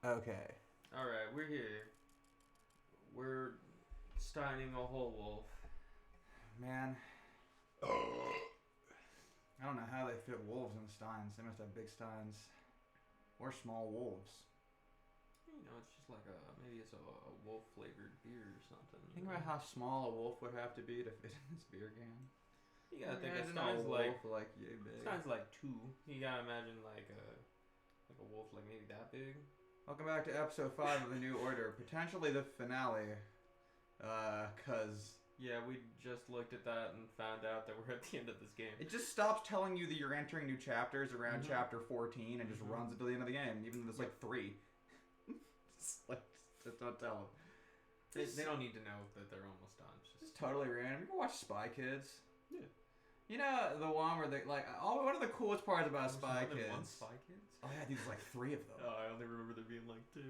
Okay. Alright, we're here. We're steining a whole wolf. Man. I don't know how they fit wolves in steins. They must have big steins. Or small wolves. You know, it's just like maybe it's a wolf flavored beer or something. Think about how small a wolf would have to be to fit in this beer can. You gotta think Imagine a stein's a like wolf like you big. stein's like 2. You gotta imagine like a wolf like maybe that big. Welcome back to episode 5 of the New Order. Potentially the finale. Cause Yeah, we just looked at that and found out that we're at the end of this game. it just stops telling you that you're entering new chapters around chapter 14 and just runs until the end of the game, even though there's like 3. It's like, just don't tell them. They don't need to know that they're almost done. It's It's just totally random. You ever watch Spy Kids? yeah. You know the one where they like one of the coolest parts about There's Spy more than one Kids. Spy Kids? Oh yeah, there's like 3 of them. Oh, I only remember there being like 2.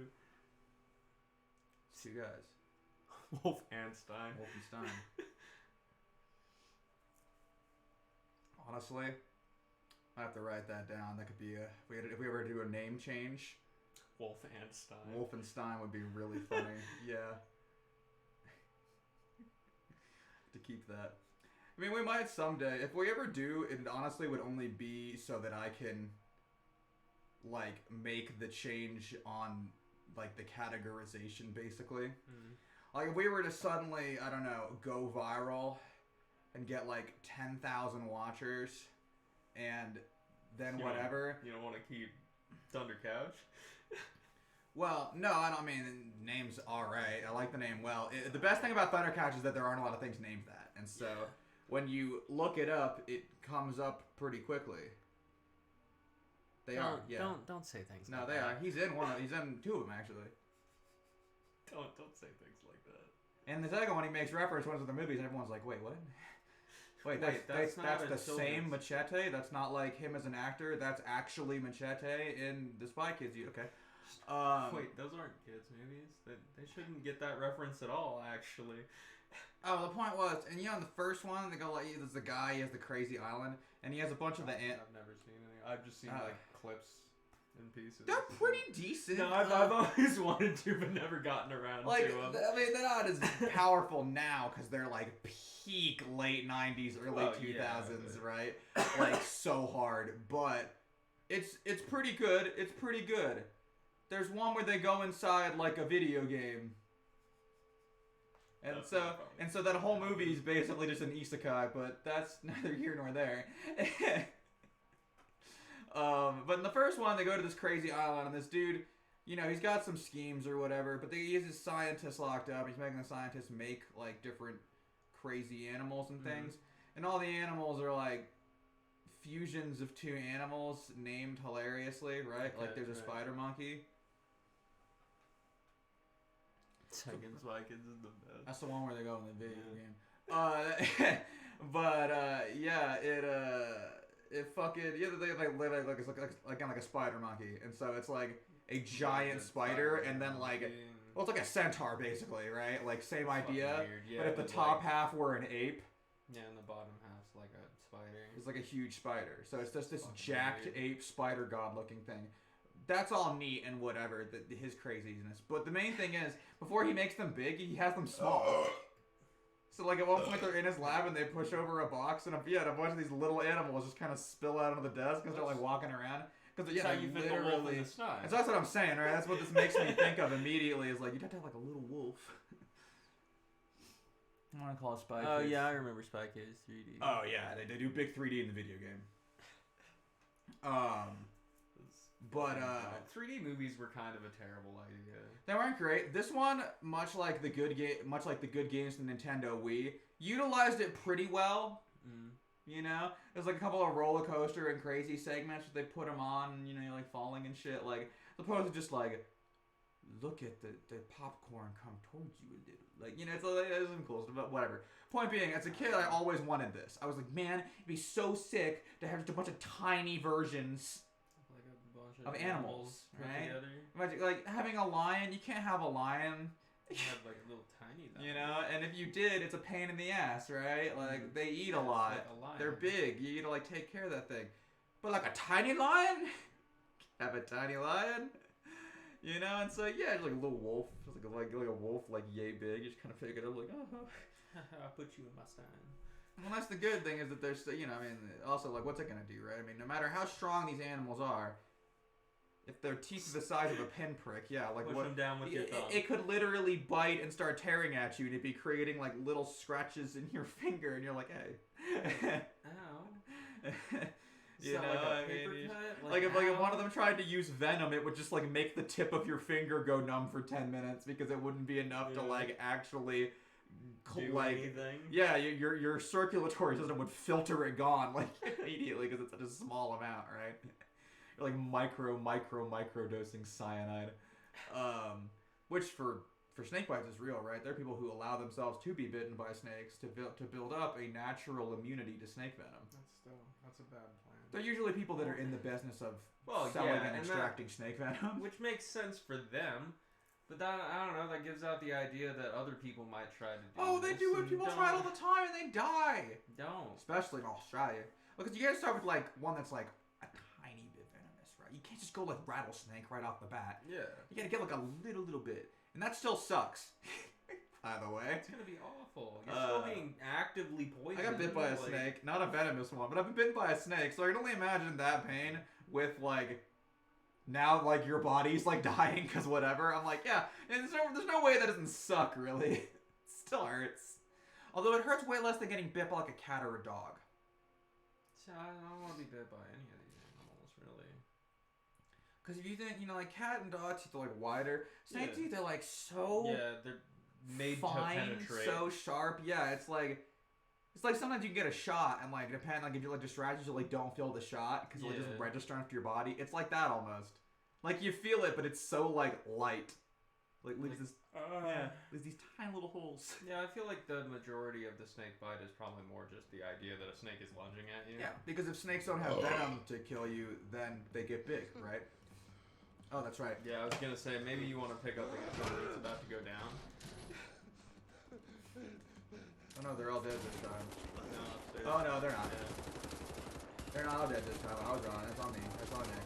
2 guys. Wolfenstein. Wolfenstein. Honestly, I have to write that down. That could be if we ever do a name change. Wolfenstein. Wolfenstein would be really funny. Yeah. To keep that. I mean, we might someday. If we ever do, it honestly would only be so that I can, like, make the change on, like, the categorization, basically. Mm. Like, if we were to suddenly, I don't know, go viral and get, like, 10,000 watchers and then whatever. You don't want to keep Thunder Couch? Well, no, I don't mean name's alright. I like the name well. The best thing about Thundercouch is that there aren't a lot of things named that. And so, when you look it up, it comes up pretty quickly. They are, yeah. Don't say things. No, like they that. are. He's in one. He's in 2 of them, actually. Don't say things like that. And the second one, he makes reference to one of the movies, and everyone's like, wait, what? Wait, that's not the a same children's- Machete? That's not like him as an actor? That's actually Machete in the Spy Kids? Okay. Wait, those aren't kids' movies. They shouldn't get that reference at all, actually. Oh, the point was, and you know, in the first one, they go like, there's the guy, he has the crazy island, and he has a bunch of the I've never seen any. I've just seen like clips and pieces. They're pretty decent. No, I've always wanted to, but never gotten around like, to them. I mean, they're not as powerful now because they're like peak late '90s, early 2000s, yeah, right? Like so hard, but it's pretty good. It's pretty good. There's one where they go inside like a video game. And so that whole movie is basically just an isekai, but that's neither here nor there. But in the first one, they go to this crazy island, and this dude, you know, he's got some schemes or whatever, but he has his scientists locked up. He's making the scientists make, like, different crazy animals and things. And all the animals are, like, fusions of 2 animals named hilariously, right? Okay, like, there's a spider monkey. Second Spy Kids is the best. That's the one where they go in the video game. It fucking they like it's like a spider monkey, and so it's like a giant spider, and then like well, it's like a centaur basically, right? Like same idea, weird. Yeah, but if the it's top like, half were an ape, yeah, and the bottom half's like a spider. it's like a huge spider. So it's just this Fucking jacked weird. ape spider god looking thing. That's all neat and whatever, his craziness. But the main thing is, before he makes them big, he has them small. So, like, at one point they're in his lab and they push over a box and a bunch of these little animals just kind of spill out onto the desk because they're, like, walking around. Because, That's how you fit the wolf in the stein. And so that's what I'm saying, right? That's what this makes me think of immediately is, like, you'd have to have, like, a little wolf. I want to call it Spy Kids. Oh, yeah, I remember Spy Kids 3D. Oh, yeah, they do big 3D in the video game. But 3D movies were kind of a terrible idea. They weren't great. This one, much like the good games from Nintendo Wii, utilized it pretty well. You know, there's like a couple of roller coaster and crazy segments that they put them on. You know, like falling and shit. Like as opposed to just like look at the popcorn come towards you a little. Like, you know, it's some cool stuff, but whatever. Point being, as a kid, I always wanted this. I was like, man, it'd be so sick to have just a bunch of tiny versions Like a bunch of animals, put right? together. Imagine, like, having a lion, you can't have a lion. You have like a little tiny You know, and if you did, it's a pain in the ass, right? Like, they eat a lot. like a lion. They're big. You gotta, like, take care of that thing. But, like, a tiny lion? Have a tiny lion? You know, and so yeah, it's like a little wolf, just like a wolf, like yay big. You just kind of pick it up, like I'll put you in my stein. Well, that's the good thing is that there's, you know, I mean, also like what's it gonna do, right? I mean, no matter how strong these animals are, if their teeth are the size of a pinprick, yeah, like push what? them down with your thumb. It could literally bite and start tearing at you, and it'd be creating like little scratches in your finger, and you're like, hey. Ow. You so know, like a I paper mean, cut? like if one of them tried to use venom, it would just like make the tip of your finger go numb for 10 minutes because it wouldn't be enough to like actually do like anything. yeah, your circulatory system would filter it gone like immediately because it's such a small amount, right? You're like micro dosing cyanide, which for snake bites is real, right? There are people who allow themselves to be bitten by snakes to build up a natural immunity to snake venom. That's a bad plan. They're usually people that are in the business of selling yeah, and extracting snake venom. Which makes sense for them, but that, I don't know, that gives out the idea that other people might try to do Oh, they this do it. and People try it all the time and they die. Don't. Especially in Australia. Because you gotta start with like one that's like a tiny bit venomous, right? You can't just go like rattlesnake right off the bat. Yeah. You gotta get like a little bit. And that still sucks. By the way. It's gonna be awful. You're still being actively poisoned. I got bit by a snake. Not a venomous one, but I've been bitten by a snake, so I can only imagine that pain with like now like your body's like dying because whatever. I'm like, yeah, and there's no way that doesn't suck really. It still hurts. Although it hurts way less than getting bit by like a cat or a dog. So I don't want to be bit by any of these animals, really. Because if you think, you know, like cat and dog teeth are like wider. Snake teeth are like so they're made fine, to penetrate. so sharp. Yeah, it's like sometimes you can get a shot and like depending like if you're like distracted, you like don't feel the shot because it like, doesn't register after your body. It's like that almost. Like you feel it, but it's so like light. Like leaves leaves these tiny little holes. Yeah, I feel like the majority of the snake bite is probably more just the idea that a snake is lunging at you. Yeah, because if snakes don't have venom to kill you, then they get big, right? Oh, that's right. Yeah, I was gonna say maybe you want to pick up the gun. It's about to go down. Oh no, they're all dead this time. No, upstairs. Oh no, they're not. Yeah. They're not all dead this time. I was wrong. It's on me. It's on me.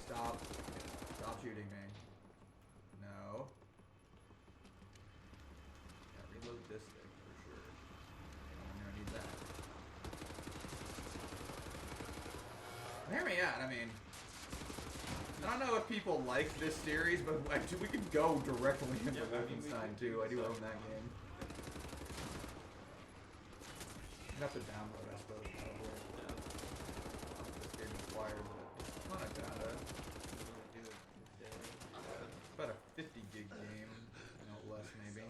Stop. Stop shooting me. No. Yeah, reload this thing for sure. I'm gonna need that. Hear me out. I mean, I don't know if people like this series, but we could go directly into Wolfenstein too. I do own that game. I'd have to download, I suppose, probably. This game requires a ton of data. It's about a 50 gig game, less maybe.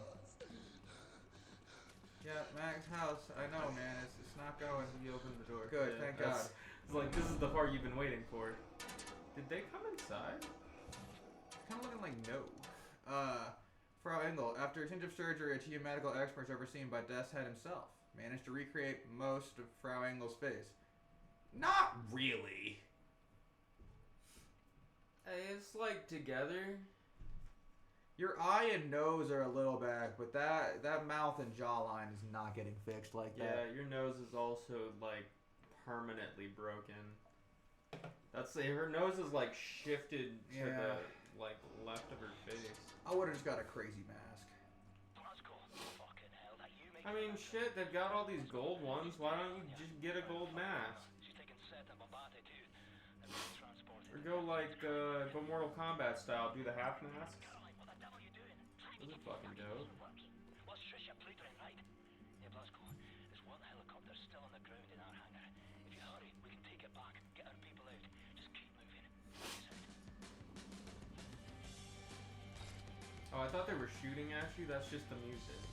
Yeah, Mac's house. I know, man. It's not going. You opened the door. Good, thank God. It's like this is the part you've been waiting for. Did they come inside? It's kind of looking like no. Frau Engel, after extensive surgery, a team of medical experts overseen by Death's Head himself managed to recreate most of Frau Engel's face. Not really. It's like together. Your eye and nose are a little back, but that mouth and jawline is not getting fixed like that. Yeah, your nose is also like permanently broken. That's her nose is like shifted to the like left of her face. I would have just got a crazy mask. I mean, shit, they've got all these gold ones. Why don't you just get a gold mask? Or go like, go Mortal Kombat style, do the half masks. Those are fucking dope. Oh, I thought they were shooting at you. That's just the music.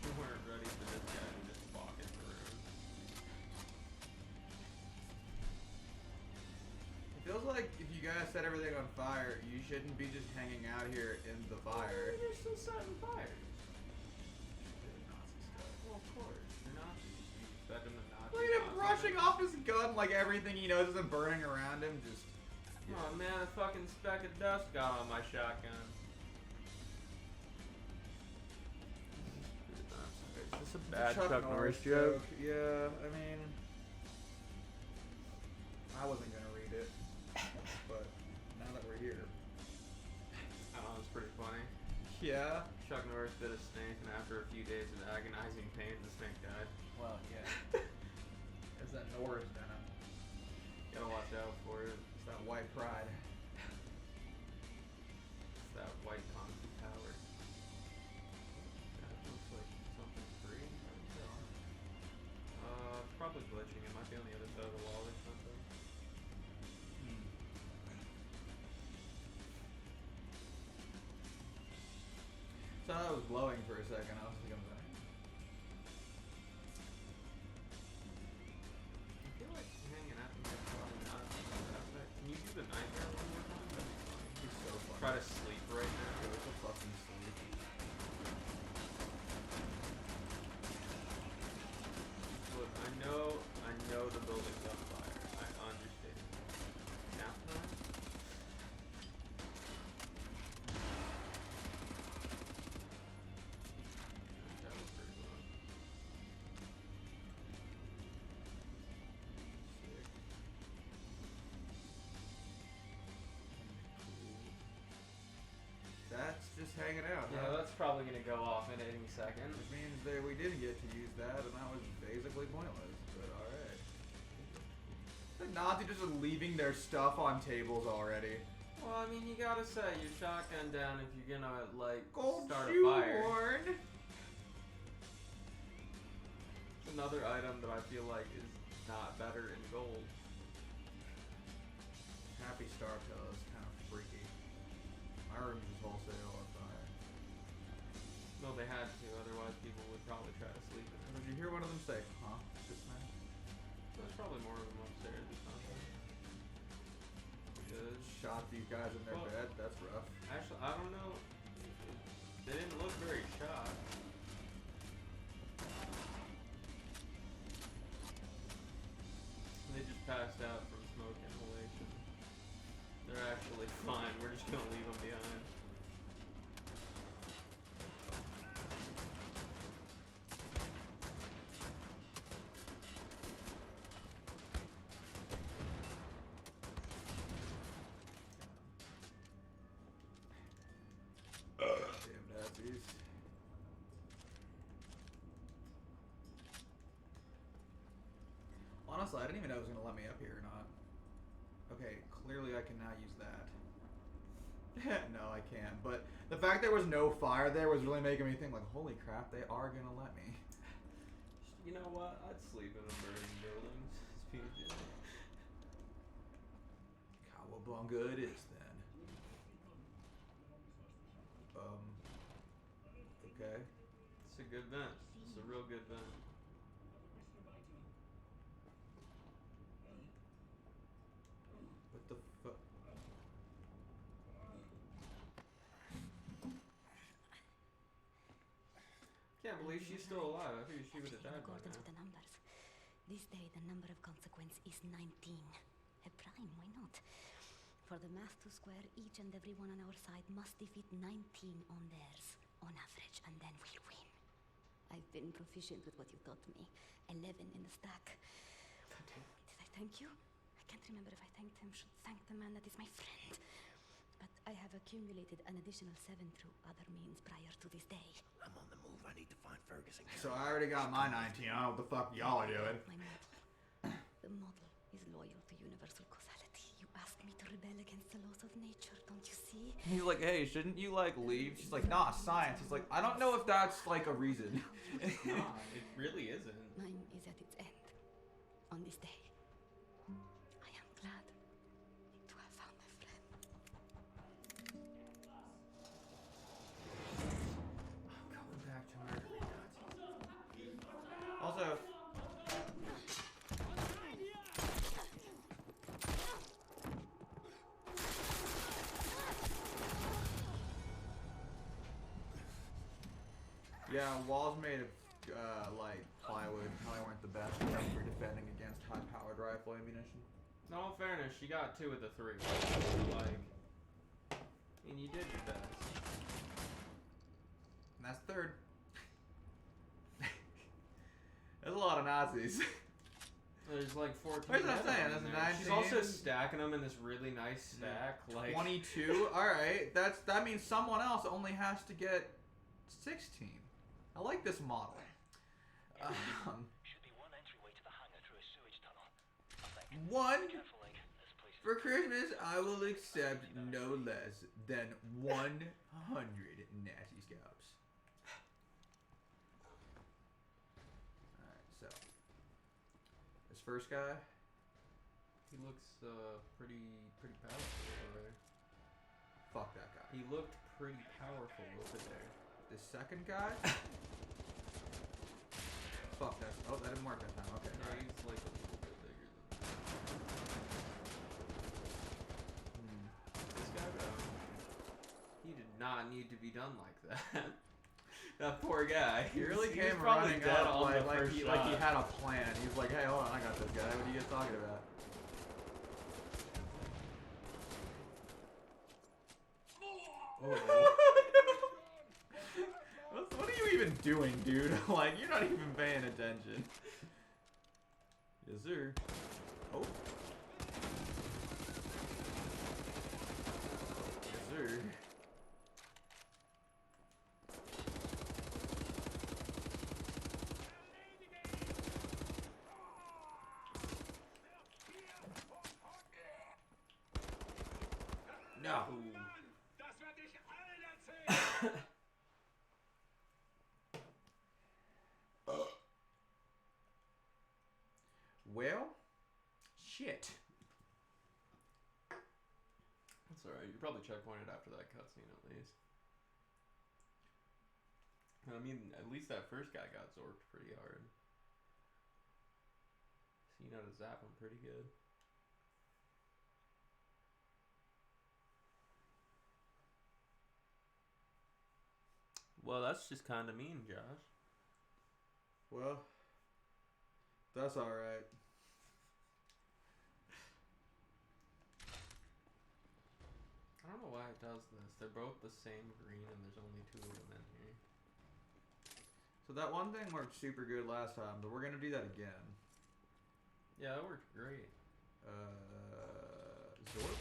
You weren't ready for this guy to just walk in the room. It feels like if you guys set everything on fire, you shouldn't be just hanging out here in the fire. You're still setting fires. Well, of course. They're Nazis. You expect them to not Look at him brushing off his gun like everything he knows isn't burning around him. Just. Oh man, a fucking speck of dust got on my shotgun. It's a It's bad Chuck Norris joke. Yeah, I mean, I wasn't gonna read it, but now that we're here. I don't know, it's pretty funny. Yeah. Chuck Norris bit a snake, and after a few days of agonizing pain, the snake died. Well, yeah. It's that Norris venom. Gotta watch out for it. It's that white pride. It's that white constant power. That looks like something free. It's probably glitching. It might be on the other side of the wall or something. So I was glowing for a second. I was thinking of that. I feel like hanging out in here probably not that bad. Can you do the nightmare one more time? That'd be funny. It's so fun. Try to sleep right now. Go to fucking sleep. Look, I know the building's on fire. I understand. Nap time? That was pretty fun. Sick. That's just hanging out. Yeah, huh? that's probably gonna go off in any second. Which means that we didn't get to use that, and that was basically pointless. But alright. The Nazi just leaving their stuff on tables already. Well, I mean, you gotta set your shotgun down if you're gonna, like, Gold start a fire. shoehorn. It's another item that I feel like is not better in gold. Happy Star Pill is kind of freaky. My room is wholesale on fire. No, they had to, otherwise people would probably try to sleep in it. Did you hear one of them say, huh? Just now? There's probably more of them upstairs or something. Because, Shot these guys in their Well- bed? That's rough. actually, I don't know. They didn't look very shocked. They just passed out from smoke inhalation. They're actually fine. We're just gonna leave them behind. Damn Nazis. Honestly, I didn't even know it was gonna let me up here or not. Okay, clearly I can now use that. No, I can't. But the fact there was no fire there was really making me think, like, holy crap, they are gonna let me. You know what? I'd sleep in a burning building. It's PG. Cowabunga it is then. Okay. It's a good vent. It's a real good vent. What the fuck? Can't believe she's still alive. I figured she would have In died by accordance now. with the numbers. This day, the number of consequence is 19. A prime, why not? For the math to square, each and every one on our side must defeat 19 on theirs, on average, and then we'll win. I've been proficient with what you taught me. 11 in the stack. Did I thank you? I can't remember if I thanked him. Should thank the man that is my friend. But I have accumulated an additional 7 through other means prior to this day. I'm on the move. I need to find Ferguson. So I already got my 19. I don't know what the fuck y'all are doing. My model. The model is loyal to universal causality. You asked me to rebel against the laws of nature, don't you see? He's like, hey, shouldn't you, like, leave? She's like, nah, science. He's like, I don't know if that's, like, a reason. It's not. It really isn't. Mine is at its end. On this day. I am glad to have found my friend. Going back to murdering Nazis. Also, yeah, walls made of, like, plywood probably weren't the best for defending against high-powered rifle ammunition. In all fairness, she got 2 of the 3. Like, I mean, you did your best. And that's third. a lot of Nazis. There's like 14. That's what I'm saying. in That's there. 19. She's also stacking them in this really nice stack. Like 22. All right. That means someone else only has to get 16. I like this model. Should be one entryway to the hangar through a sewage tunnel. One. Careful, Link. This place is For Christmas, I will accept no less than 100 Nazi scalps. Alright, so. This first guy. he looks pretty powerful over there. Fuck that guy. He looked pretty powerful over there. This second guy. Fuck that. Oh, that didn't work that time. Okay. No, Alright. he's like a little bit bigger than that. This guy though, he did not need to be done like that. That poor guy. He really was came probably running dead up on the like first he shot. had a plan. He's like, hey, hold on, I got this guy. What are you guys talking about? Oh. What are you even doing, dude? Like, you're not even paying attention. Yes, sir. Oh. Yes, sir. No. Well, shit. That's alright. You probably checkpointed after that cutscene at least. I mean, at least that first guy got zorked pretty hard. So you know to zap him pretty good. Well, that's just kind of mean, Josh. Well, that's alright. I don't know why it does this. They're both the same green and there's only 2 of them in here. So that one thing worked super good last time, but we're gonna do that again. Yeah, that worked great. Zork?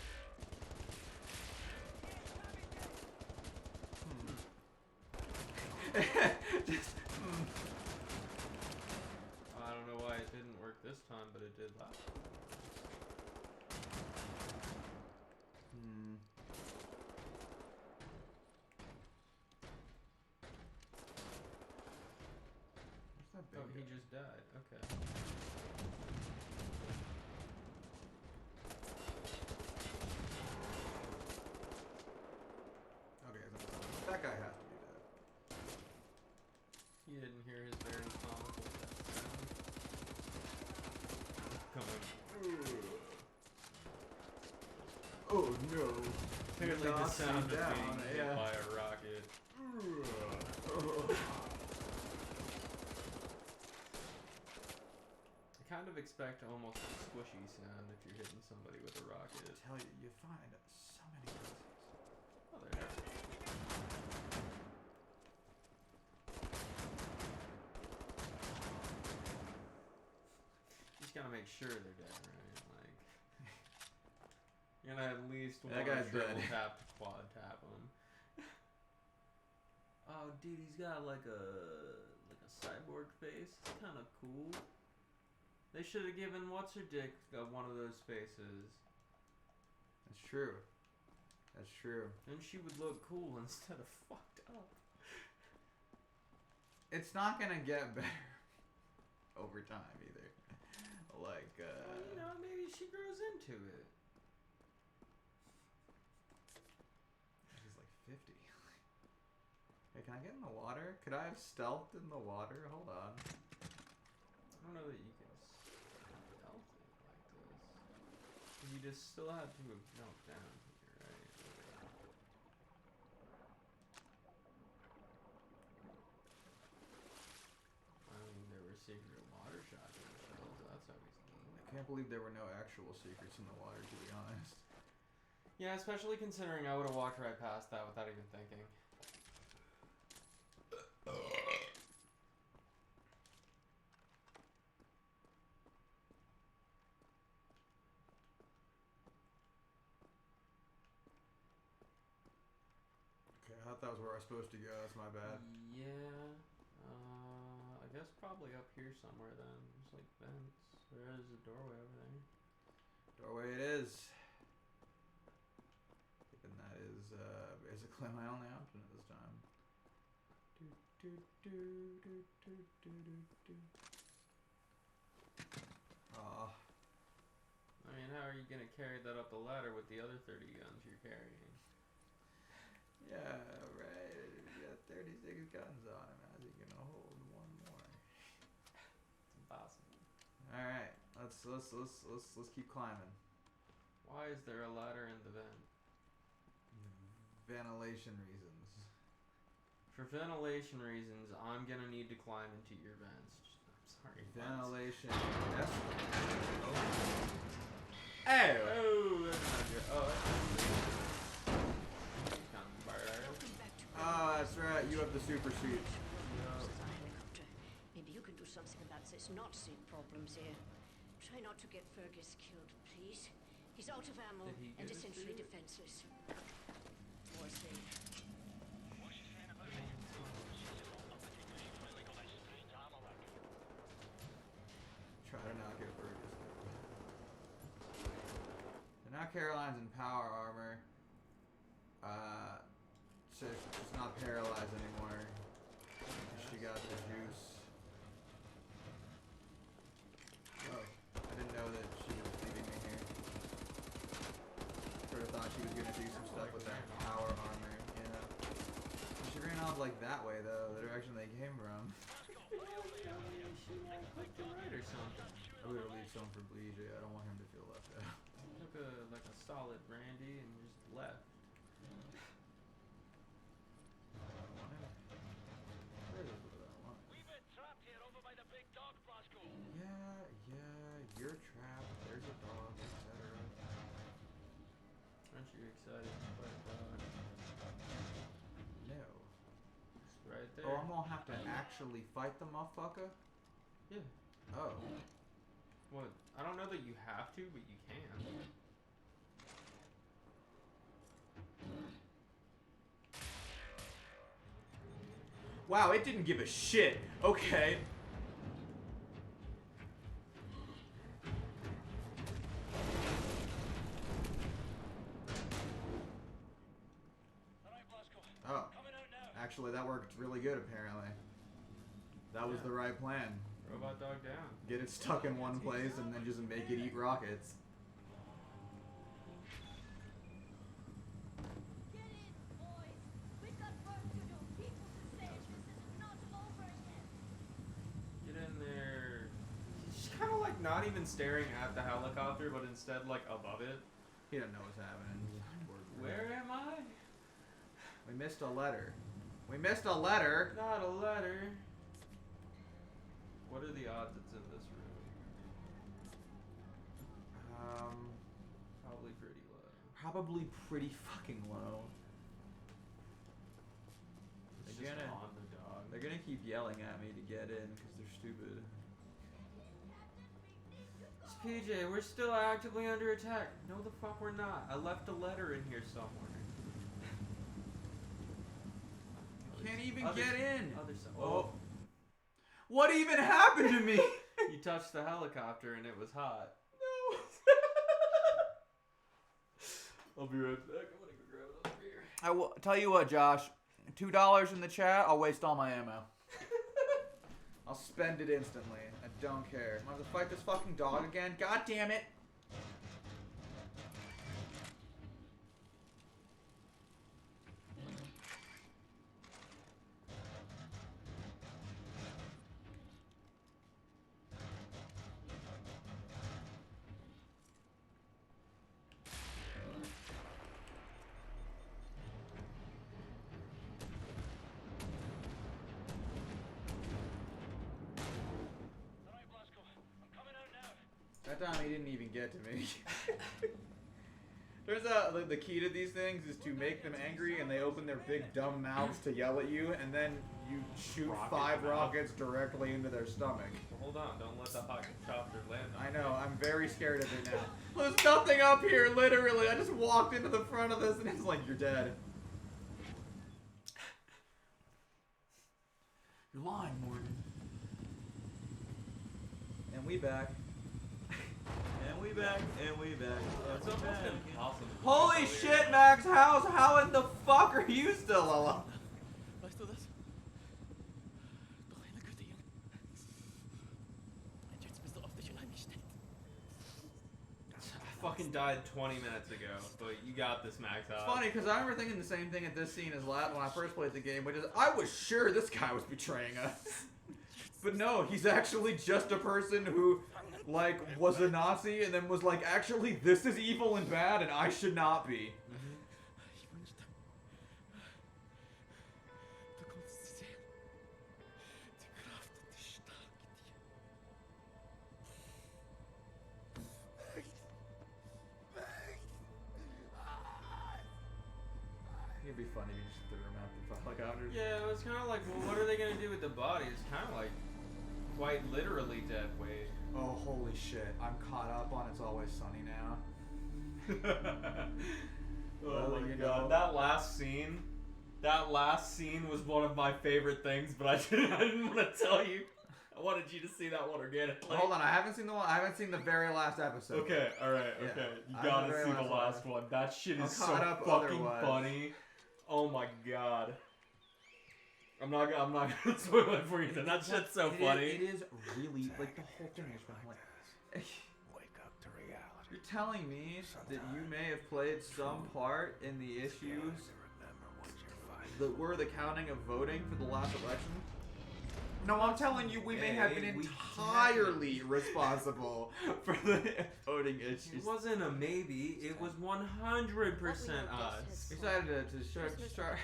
Just, I don't know why it didn't work this time, but it did last time. Where's that big Oh, he guy? just died. Okay. Okay, that guy has to be dead. You didn't hear his very comical death sound. Coming. Oh no. Apparently the Knocks sound of me down, being hit yeah. by a rocket. I kind of expect almost a squishy sound if you're hitting somebody with a rocket. I tell you, you find so many Nazis. Oh, there it is. You just gotta make sure they're dead, right? Like, you're gonna at least That want guy's to triple dead. tap to quad tap him. Oh, dude, he's got like a cyborg face. It's kind of cool. They should have given what's her dick one of those faces. That's true. That's true. Then she would look cool instead of fucked up. It's not gonna get better over time either. Like, Well, you know, maybe she grows into it. he's like 50. Hey, can I get in the water? Could I have stealthed in the water? Hold on. I don't know that you can stealth it like this. You just still have to have jumped down here, right? I mean, there were secret water shotgun shells. That's always neat. I can't believe there were no actual secrets in the water, to be honest. Yeah, especially considering I would have walked right past that without even thinking. that was where I was supposed to go. That's my bad. Yeah. I guess probably up here somewhere then. There's like vents. There is a doorway over there. Doorway it is. And that is basically my only option at this time. Aw. I mean, how are you gonna carry that up the ladder with the other 30 guns you're carrying? Yeah, right. You got 36 guns on him. How's he gonna hold one more? It's impossible. All right, let's keep climbing. Why is there a ladder in the vent? Ventilation reasons. For ventilation reasons, I'm gonna need to climb into your vents. I'm sorry. Ventilation. Yes. Oh. Oh, that's not good. Oh, that's kind of fire. Oh, that's right. You have the super suit. Maybe you can do something about this not-seeing problems here. Try not to get Fergus killed, please. He's out of ammo Did he and get a essentially suit? defenseless. More safe. Try to not get Fergus. So now Caroline's in power armor. So she's not paralyzed anymore. She got the juice. Oh, I didn't know that she was leaving me here. Sort of thought she was gonna do some stuff with that power armor, you know. She ran off like that way though, the direction they came from. She like clicked to right or something. I would leave some for Bleacher. I don't want him to feel left out. Took a solid brandy and just left. We've been trapped here over by the big dog, Blasco. Yeah, you're trapped. There's a dog, etc. Aren't you excited to play dog? No. It's right there. Oh, I'm gonna have to actually fight the motherfucker? Yeah. Oh. What? I don't know that you have to, but you can. Wow, it didn't give a shit. Okay. Alright, Blasco. Oh. Coming out now. Actually, that worked really good, apparently. That was Yeah. the right plan. Robot dog down. Get it stuck in one place and then just make it eat rockets. Get in, boys. We've got work to do. People to save. This is not over yet. Get in there. She's kind of like not even staring at the helicopter, but instead like above it. He doesn't know what's happening. Where am I? We missed a letter. We missed a letter! Not a letter. What are the odds it's in this room? Probably pretty low. Probably pretty fucking low. It's They're just gonna- on the dog. They're gonna keep yelling at me to get in because they're stupid. It's PJ, we're still actively under attack. No, the fuck we're not. I left a letter in here somewhere. Can't even Other- get in! Other side. Oh. What even happened to me? You touched the helicopter and it was hot. No. I'll be right back. I'm gonna go grab another beer. I will tell you what, Josh. $2 in the chat, I'll waste all my ammo. I'll spend it instantly. I don't care. I'm gonna have to fight this fucking dog again. God damn it! Alright, Blasco. I'm coming out now. That time he didn't even get to me. There's the key to these things is to make them angry and they open their big dumb mouths to yell at you and then you shoot Rocket 5 mouth. rockets directly into their stomach. Well, hold on. Don't let the helicopter land on I know, I'm very scared of it now. There's nothing up here, literally. I just walked into the front of this and it's like, you're dead. You're lying, Morgan. And we back. And we back. And we back. It's almost impossible. Holy shit, Max House! How in the fuck are you still alive? Weißt du das? Doch eine gute Junge. Und jetzt bist du auf dich allein gestellt. I fucking died 20 minutes ago, but you got this, Max. It's funny because I remember thinking the same thing at this scene as when I first played the game, which is I was sure this guy was betraying us. But no, he's actually just a person who, like, was a Nazi and then was like, actually, this is evil and bad and I should not be. Ich wünschte, du konntest sehen, die Kraft und die Stärke It'd be funny if you just threw him out the helicopter. Yeah, it was kind of like, well, what are they gonna do with the body? It's kind of like quite literally dead weight. Oh, holy shit. I'm caught up on It's Always Sunny now. Oh Well, my you god, know. that last scene was one of my favorite things, but I didn't want to tell you. I wanted you to see that one organically. Hold on, I haven't seen the very last episode. Okay, alright, Yeah. okay. You I gotta know the see very the last last one. That shit I'm is so caught up fucking otherwise. funny. Oh my god. I'm not gonna spoil it for you. That shit's so funny. It is really, like, the whole thing is like, Wake up to reality. you're telling me that you may have played some part in the issues Remember what you're fighting. that were the counting of voting for the last election? No, I'm telling you, we may have been Hey, we entirely responsible for the voting It issues. wasn't a maybe, it was 100% us. We decided to start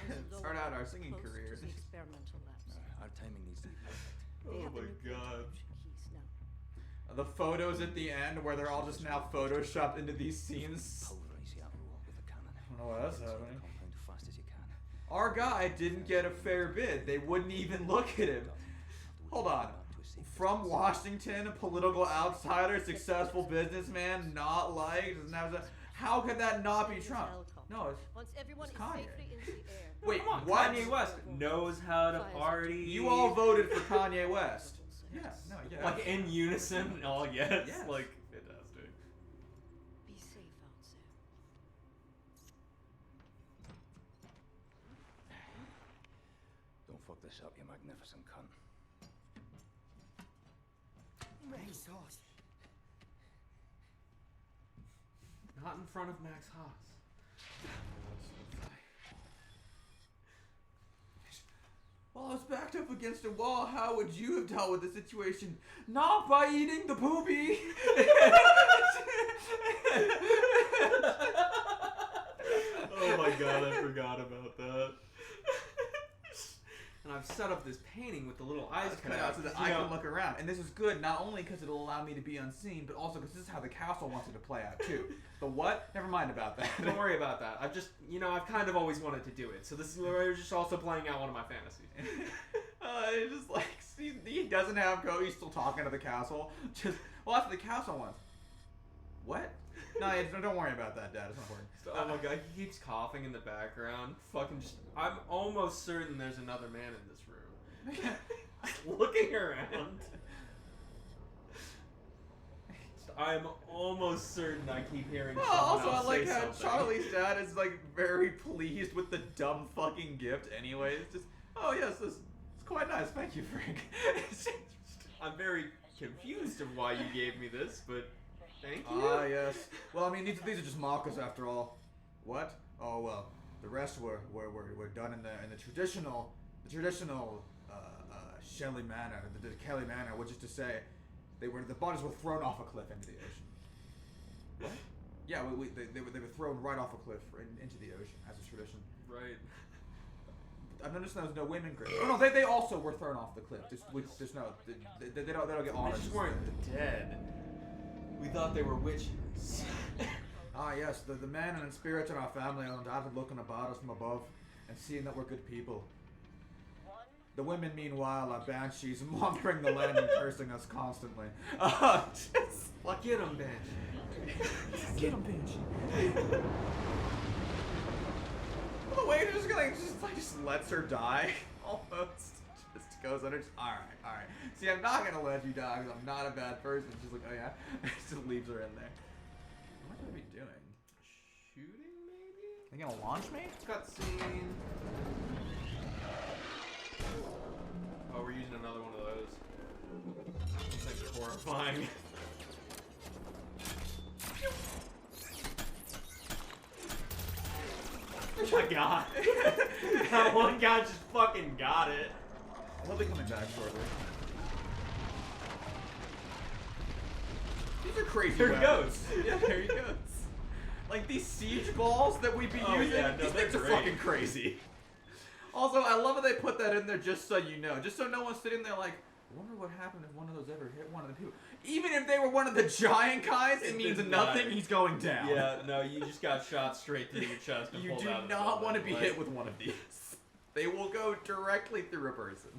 out our singing careers. Experimental labs. Our timing needs to be perfect. They Oh have the my nuclear god. keys now. The photos at the end where they're all just now photoshopped into these scenes. Pulverize the outer wall with a cannon. I don't know what else Get to the happening. compound as fast as you can. Our guy didn't get a fair bid. They wouldn't even look at him. Hold on. From Washington, a political outsider, successful businessman, not liked. How could that not be Trump? No, it's Once everyone It's is Kanye. safely in the air. wait. Come on, What? Kanye West knows how to party. You all voted for Kanye West. Yeah. No. Yeah. Like in unison, all yes. Yes. Like, fantastic. Be safe out there. Don't fuck this up, you magnificent cunt. Not in front of Max Haas. While I was backed up against a wall, how would you have dealt with the situation? Not by eating the poopy. Oh my god, I forgot about that. And I've set up this painting with the little eyes cut out so that I can look around. And this is good, not only because it'll allow me to be unseen, but also because this is how the castle wants it to play out too. The what? Never mind about that. Don't worry about that. I've just, I've kind of always wanted to do it. So this is we're just also playing out one of my fantasies. It's just like, see, he doesn't have go. He's still talking to the castle. Just, well, that's what the castle wants. What? No, don't worry about that, Dad. It's not important. Oh my god, he keeps coughing in the background. Fucking just, I'm almost certain there's another man in this room. Looking around. I'm almost certain I keep hearing Well, someone also, I else like say how something. Charlie's dad is like very pleased with the dumb fucking gift. Anyway, it's just, oh yes, it's quite nice. Thank you, Frank. I'm very confused of why you gave me this, but thank you. Ah, yes. Well, I mean, these are just mockers after all. What? Oh well, the rest were done in the traditional Shelley manner, the Kelly manner, which is to say, the bodies were thrown off a cliff into the ocean. What? Yeah, they were thrown right off a cliff into the ocean as a tradition. Right. I've noticed there was no women grave. Oh no, they also were thrown off the cliff. There's no, they don't get They honors. just weren't dead. We thought they were witches. Ah yes, the men and spirits in our family are undoubtedly looking about us from above and seeing that we're good people. The women, meanwhile, are banshees wandering the land and cursing us constantly. Just like, Get him, Banshee. get him, Banshee. The way he just lets her die, almost. Just goes under. All right. See, I'm not gonna let you die because I'm not a bad person. She's like, oh yeah, just leaves her in there. What are we doing? Shooting, maybe? They gonna launch me? Cutscene. Oh, we're using another one of those. These things are horrifying. Oh my god. That one guy just fucking got it. He'll be coming back shortly. These are crazy. There he weapons. goes. Yeah, there he goes. Like these siege balls that we be Oh, using, yeah, no, these they're things are great. fucking crazy. Also, I love how they put that in there just so you know. Just so no one's sitting there like, I wonder what happened if one of those ever hit one of the people. Even if they were one of the giant guys, it means doesn't nothing, matter. he's going down. Yeah, no, you just got shot straight through your chest and You pulled do out of the not want to building, be hit with one of these. They will go directly through a person.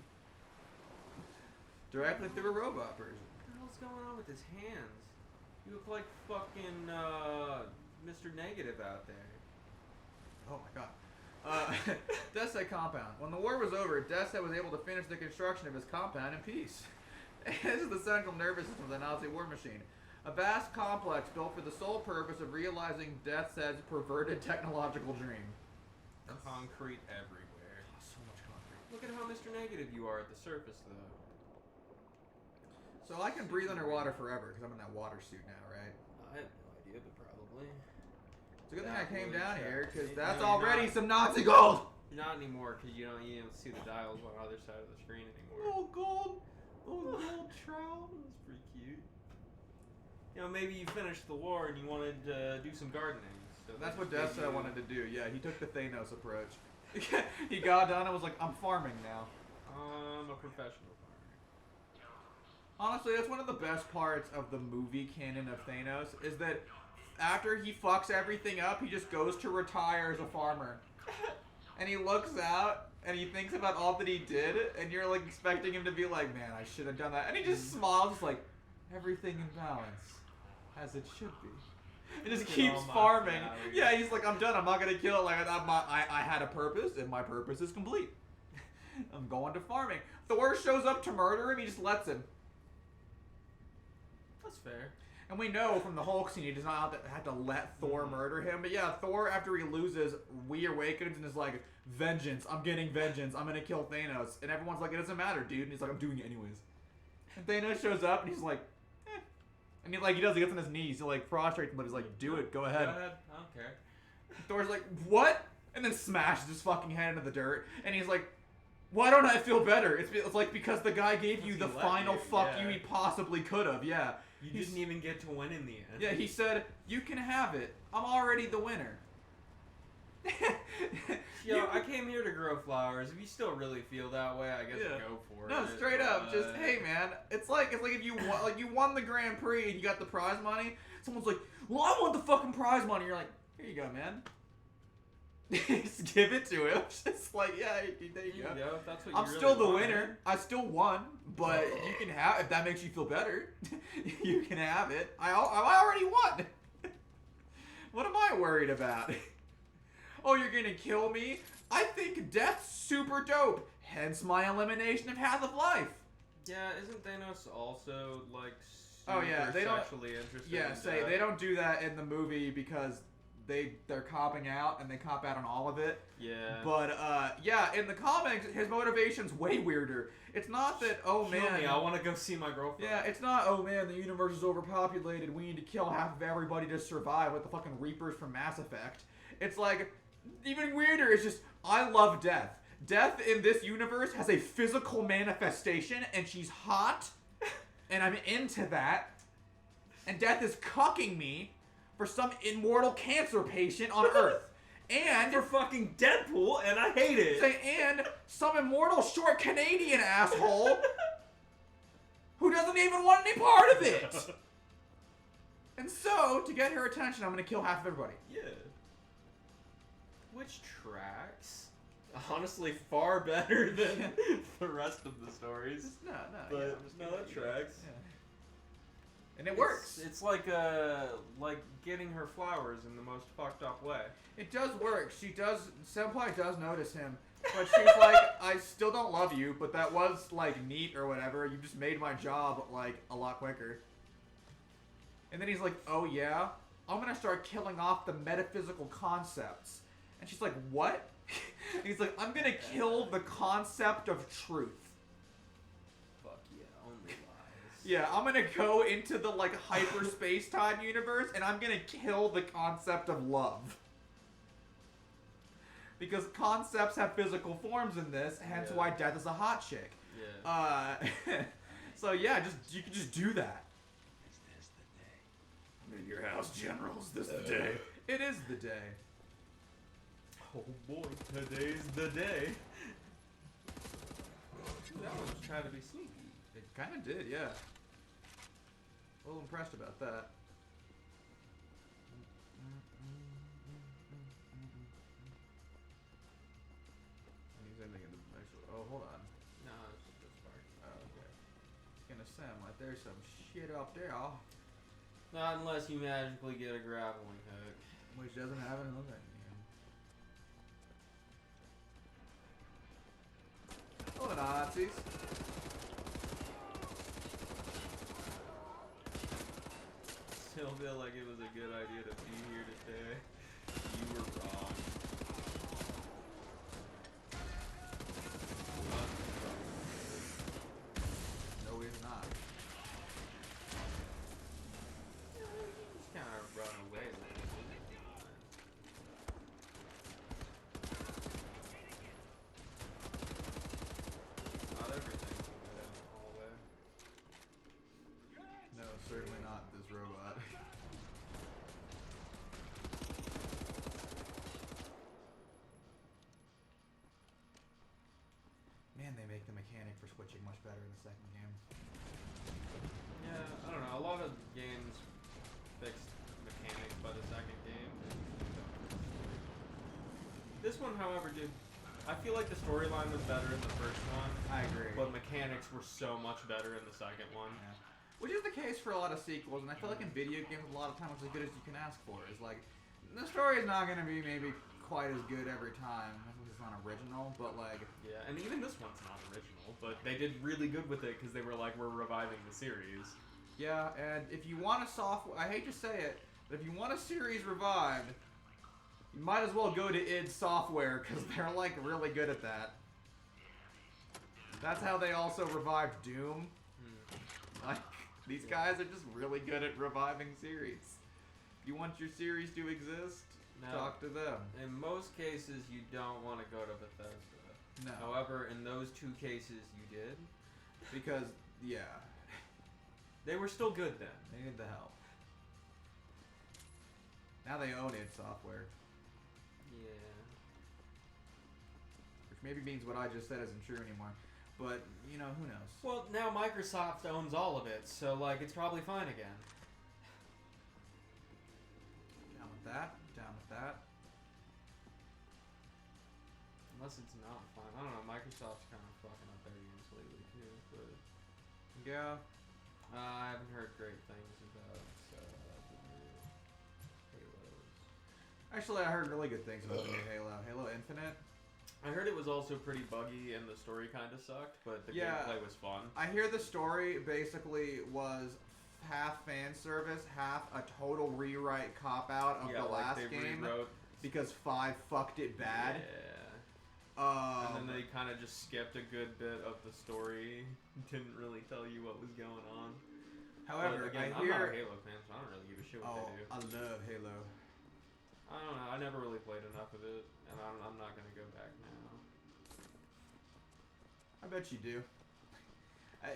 Directly through a robot person. What the hell's going on with his hands? You look like fucking Mr. Negative out there. Oh my god. Desset compound. When the war was over, Desset was able to finish the construction of his compound in peace. This is the central nervous system of the Nazi war machine. A vast complex built for the sole purpose of realizing Desset's perverted technological dream. Concrete everywhere. Oh, so much concrete. Look at how Mr. Negative you are at the surface, though. So I can breathe underwater forever because I'm in that water suit now, right? I have no idea, but probably. It's a good thing I That came would down check. here because See, that's no, you're already not. some Nazi gold! Not anymore, because you don't see the dials on the other side of the screen anymore. Oh, gold! Oh, gold trout! That's pretty cute. You know, maybe you finished the war and you wanted to do some gardening. So That's what just Desset gave you- wanted to do. Yeah, he took the Thanos approach. He got done and was like, I'm farming now. I'm a professional farmer. Honestly, that's one of the best parts of the movie canon of Thanos, is that after he fucks everything up, he just goes to retire as a farmer. And he looks out, and he thinks about all that he did, and you're like expecting him to be like, man, I should have done that. And he just smiles, like, everything in balance, as it should be. And just Look at keeps all my farming. flowers. Yeah, he's like, I'm done. I'm not gonna kill it. Like I had a purpose, and my purpose is complete. I'm going to farming. Thor shows up to murder him. He just lets him. That's fair. And we know from the Hulk scene he does not have to let Thor murder him. But yeah, Thor, after he loses, reawakens and is like, vengeance. I'm getting vengeance. I'm gonna kill Thanos. And everyone's like, it doesn't matter, dude. And he's like, I'm doing it anyways. And Thanos shows up and he's like, eh. And he gets on his knees. He like prostrates him, but he's like, do it. Go ahead. Go ahead. I don't care. Thor's like, what? And then smashes his fucking head into the dirt. And he's like, why don't I feel better? It's like because the guy gave you the Because he let final you, fuck yeah. you he possibly could have. Yeah. You He's- didn't even get to win in the end. Yeah, he said, you can have it. I'm already the winner. Yo, I came here to grow flowers. If you still really feel that way, I guess Yeah. go for No, it. straight up, just but- hey man, it's like if you won, like you won the Grand Prix and you got the prize money. Someone's like, well, I want the fucking prize money. You're like, here you go, man. Just give it to him. Just like, yeah, there you go. Yeah, if that's what you I'm really still the want. winner. I still won, but you can have if that makes you feel better. You can have it. I already won. What am I worried about? Oh, you're gonna kill me? I think death's super dope. Hence my elimination of Half of Life. Yeah, isn't Thanos also like Oh, yeah, super they don't- sexually interested? Yeah, in say death? they don't do that in the movie because they're copping out and they cop out on all of it. Yeah. But yeah, in the comics, his motivation's way weirder. It's not that oh Kill man, me, I want to go see my girlfriend. yeah, it's not oh man, the universe is overpopulated. We need to kill half of everybody to survive, like the fucking Reapers from Mass Effect. It's like even weirder. It's just I love death. Death in this universe has a physical manifestation, and she's hot, and I'm into that. And death is cucking me for some immortal cancer patient on Earth. And For fucking Deadpool, and I hate it. and some immortal short Canadian asshole who doesn't even want any part of it. And so, to get her attention, I'm gonna kill half of everybody. Yeah. Which tracks? Honestly, far better than the rest of the stories. No, But yeah, I'm just no, kidding. that tracks. Yeah. And it works. It's like getting her flowers in the most fucked up way. It does work. Senpai does notice him. But she's like, I still don't love you, but that was, like, neat or whatever. You just made my job, like, a lot quicker. And then he's like, oh yeah? I'm gonna start killing off the metaphysical concepts. And she's like, what? He's like, I'm gonna kill the concept of truth. Fuck yeah, only lies. Yeah, I'm gonna go into the, like, hyperspace-time universe, and I'm gonna kill the concept of love. Because concepts have physical forms in this, hence why death is a hot chick. Yeah. So yeah, you can just do that. Is this the day? I'm in your house, General. Is this the day? It is the day. Oh boy, today's the day. Dude, that one was trying to be sneaky. It kind of did, yeah. A little impressed about that. Oh, hold on. No, it's just this part. Oh, okay. It's gonna sound like there's some shit up there, Not unless you magically get a grappling hook. which doesn't have it in the thing. Oh, the Nazis. Still feel like it was a good idea to be here today. You were wrong. No, he's not. Just kind of run away with it. Not everything can go down the hallway. No, certainly not this robot. Man, they make the mechanic for switching much better in the second game. Yeah, I don't know. A lot of games fixed mechanics by the second game. This one, however, dude, I feel like the storyline was better in the first one, I agree. but mechanics were so much better in the second one. Yeah. Which is the case for a lot of sequels, and I feel like in video games, a lot of times it's as good as you can ask for. Is like, the story is not going to be maybe quite as good every time. It's not original, but like... Yeah, and even this one's not original, but they did really good with it because they were like, we're reviving the series. Yeah, and if you want a software... I hate to say it, but if you want a series revived, you might as well go to id Software, because they're like really good at that. That's how they also revived Doom. Like, these guys are just really good at reviving series. If you want your series to exist, talk to them. In most cases, you don't want to go to Bethesda. No. However, in those two cases, you did. Because, yeah, They were still good then. they need the help. Now they own id Software, Yeah. which maybe means what I just said isn't true anymore. But, you know, who knows? Well, now Microsoft owns all of it, so, like, it's probably fine again. Down with that. Down with that. Unless it's not fine. I don't know, Microsoft's kind of fucking up their games lately, too, but... Yeah. I haven't heard great things about the new Halos. Actually, I heard really good things about the new Halo. Halo Infinite. I heard it was also pretty buggy and the story kind of sucked, but the gameplay was fun. I hear the story basically was half fan service, half a total rewrite cop-out of the last game. Rewrote. Because 5 fucked it bad. Yeah. And then they kind of just skipped a good bit of the story. Didn't really tell you what was going on. However, again, I I'm not hear... a Halo fan, so I don't really give a shit what they do. I love Halo. I don't know. I never really played enough of it, and I'm not gonna go back now. I bet you do.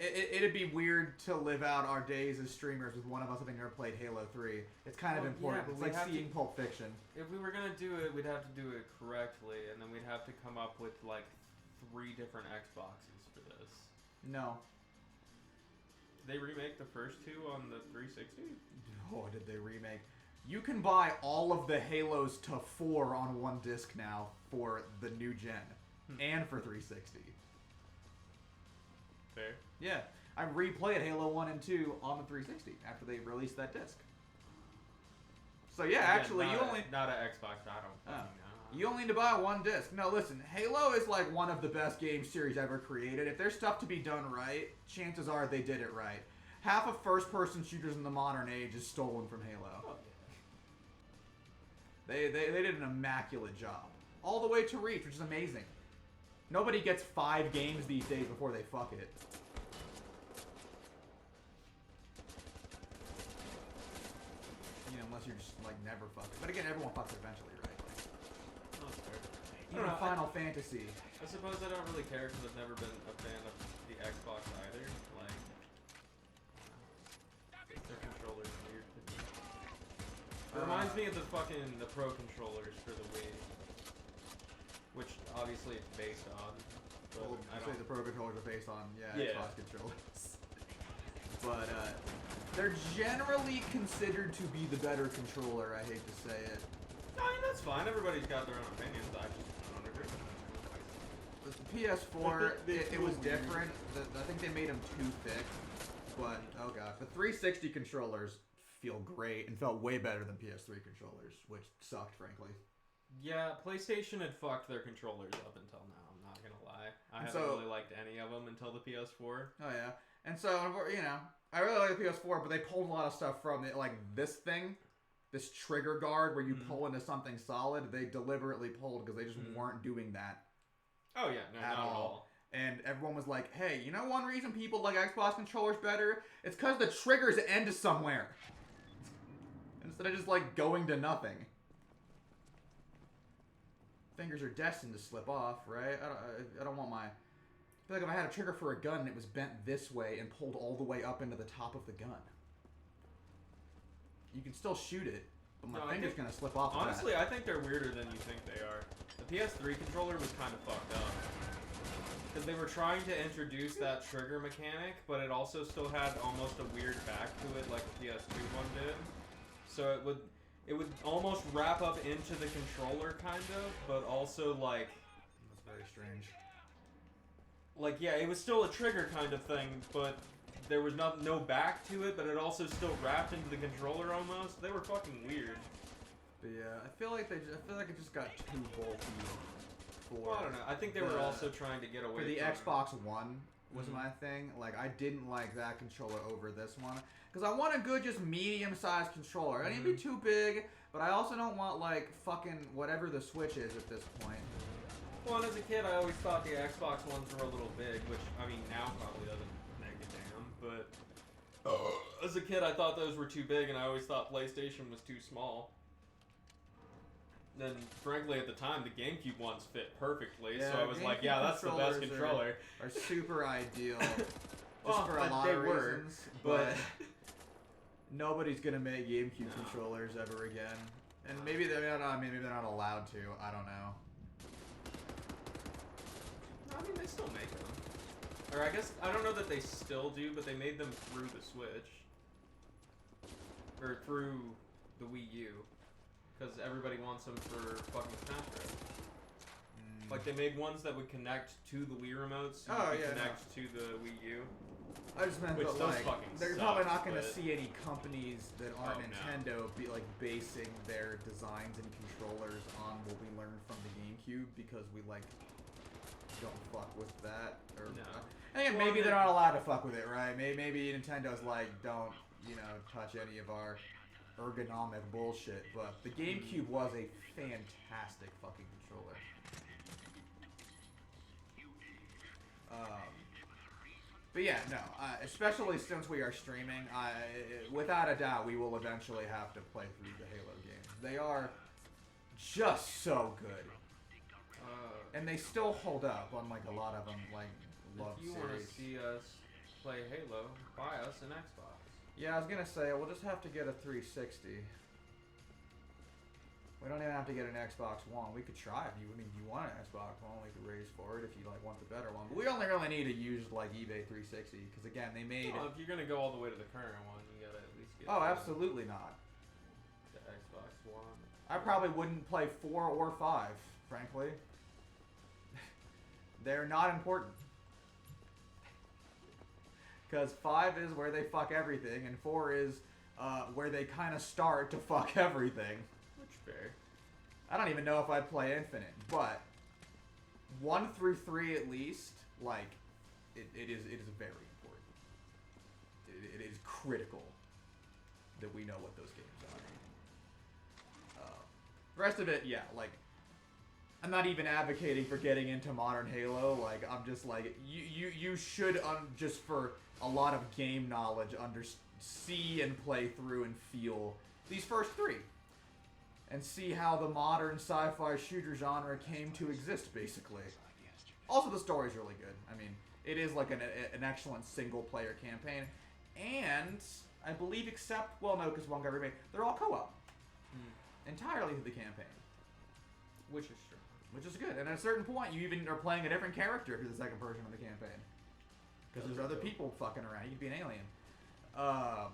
It'd be weird to live out our days as streamers with one of us having never played Halo 3. It's kind of important. but It's we like have seeing Pulp Fiction. If we were gonna do it, we'd have to do it correctly, and then we'd have to come up with like 3 different Xboxes for this. No. Did they remake the first 2 on the 360? Oh, did they remake? You can buy all of the Halos to 4 on one disc now for the new gen. And for 360. Fair. Yeah. I replayed Halo 1 and 2 on the 360 after they released that disc. So yeah, Again, actually, not you a- only not an Xbox. I don't fucking know. you only need to buy one disc. No, listen, Halo is like one of the best game series ever created. If there's stuff to be done right, chances are they did it right. Half of first-person shooters in the modern age is stolen from Halo. Oh, They did an immaculate job. All the way to Reach, which is amazing. Nobody gets 5 games these days before they fuck it. You know, unless you're just, like, never fuck it. But again, everyone fucks it eventually, right? Oh, that's fair. Even know, Final Fantasy. I suppose I don't really care because I've never been a fan of the Xbox either. Like, their controllers are weird to me. It reminds me of the Pro controllers for the Wii, which obviously it's based on. But Well, I I say don't. the Pro controllers are based on, yeah. Yeah. Xbox controllers. But, they're generally considered to be the better controller, I hate to say it. I mean, that's fine. Everybody's got their own opinions. I just don't agree. With the PS4, They it was feel weird. different. I think they made them too thick. But, oh god. The 360 controllers feel great and felt way better than PS3 controllers, which sucked, frankly. Yeah, PlayStation had fucked their controllers up until now. I'm not gonna lie. I haven't So- really liked any of them until the PS4. Oh yeah. And so, you know, I really like the PS4, but they pulled a lot of stuff from it, like this thing, this trigger guard where you pull into something solid. They deliberately pulled because they just weren't doing that Oh yeah, no, at not at all. all. And everyone was like, hey, you know one reason people like Xbox controllers better? It's because the triggers end somewhere. Instead of just, like, going to nothing. Fingers are destined to slip off, right? I don't want my... I feel like if I had a trigger for a gun and it was bent this way and pulled all the way up into the top of the gun. You can still shoot it, but my No, I finger's think- gonna slip off of Honestly, that. I think they're weirder than you think they are. The PS3 controller was kind of fucked up. Because they were trying to introduce that trigger mechanic, but it also still had almost a weird back to it like the PS2 one did. So it would almost wrap up into the controller kind of, but also like That's very strange. yeah, it was still a trigger kind of thing, but there was no back to it, but it also still wrapped into the controller almost. They were fucking weird. But yeah, I feel like it just got too bulky for. Well, I don't know. I think they were also trying to get away for the from Xbox One was Mhm. my thing. Like, I didn't like that controller over this one because I want a good, just medium-sized controller. I didn't be too big, but I also don't want like fucking whatever the Switch is at this point. Well, and as a kid, I always thought the Xbox ones were a little big, which, I mean, now probably doesn't make a damn, but as a kid, I thought those were too big, and I always thought PlayStation was too small. Then, frankly, at the time, the GameCube ones fit perfectly, so I was like, GameCube yeah, that's the best controllers controller. Are super ideal, just Well, for a lot they of were, reasons, but- nobody's gonna make GameCube No. controllers ever again. And maybe they're not. Maybe they're not allowed to. I don't know. I mean, they still make them. Or I guess, I don't know that they still do, but they made them through the Switch. Or through the Wii U. Because everybody wants them for fucking Smash Bros. Like, they made ones that would connect to the Wii remotes, so Oh, you could yeah, connect to the Wii U. I just meant Which that, those like, fucking they're suck, probably not going to but- see any companies that aren't Oh, no. Nintendo be like basing their designs and controllers on what we learned from the GameCube because we like don't fuck with that. Or No. and again, Well, maybe I they're mean- not allowed to fuck with it, right? Maybe Nintendo's like don't touch any of our ergonomic bullshit. But the GameCube was a fantastic fucking controller. But yeah, no, especially since we are streaming, without a doubt, we will eventually have to play through the Halo games. They are just so good, and they still hold up, unlike a lot of them, like love If you want to series. see us play Halo, buy us an Xbox. Yeah, I was gonna say we'll just have to get a 360. We don't even have to get an Xbox One. We could try if you want an Xbox One, we could raise for it if you like want the better one. But we only really need to use like eBay 360 because again they made. Well, if you're gonna go all the way to the current one, you gotta at least get. Oh, absolutely not. The Xbox One. I probably wouldn't play 4 or 5, frankly. They're not important. Because 5 is where they fuck everything, and 4 is where they kind of start to fuck everything. Which fair. I don't even know if I'd play Infinite, but 1 through 3 at least, like, it is very important. It is critical that we know what those games are. The rest of it, yeah, like, I'm not even advocating for getting into modern Halo. Like, I'm just like, you should, just for a lot of game knowledge, see and play through and feel these first 3. And see how the modern sci-fi shooter genre came to exist, basically. Also, the story's really good. I mean, it is like an excellent single-player campaign. And, I believe except, well, no, because one got remade, they're all co-op. Entirely through the campaign. Which is true. Which is good. And at a certain point, you even are playing a different character through the second version of the campaign. Because there's other people fucking around. You could be an alien. I'm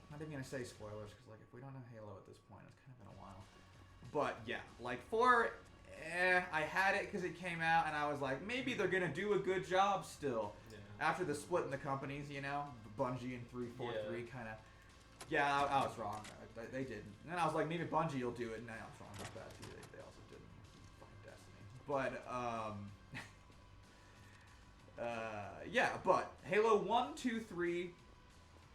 not even going to say spoilers, because, like, if we don't know Halo at this point, it's kind of been a while. But, yeah. Like, 4, I had it because it came out, and I was like, maybe they're going to do a good job still. Yeah. After the split in the companies, you know? Bungie and 343 kind of... Yeah, I was wrong. They didn't. And then I was like, maybe Bungie will do it, and I was wrong about that, too. They also didn't. Fucking Destiny. But, yeah, but Halo 1, 2, 3,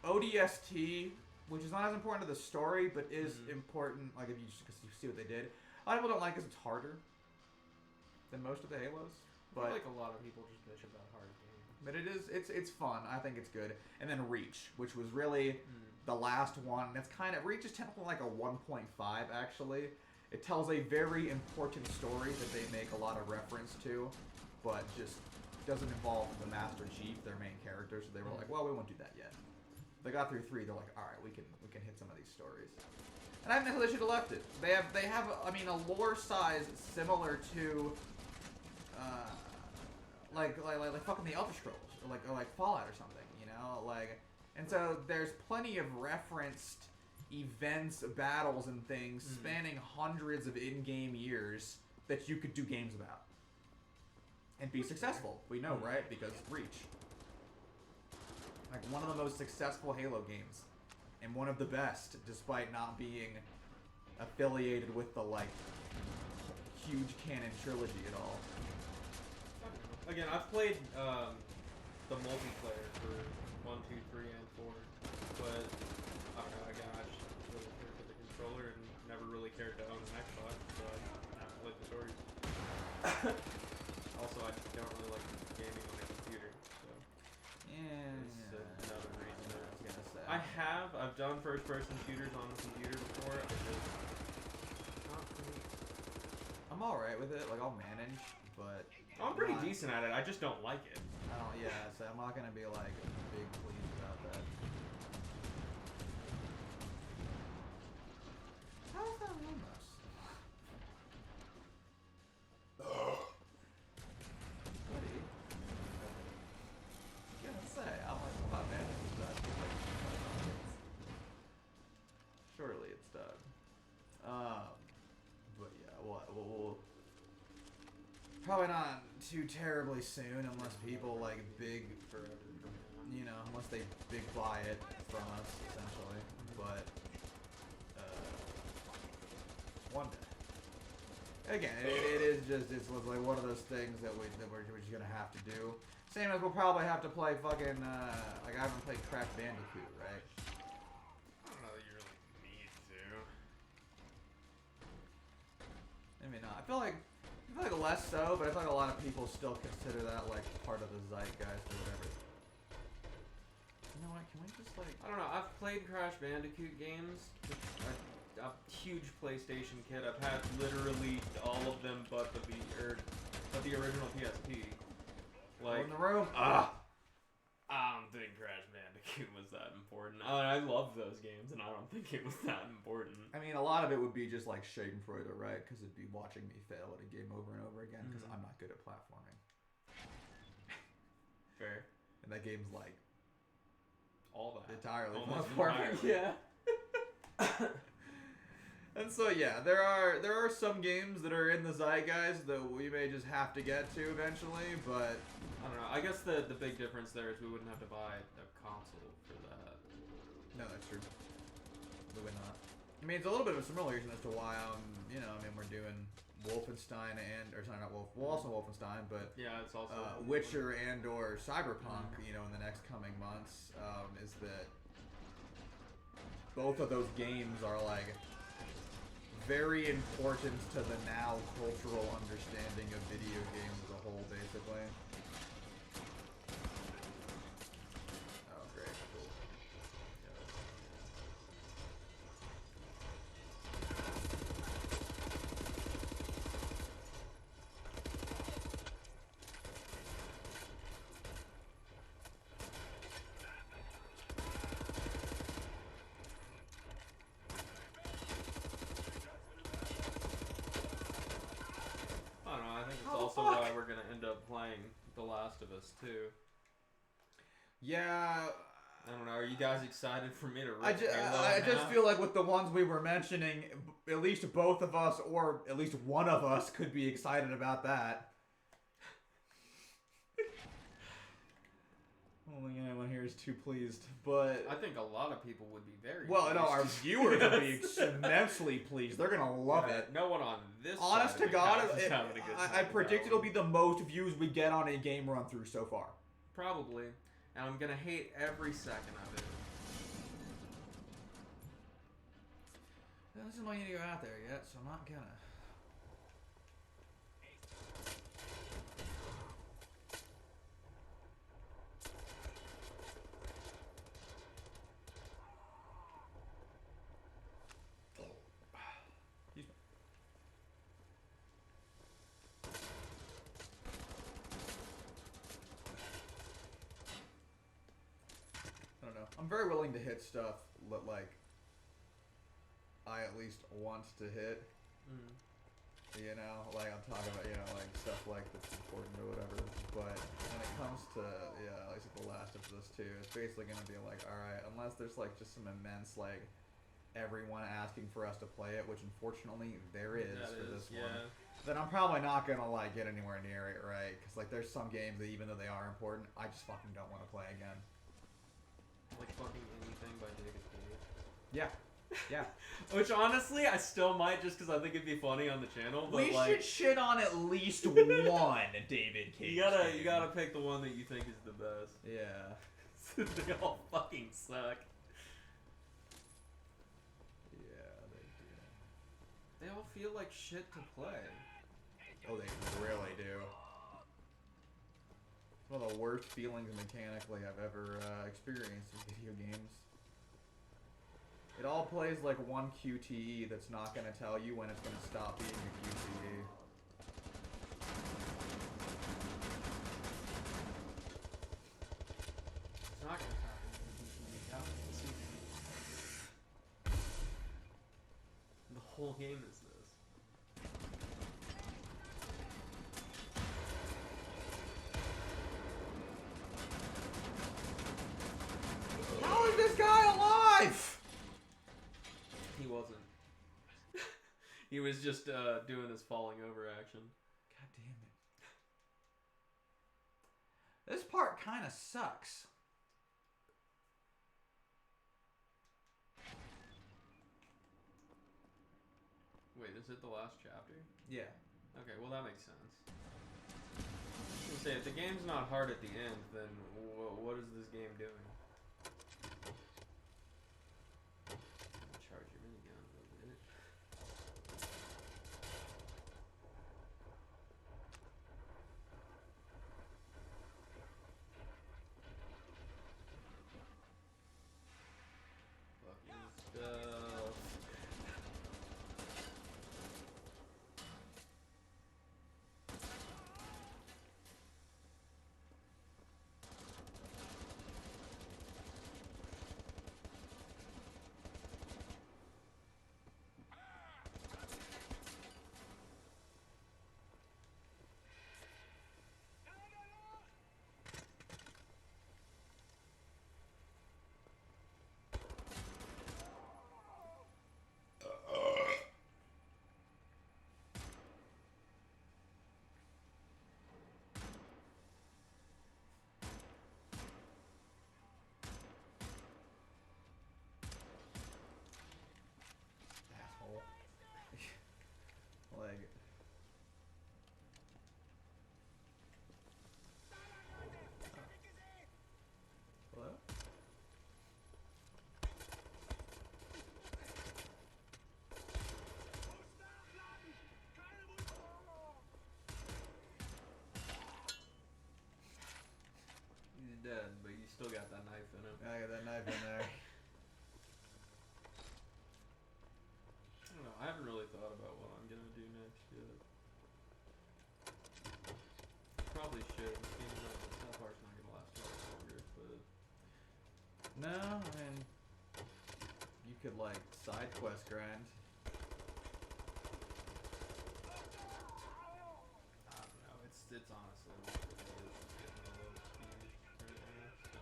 ODST, which is not as important to the story, but is important, like, if you just cause you see what they did. A lot of people don't like it because it's harder than most of the Halos. I feel like a lot of people just bitch about hard games. But it's fun. I think it's good. And then Reach, which was really the last one. That's kind of, Reach is technically like a 1.5, actually. It tells a very important story that they make a lot of reference to, but just doesn't involve the Master Chief, their main character. So they were like, well, we won't do that yet. They got through 3. They're like, all right, we can hit some of these stories. And I think they should have left it. They have I mean, a lore size similar to like fucking the Elder Scrolls or like Fallout or something, you know, like. And so there's plenty of referenced events, battles, and things spanning hundreds of in-game years that you could do games about and be successful. We know, right? Because Reach. Like, one of the most successful Halo games. And one of the best, despite not being affiliated with the, like, huge canon trilogy at all. Again, I've played the multiplayer for 1, 2, 3, and 4. But, I don't know, again, I just really cared for the controller and never really cared to own an Xbox, so I haven't played the stories. Also, I don't really like gaming on a computer, so... Another reason that I was gonna say. I've done first-person shooters on the computer before. I'm alright with it. Like, I'll manage, but... I'm pretty decent at it. I just don't like it. I don't. Yeah, so I'm not gonna be like big pleased about that. How's that Lumos? What are you gonna say? I'm like, well, my man is done. Surely it's done. But yeah, we'll probably not too terribly soon, unless people like you know, unless they big buy it from us, essentially. But one day. Again, it is just it's like one of those things that we're just gonna have to do. Same as we'll probably have to play fucking like I haven't played Crash Bandicoot, right? I don't know that you really need to. Maybe not. I feel like less so, but I feel like a lot of people still consider that like part of the zeitgeist or whatever. You know what? Can we just like? I don't know. I've played Crash Bandicoot games. A huge PlayStation kid. I've had literally all of them, but the original PSP. Like in the room. I don't think Crash Bandicoot was that important. I love those games, and I don't think it was that important. I mean, a lot of it would be just like Schadenfreude, right? Because it'd be watching me fail at a game over and over again because I'm not good at platforming. Fair. And that game's like all that entirely almost platforming. entirely. Yeah. And so yeah, there are some games that are in the zeitgeist that we may just have to get to eventually, but I don't know. I guess the big difference there is we wouldn't have to buy a console for that. no, that's true. We would not. I mean, it's a little bit of a similar reason as to why we're doing Wolfenstein also Wolfenstein, but Yeah, it's also Witcher and or Cyberpunk, in the next coming months, is that both of those games are like very important to the now cultural understanding of video games as a whole, basically. Oh, great, cool. I don't know. I think it's How the also fuck? why we're gonna end up playing The Last of Us 2. Yeah, I don't know. Are you guys excited for me to rip I just Halo in half? feel like with the ones we were mentioning, at least both of us, or at least one of us, could be excited about that. Only anyone here is too pleased, but I think a lot of people would be very. well, no, our pleased. viewers will be immensely pleased. They're gonna love Yeah, it. No one on this. Honest side to of the God, couch is having a good time I with predict that it'll one. be the most views we get on a game run through so far. Probably, and I'm gonna hate every second of it. This isn't going to go out there yet, so I'm not gonna. Excuse me. I don't know. I'm very willing to hit stuff that, like, I at least want to hit. Like I'm talking about, like stuff like that's important or whatever. But when it comes to, at least with The Last of Us 2, it's basically gonna be like, alright, unless there's like just some immense, like, everyone asking for us to play it, which unfortunately there is That for is, this yeah. one, then I'm probably not gonna, like, get anywhere near it, right? Because, like, there's some games that even though they are important, I just fucking don't want to play again. Like fucking anything by David Cage. Yeah. Yeah. Which honestly, I still might just because I think it'd be funny on the channel. But We like, should shit on at least one David Cage you game. gotta pick the one that you think is the best. Yeah. They all fucking suck. Yeah, they do. They all feel like shit to play. Oh, they really do. One of the worst feelings mechanically I've ever experienced in video games. It all plays like one QTE that's not going to tell you when it's going to stop being a QTE. It's not gonna happen. The whole game is this. How is this guy alive? He wasn't. He was just doing his falling over action. God damn it. This part kind of sucks. Wait, is it the last chapter? Yeah. Okay, well that makes sense. I was gonna say, if the game's not hard at the end, then what is this game doing? Charge your minigun a little bit. Fucking stuff. I've been there. I don't know. I haven't really thought about what I'm gonna do next yet. Probably should. South Park's not gonna last too much longer, but No, I mean, you could like side quest grind. I don't know. It's honestly not really getting a little speed right now, so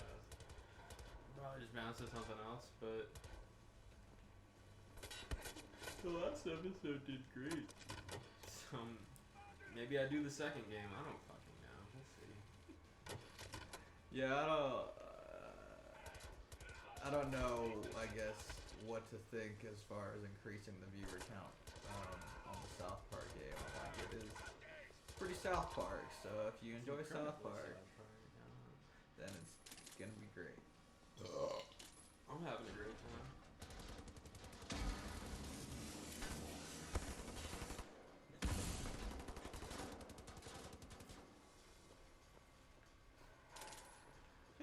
probably just bounce to something else. But the last episode did great. So maybe I do the second game. I don't fucking know. We'll see. Yeah, I don't know, I guess, what to think as far as increasing the viewer count on the South Park game. Like, it is pretty South Park, so if you enjoy South Park, then it's gonna be great. I'm having a great time.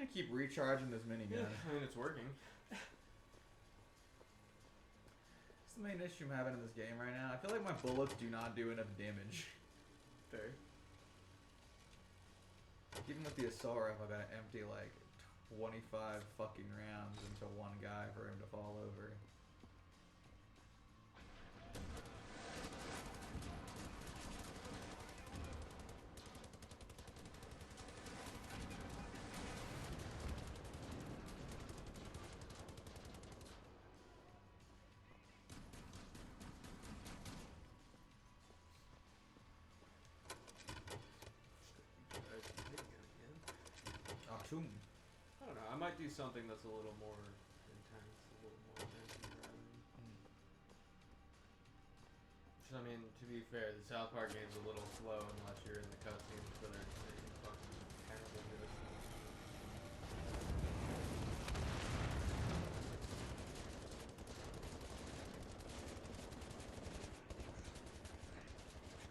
I keep recharging this minigun. I mean, it's working. It's the main issue I'm having in this game right now. I feel like my bullets do not do enough damage. Fair. Even with the assault rifle, I gotta empty like 25 fucking rounds into one guy for him to fall over. Achoo. I don't know. I might do something that's a little more intense, a little more intense. Which, I mean, to be fair, the South Park game's a little slow unless you're in the cutscenes for their fucking terrible good.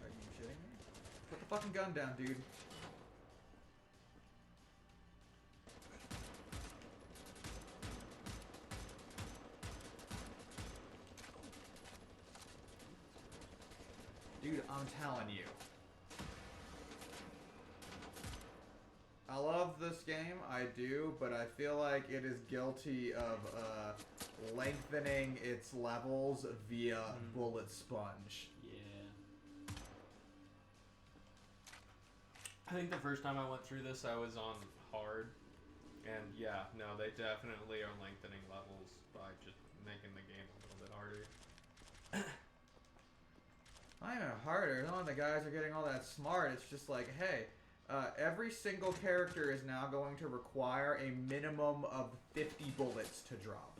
Are you shitting me? Put the fucking gun down, dude. Dude, I'm telling you. I love this game, I do, but I feel like it is guilty of lengthening its levels via bullet sponge. Yeah. I think the first time I went through this, I was on hard. And yeah, no, they definitely are lengthening levels by just making the game a little bit harder. Not even harder. None of the guys are getting all that smart. It's just like, hey, every single character is now going to require a minimum of 50 bullets to drop.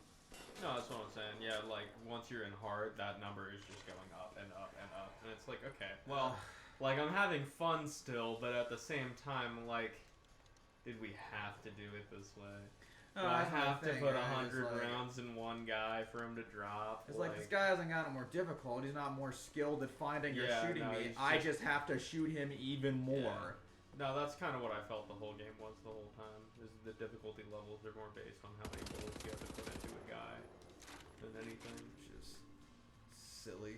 No, that's what I'm saying. Yeah, like, once you're in hard, that number is just going up and up and up. And it's like, okay, well, like, I'm having fun still, but at the same time, like, did we have to do it this way? Do I have to put 100 rounds in one guy for him to drop? It's like, this guy hasn't gotten more difficult. He's not more skilled at finding or shooting me. I just have to shoot him even more. Yeah. No, that's kind of what I felt the whole game was the whole time. Is the difficulty levels are more based on how many bullets you have to put into a guy than anything. Which is silly.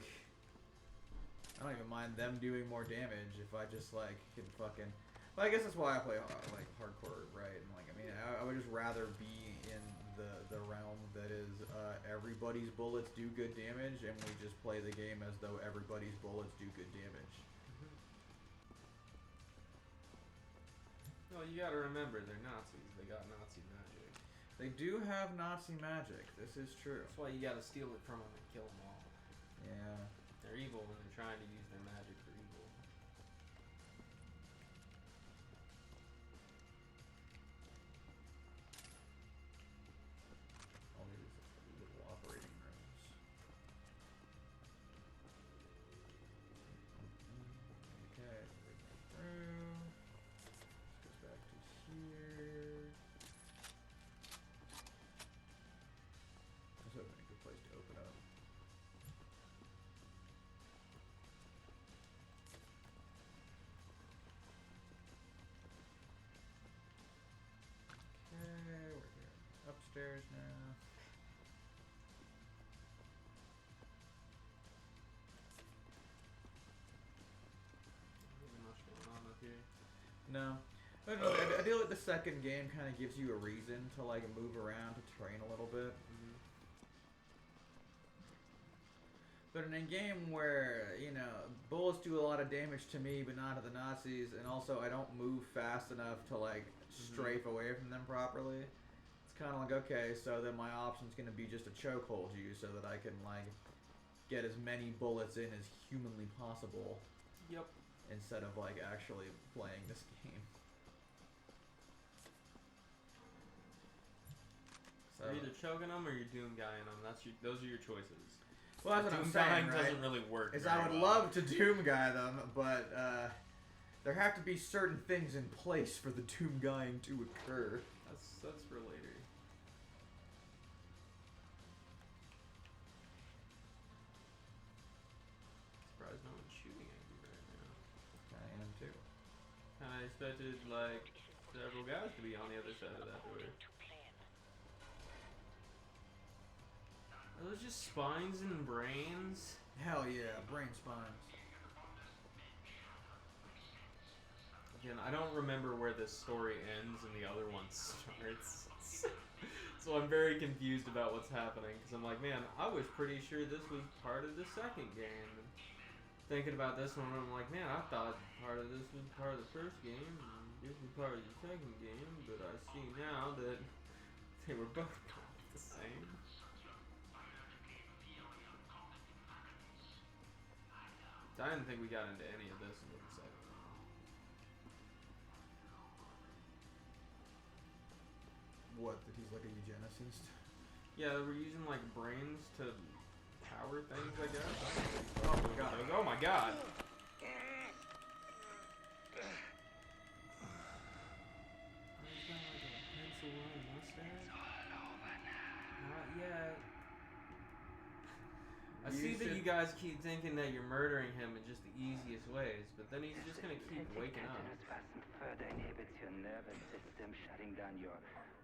I don't even mind them doing more damage if I just like can fucking. Well, I guess that's why I play like hardcore, right? And like, I mean, I would just rather be in the realm that is everybody's bullets do good damage, and we just play the game as though everybody's bullets do good damage. Well, you gotta remember, they're Nazis. They got Nazi magic. They do have Nazi magic. This is true. That's why you gotta steal it from them and kill them all. Yeah. They're evil when they're trying to use their magic for evil. All these little operating rooms. Okay, through. Let's go back to here. This would have been a good place to open up. upstairs now. Really much going on up here. No. I feel like the second game kind of gives you a reason to like move around to train a little bit. Mm-hmm. But in a game where, you know, bullets do a lot of damage to me but not to the Nazis, and also I don't move fast enough to like strafe away from them properly, it's kind of like, okay, so then my option's going to be just to chokehold you so that I can like get as many bullets in as humanly possible. Yep. Instead of like actually playing this game. So, You're either choking them or you're doom guying them. Those are your choices. well, that's what I'm Doom saying, guying right? doesn't really work. Is very I would well. love to doom guy them, but there have to be certain things in place for the doom guying to occur. That's for later. Surprised no one's shooting at you right now. I am too. I expected like several guys to be on the other side of that door. Are those just spines and brains? Hell yeah, brain spines. Again, I don't remember where this story ends and the other one starts. So I'm very confused about what's happening, because I'm like, man, I was pretty sure this was part of the second game. And thinking about this one, I'm like, man, I thought part of this was part of the first game, and this was part of the second game, but I see now that they were both the same. I didn't think we got into any of this in the second one. What, that he's like a eugenicist? Yeah, we're using like brains to power things, I guess. Oh my god. Oh my god. He's got like a pencil and mustache. Not yet. I see that you guys keep thinking that you're murdering him in just the easiest ways, but then he's just gonna keep waking up. Further inhibits your nervous system, shutting down your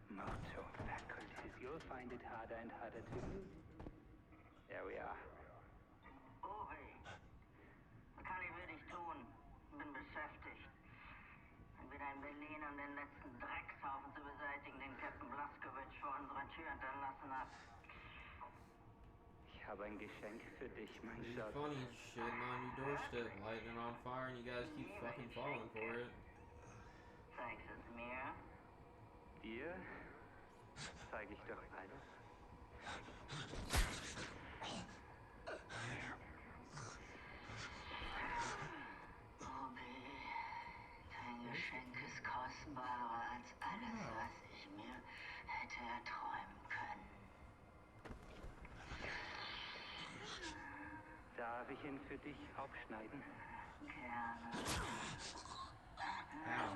motor faculties. You'll find it harder and harder to lose. There we are. Oh, hey. Was kann ich wirklich tun? Bin beschäftigt. Entweder in Berlin, um den letzten Dreckshaufen zu beseitigen, den Captain Blaskowitz vor unserer Tür hinterlassen hat. Ich habe ein Geschenk für dich, mein It's Schatz. funny, shitting on your doorstep, lighting it on fire, and you guys keep fucking falling for it. Zeigst es mir? Dir zeige ich doch alles. Bobby, dein Geschenk ist kostbarer als alles, was ich mir hätte erträumen können. Darf ich ihn für dich aufschneiden? Gerne. Ow.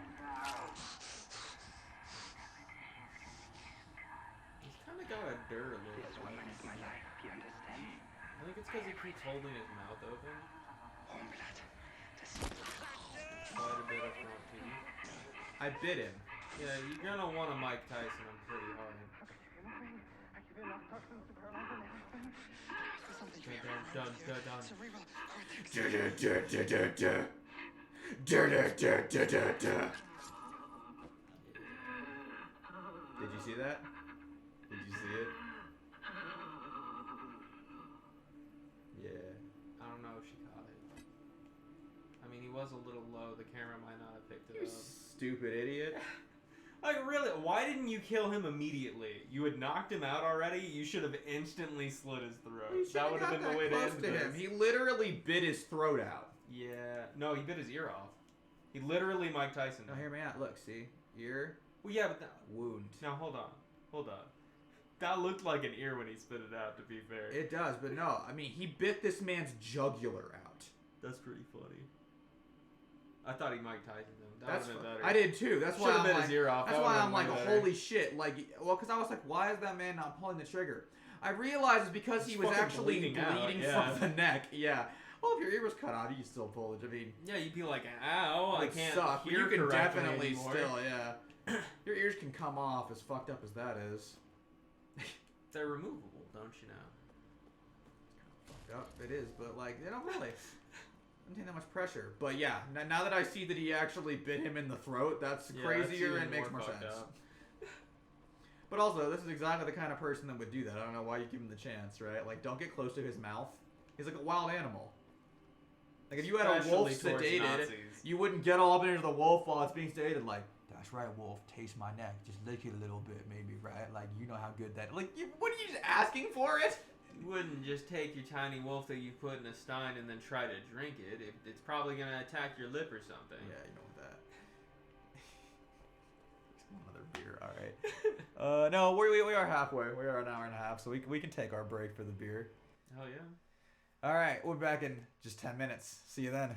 He's kind of got a dirt look. This woman is my life, you understand? I think it's because he keeps holding his mouth open. Hornblatt. Das Quite a bit of front teeth. I bit him. Yeah, you're gonna want to Mike Tyson him pretty hard. Dun, dun, dun, dun. Cerebral cortex. Did you see that? Did you see it? Yeah. I don't know if she caught it. I mean, he was a little low. The camera might not have picked it You up. stupid idiot. Like, really? Why didn't you kill him immediately? You had knocked him out already? You should have instantly slit his throat. That would have been the way to end this. He literally bit his throat out. Yeah. No, he bit his ear off. He literally Mike Tyson. Now hear me out. Look, see? Ear, Well, yeah, but wound. now hold on. Hold on. That looked like an ear when he spit it out, to be fair. It does, but no. I mean, he bit this man's jugular out. That's pretty funny. I thought he Mike Tyson him. That That's would have been better. I did too. That's why Should've I'm bit like, his ear off. That's That why would've I'm been like, way better. holy shit! Like, well, because I was like, why is that man not pulling the trigger? I realized it's because he He's was fucking actually bleeding bleeding out, yeah. from the neck. Yeah. Well, if your ear was cut off, you could still pull it. I mean, Yeah, you'd be like, ow, it I would can't suck, but hear you can correctly definitely anymore. still, yeah. Your ears can come off, as fucked up as that is. They're removable, don't you know? Fucked up. It is, but like they don't really. Doesn't take that much pressure. But yeah, now that I see that he actually bit him in the throat, that's crazier and makes more sense. But also, this is exactly the kind of person that would do that. I don't know why you give him the chance, right? Like, don't get close to his mouth. He's like a wild animal. Like, if you had a wolf sedated, you wouldn't get all up into the wolf while it's being sedated. Like, that's right, wolf. Taste my neck. Just lick it a little bit, maybe, right? Like, you know how good that. Like, what are you just asking for it? You wouldn't just take your tiny wolf that you put in a stein and then try to drink it. It's probably gonna attack your lip or something. Yeah, you know that. Another beer. All right. No, we are halfway. We are an hour and a half, so we can take our break for the beer. Hell yeah. All right, we're back in just 10 minutes. See you then.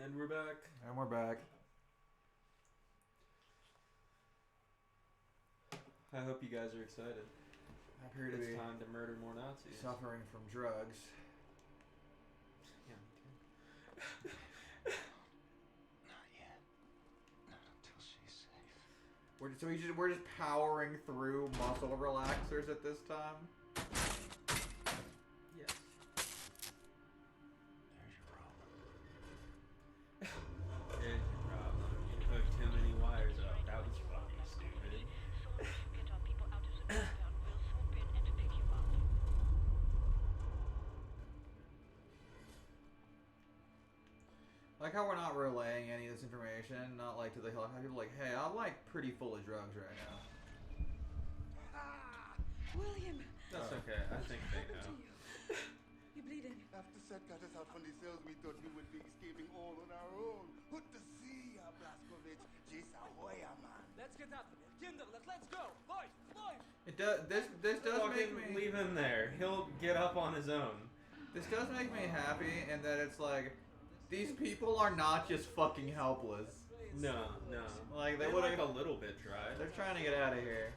And we're back. And we're back. I hope you guys are excited. I appear to It's be time to murder more Nazis. suffering from drugs. Yeah, Not yet. Not until she's safe. We're just powering through muscle relaxers at this time. yes. There's your problem. There's your problem. You took too many wires out. That was fucking stupid. Get our people out of the compound. We'll swoop in and pick you up. Like how we're not relaying any of this information, not like to the helicopter. People like, hey, I'm like pretty full of drugs right now. William! That's okay. I think they What know. happened to you? You're bleeding. After Seth got us out from the cells, we thought we would be escaping all on our own. Put to sea, Blaskovich. Jisa Hoya, man. Let's get out of here. Kinderlich, let's go. Boys, boys. It does. This does make Fucking me. leave him there. He'll get up on his own. This does make me happy, in that it's like these people are not just fucking helpless. No, no. Like They they would would. like a little bit tried. They're trying to get out of here.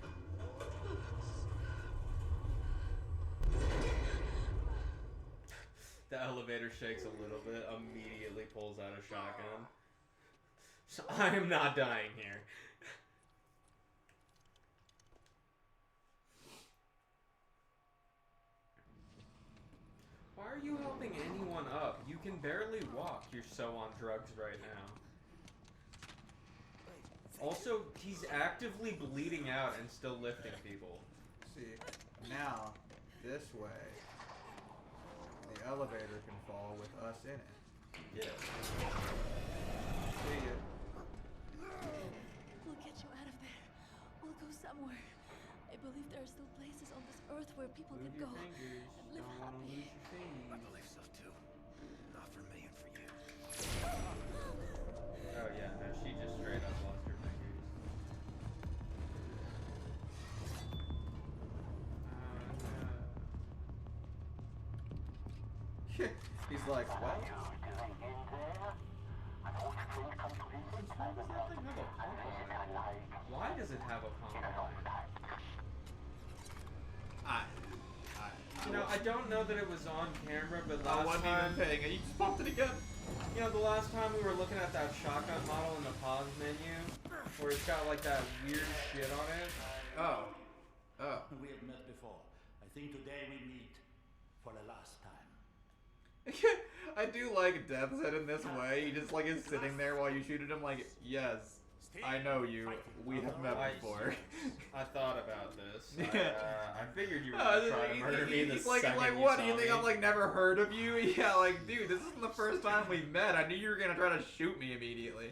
The elevator shakes a little bit, immediately pulls out a shotgun. So I am not dying here. Why are you helping anyone up? You can barely walk. You're so on drugs right now. Also, he's actively bleeding out and still lifting people. See, now this way, the elevator can fall with us in it. Yeah. See ya. We'll get you out of there. We'll go somewhere. I believe there are still places on this earth where people Move can your go fingers. and live Don't wanna happy. lose your fingers. I believe so too. Not for me and for you. Oh yeah, no, she just straight up lost her fingers. He's like, what? Why does it have a comma line? You know, I don't know that it was on camera, but I last wasn't time, even paying it. You just bumped it again. you know, the last time we were looking at that shotgun model in the pause menu, where it's got like that weird shit on it. Oh. Oh. We have met before. I think today we meet for the last time. I do like Death's Head in this way. He just like is sitting there while you shoot at him like, yes, I know you. We have met before. I thought about this. Yeah. I figured you were gonna try to murder me the He's like, second what? you Do you saw think me. I've like never heard of you? Yeah, like, dude, this isn't the first time we met. I knew you were gonna try to shoot me immediately.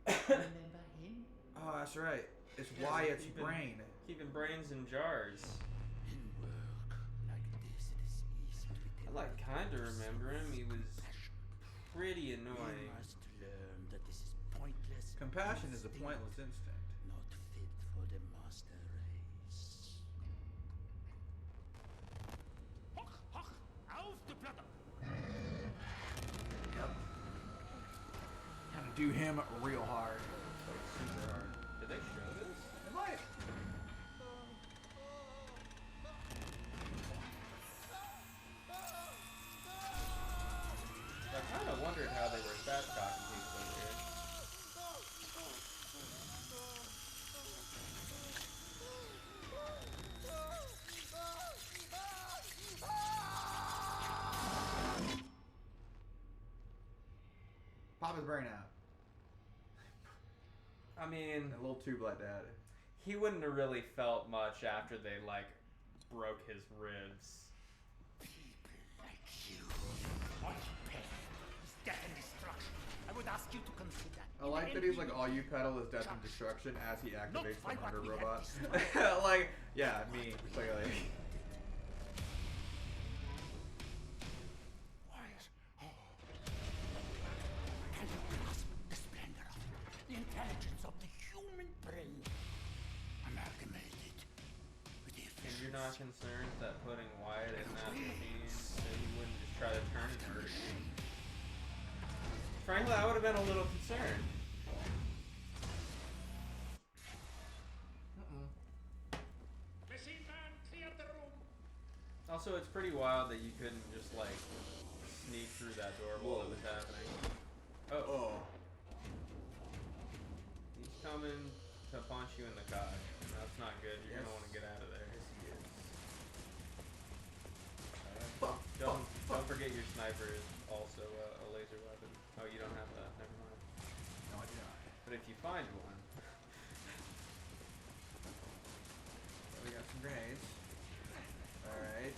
Remember him? Oh, that's right. It's Wyatt's keeping- brain. Keeping brains in jars. In work like this, it is easy to be I like kind of remember him. He was pretty You annoying. must learn that this is pointless. Compassion is a instinct, pointless instinct. Not fit for the master race. Auf die Platte. Yep. Gotta do him real hard. Like super hard. Did they show this? It might. I kind of wondered how they were spatchcocking people in here. Pop his brain out. I mean, A little tube like that. he wouldn't have really felt much after they like broke his ribs. People like you. My path is death and destruction. I would ask you to consider. I like that he's like, all you pedal is death and destruction as he activates the Not murder what we have robot. destroyed. Like, yeah, me, clearly. Wyatt. Oh. Can you grasp the splendor of it? The intelligence of the human brain. Amalgamated with the And you're not efficiency. concerned that putting Wyatt in that machine, so he wouldn't just try to turn and murder you? Frankly, I would have been a little concerned. Machine man, clear the room. Also, it's pretty wild that you couldn't just like sneak through that door while it was happening. Oh. He's coming to punch you in the cock. That's not good. You're gonna want to get out of there. Don't forget your sniper is also a laser weapon. Oh, you don't have that. Never mind. No, I do not. But if you find one. So we got some grenades. Alright.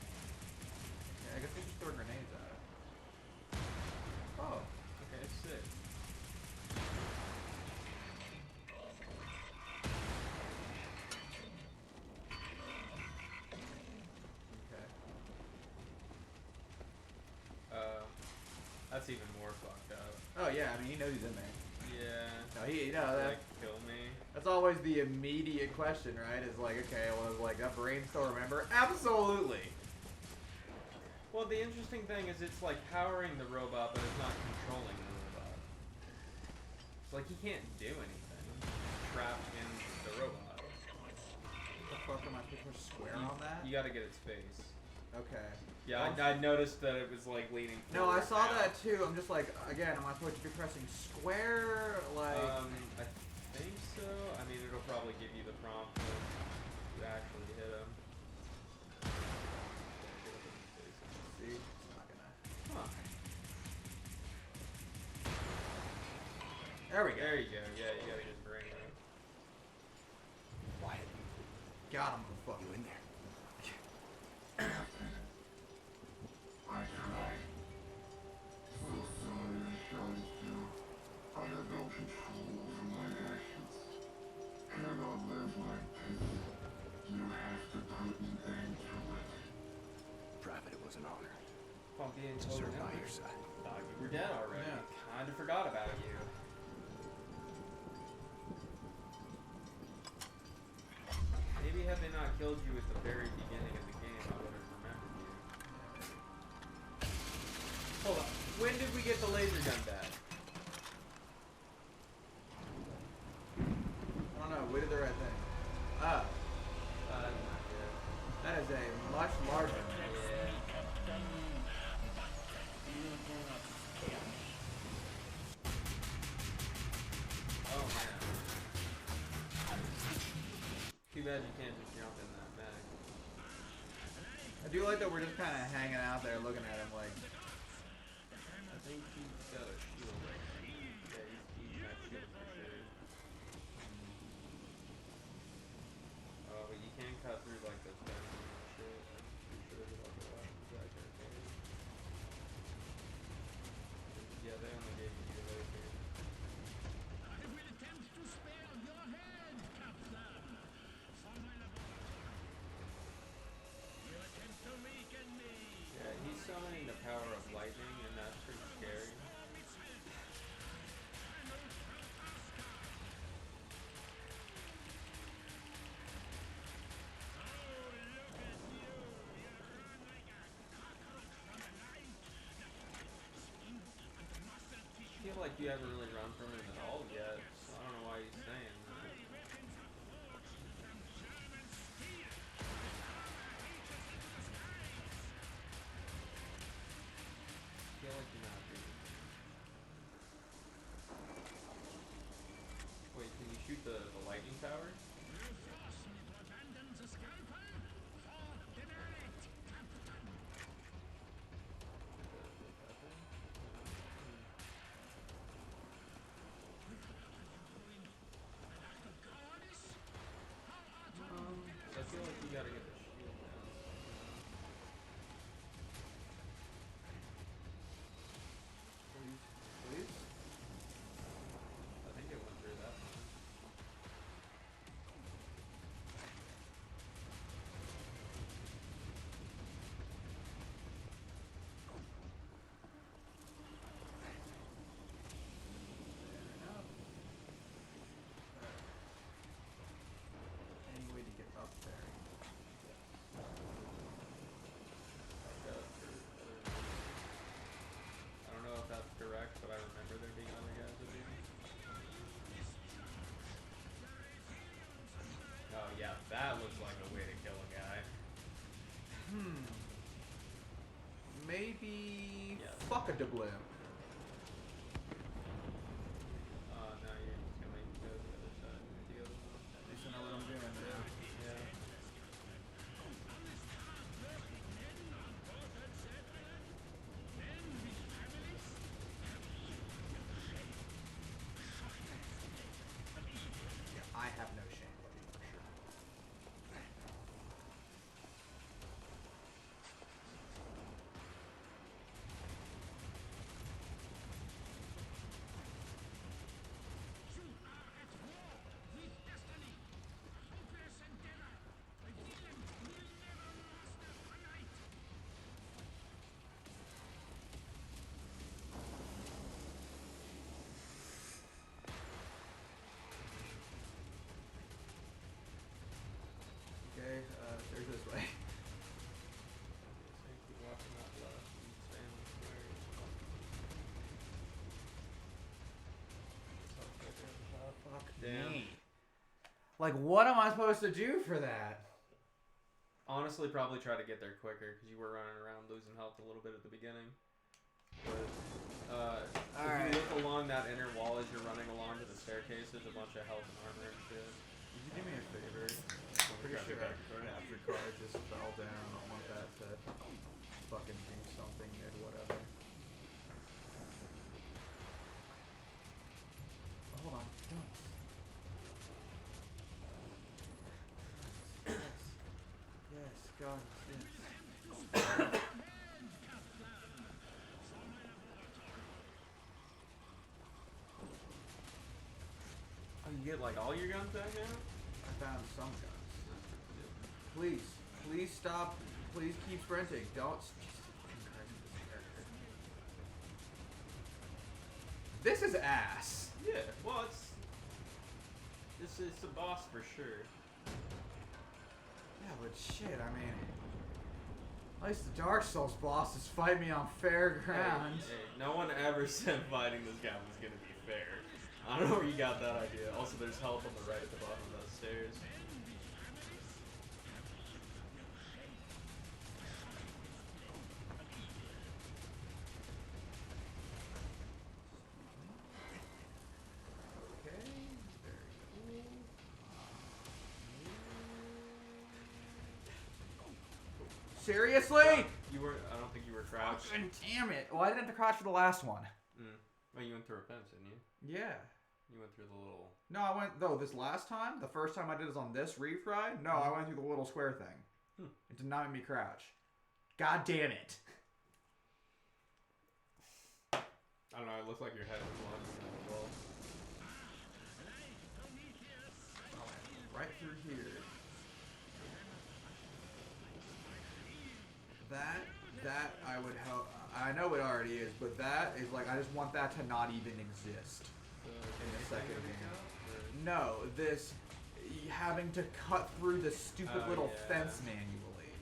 Okay, I guess we just throw grenades at it. Oh. Okay, sick. Okay. That's even more fucked up. Oh yeah, I mean he knows he's in there. Yeah. No, you know that. Like, kill me. That's always the immediate question, right? Is like, okay, well, is like that brain still remember? Absolutely. Well, the interesting thing is it's like powering the robot, but it's not controlling the robot. It's like he can't do anything. He's trapped in the robot. What the fuck am I supposed to push square on that? You gotta get its face. Okay. Yeah, I noticed that it was like leaning No, I forward saw now. that too. I'm just like, again, am I supposed to be pressing square? Like. I think so. I mean, it'll probably give you the prompt to actually hit him. See? It's not gonna. Huh. There we go. There you go. Yeah, you gotta get his brain out. Quiet. Got him, motherfucker. You in there? Private, it was an honor If I'm being to totally serve by your honest, side. thought you were dead already. Yeah. Kinda forgot about you. Maybe had they not killed you at the very beginning of the game, I would have remembered you. Hold on. When did we get the laser gun back? I don't know. Where did the right thing? Ah. That's not good. That is a much larger. Yeah. Oh man. Too bad you can't just jump in that bag. I do like that we're just kind of hanging out there looking at him like. I think he's got a shield. Yeah, he's got shield for sure. Oh, but you can cut through like this down and shit. I'm pretty sure there's like a weapons back there too. Yeah, they only gave you the laser. I will attempt to spare your head, Captain. For my you attempt to weaken me. Yeah, he's summoning the power of lightning, and that's pretty scary. I feel like you haven't really run from him at all yet, so I don't know why he's saying that. I feel like you're not doing it. Wait, can you shoot the lightning tower? beepy. Yeah. Fuck a doubloon. Now you're just gonna make me go to the other side. The other one. At least I know what I'm doing now. Yeah. I have no shame, let me for sure. Okay, there's this way. Keep walking up left and stay on the square. Fuck Damn. me. Like, what am I supposed to do for that? Honestly, probably try to get there quicker because you were running around losing health a little bit at the beginning. But if you look along that inner wall as you're running along to the staircase, there's a bunch of health and armor and shit. Would you do me a favor? I'm pretty sure after card just fell down. I want that to fucking do something mid whatever. Hold on. Yes, guns, yes. Oh, you get like all your guns back now? I found some guns. Please, please stop. Please keep sprinting. Don't. This is ass. Yeah, well, it's a boss for sure. Yeah, but shit, I mean, at least the Dark Souls bosses fight me on fair ground. Hey, no one ever said fighting this guy was gonna be fair. I don't know where you got that idea. Also, there's health on the right at the bottom of those stairs. Okay, very cool. Seriously? You were. I don't think you were crouched. Fucking damn it. Well, I didn't have to crouch for the last one. Well, you went through a fence, didn't you? Yeah. You went through the little. No, I went, though, this last time, the first time I did this on this refry, no, I went through the little square thing. It did not make me crouch. God damn it. I don't know, it looked like your head was launching as well. Right through here. That I would help. I know it already is, but that is like, I just want that to not even exist in the second game. No, this having to cut through the stupid little fence manually.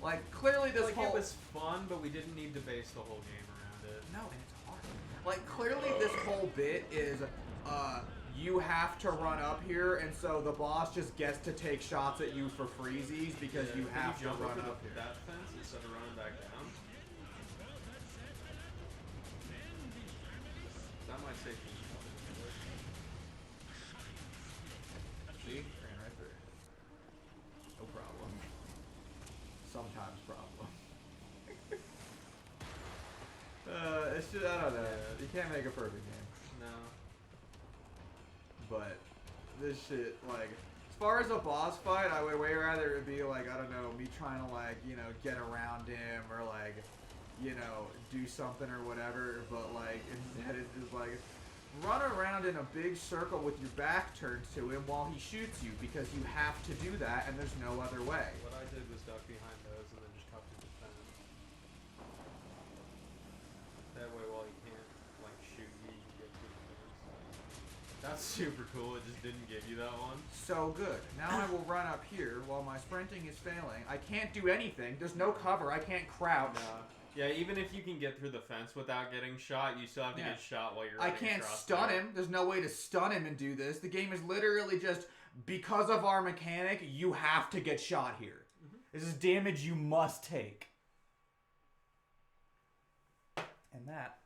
Like, clearly this whole... it was fun, but we didn't need to base the whole game around it. No, and it's hard. Like, clearly this whole bit is, you have to run up here, and so the boss just gets to take shots at you for freezies because you have to run up here. That fence instead of running back down? That might save me. See? Ran right through. No problem. Sometimes problem. It's just, I don't know. You can't make a perfect game. No. But this shit, like, as far as a boss fight, I would way rather it be like, I don't know, me trying to, like, you know, get around him or, like, you know, do something or whatever. But, like, instead it's just like, run around in a big circle with your back turned to him while he shoots you because you have to do that and there's no other way. What I did was duck behind those and then just cut through the fence. That way, while he can't, like, shoot you, you get through the fence. That's super cool. It just didn't give you that one. So good. Now I will run up here while my sprinting is failing. I can't do anything. There's no cover. I can't crouch. Yeah, even if you can get through the fence without getting shot, you still have to get shot while you're I running can't across stun there. him. There's no way to stun him and do this. The game is literally just, because of our mechanic, you have to get shot here. This is damage you must take. And that,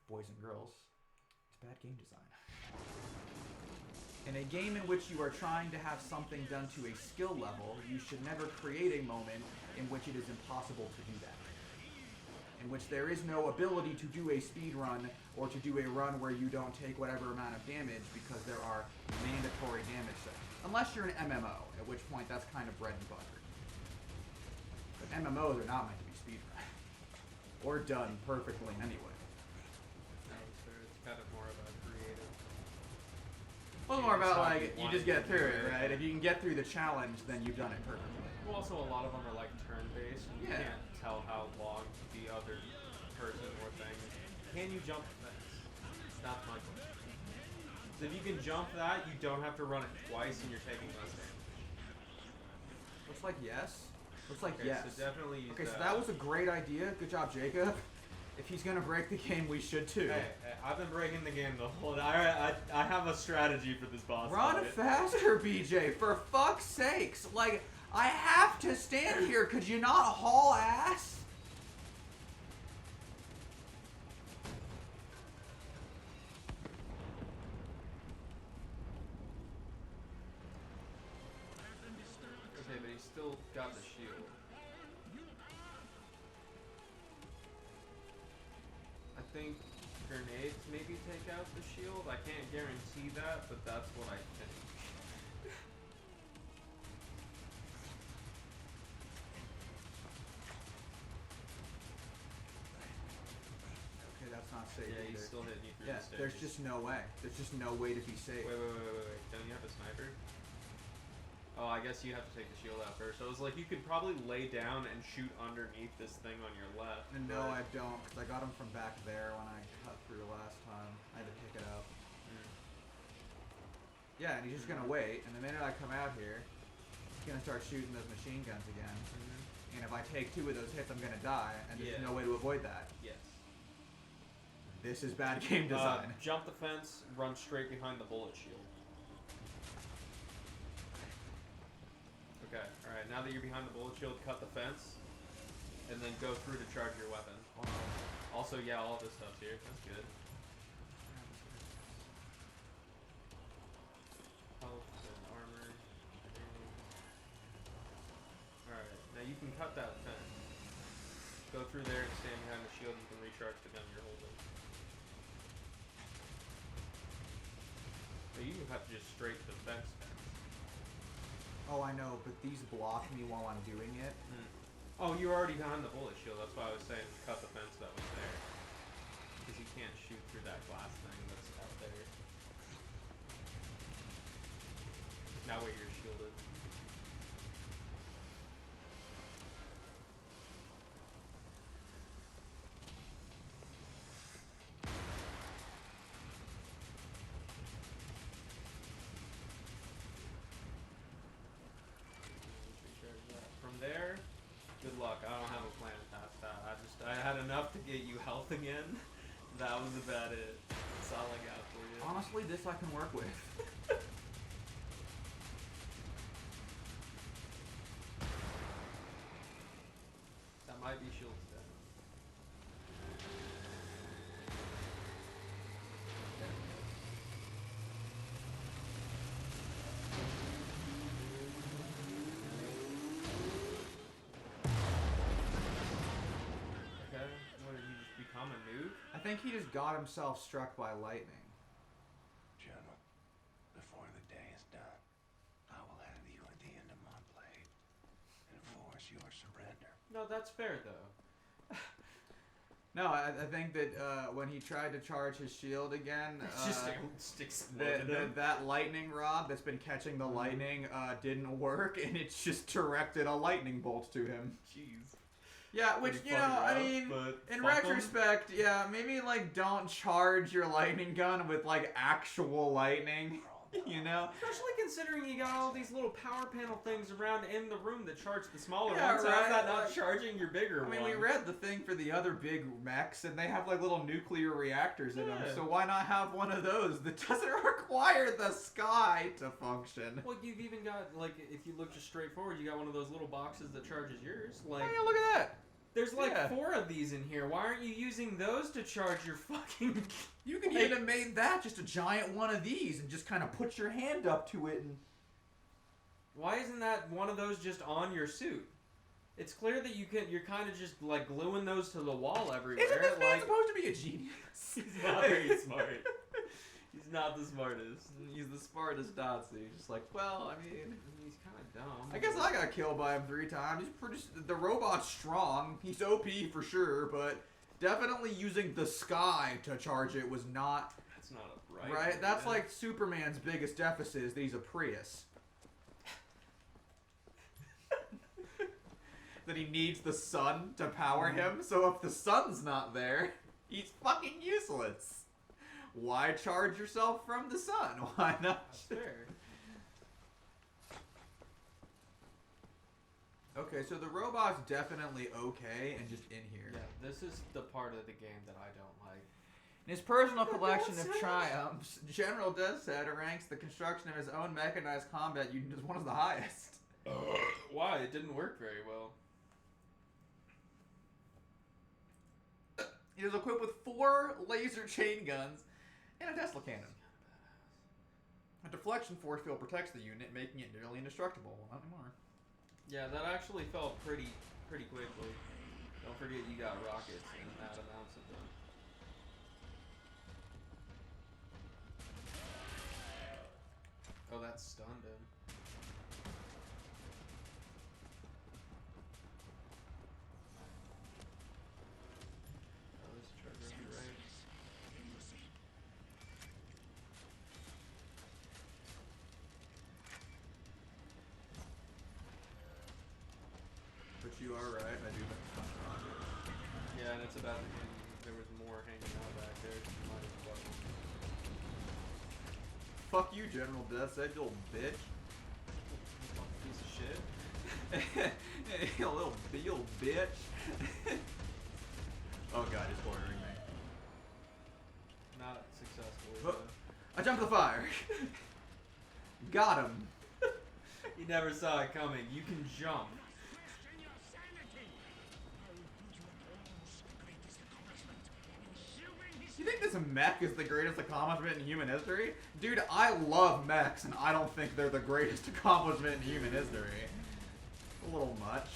boys and girls, is bad game design. In a game in which you are trying to have something done to a skill level, you should never create a moment in which it is impossible to do that. In which there is no ability to do a speed run or to do a run where you don't take whatever amount of damage because there are mandatory damage sections. Unless you're an MMO, at which point that's kind of bread and butter. But MMOs are not meant to be speed run. Or done perfectly anyway. No, it's fair. It's kind of more of a creative. Well, more about like, you just get through it, right? If you can get through the challenge, then you've done it perfectly. Well, also a lot of them are like turn-based, and you can't tell how long the other person or thing. Can you jump the fence? That's my question. So if you can jump that, you don't have to run it twice, and you're taking less damage. Looks like yes. Looks like Okay, yes. so definitely use okay, that. so that was a great idea. Good job, Jacob. If he's gonna break the game, we should too. Hey, I've been breaking the game the whole time. I have a strategy for this boss Run fight. faster, BJ, for fuck's sakes. Like, I have to stand here. Could you not haul ass? Okay, but he's still got the shield. I think grenades maybe take out the shield. I can't guarantee that, but that's what I think. Okay, that's not safe. Yeah, either. he's still hitting you through Yeah, the stairs. there's just no way. There's just no way to be safe. Wait. Don't you have a sniper? Oh, I guess you have to take the shield out first. So it was like you could probably lay down and shoot underneath this thing on your left. And no, I don't, because I got him from back there when I cut through last time. I had to pick it up. Yeah, and he's just gonna wait, and the minute I come out here, he's gonna start shooting those machine guns again. And if I take 2 of those hits, I'm gonna die, and there's no way to avoid that. Yes. This is bad game design. Jump the fence, run straight behind the bullet shield. Okay, alright, now that you're behind the bullet shield, cut the fence, and then go through to charge your weapon. Also, yeah, all this stuff's here. That's good. Health and armor. Alright, now you can cut that fence. Go through there and stand behind the shield, you can recharge the gun you're holding. So you can cut just straight the fence. Oh, I know, but these block me while I'm doing it. Oh, you're already behind the bullet shield. That's why I was saying cut the fence that was there. Because you can't shoot through that glass thing that's out there. Now where you're shielded. From there, good luck. I don't have a plan past that. I had enough to get you health again. That was about it. That's all I got for you. Honestly, this I can work with. That might be shield step. Okay, what did he just become a noob? I think he just got himself struck by lightning. General, before the day is done, I will have you at the end of my blade and force your surrender. No, that's fair though. No, I think that when he tried to charge his shield again, just exploded him. that lightning rod that's been catching the lightning didn't work, and it's just directed a lightning bolt to him. Jeez. Yeah, which, you know, I mean, in retrospect, yeah, maybe, like, don't charge your lightning gun with, like, actual lightning, you know? Especially considering you got all these little power panel things around in the room that charge the smaller Yeah, ones. right, How's that not like- charging your bigger one? I mean, we read the thing for the other big mechs, and they have, like, little nuclear reactors in them, Yeah. so why not have one of those that doesn't require the sky to function? Well, you've even got, like, if you look just straight forward, you got one of those little boxes that charges yours. Like, Oh, yeah, look at that! There's like Yeah. 4 of these in here. Why aren't you using those to charge your fucking... You could even have made that just a giant one of these and just kind of put your hand up to it and... Why isn't that one of those just on your suit? It's clear that you're kind of just like gluing those to the wall everywhere. Isn't this man like, supposed to be a genius? He's not very smart. He's not the smartest. He's the smartest Nazi. Just like, well, I mean... He's kind of dumb. I guess I got killed by him 3 times. He's pretty... The robot's strong. He's OP for sure, but definitely using the sky to charge it was not... That's not a right. Right? That's like Superman's biggest deficit is that he's a Prius. That he needs the sun to power him, so if the sun's not there, he's fucking useless. Why charge yourself from the sun? Why not? That's fair. Okay, so the robot's definitely okay and just in here. Yeah, this is the part of the game that I don't like. In his personal collection of triumphs, General Deathhead ranks the construction of his own mechanized combat unit as one of the highest. Why? It didn't work very well. He is equipped with 4 laser chain guns and a Tesla cannon. A deflection force field protects the unit, making it nearly indestructible. Well, not anymore. Yeah, that actually fell pretty quickly. Don't forget you got rockets and mad amounts of them. Oh, that stunned him. Oh, this trigger be right. But you are right, I do have fun rockets. Yeah, and it's about to hang. There was more hanging out back there. You might as well. Fuck you, General Deathhead, you little bitch. Piece of shit. You little bitch. Oh god, he's cornering me. Not successfully. Oh, I jumped the fire. Got him. You never saw it coming. You can jump. You think this mech is the greatest accomplishment in human history? Dude, I love mechs, and I don't think they're the greatest accomplishment in human history. A little much.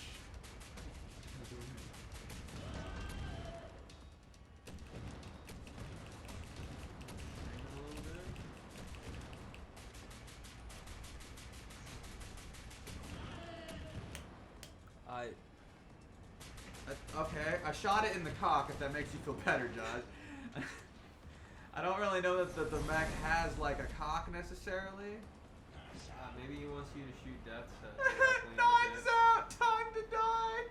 Okay, I shot it in the cock, if that makes you feel better, Josh. I don't really know that the mech has, like, a cock, necessarily. Maybe he wants you to shoot Death's head. Knives out! Time to die!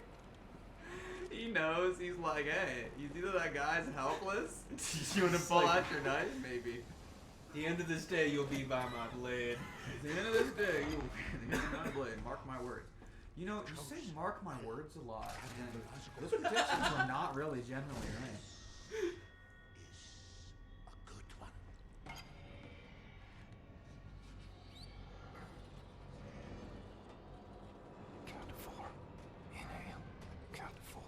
He knows. He's like, hey, you see that that guy's helpless? You want to pull out your knife? Maybe. At the end of this day, you'll be by my blade. At the end of this day, you will be by my blade. Mark my words. You know, you say mark my words a lot, and those predictions are not really generally right. Count to 4. Inhale. Count to 4.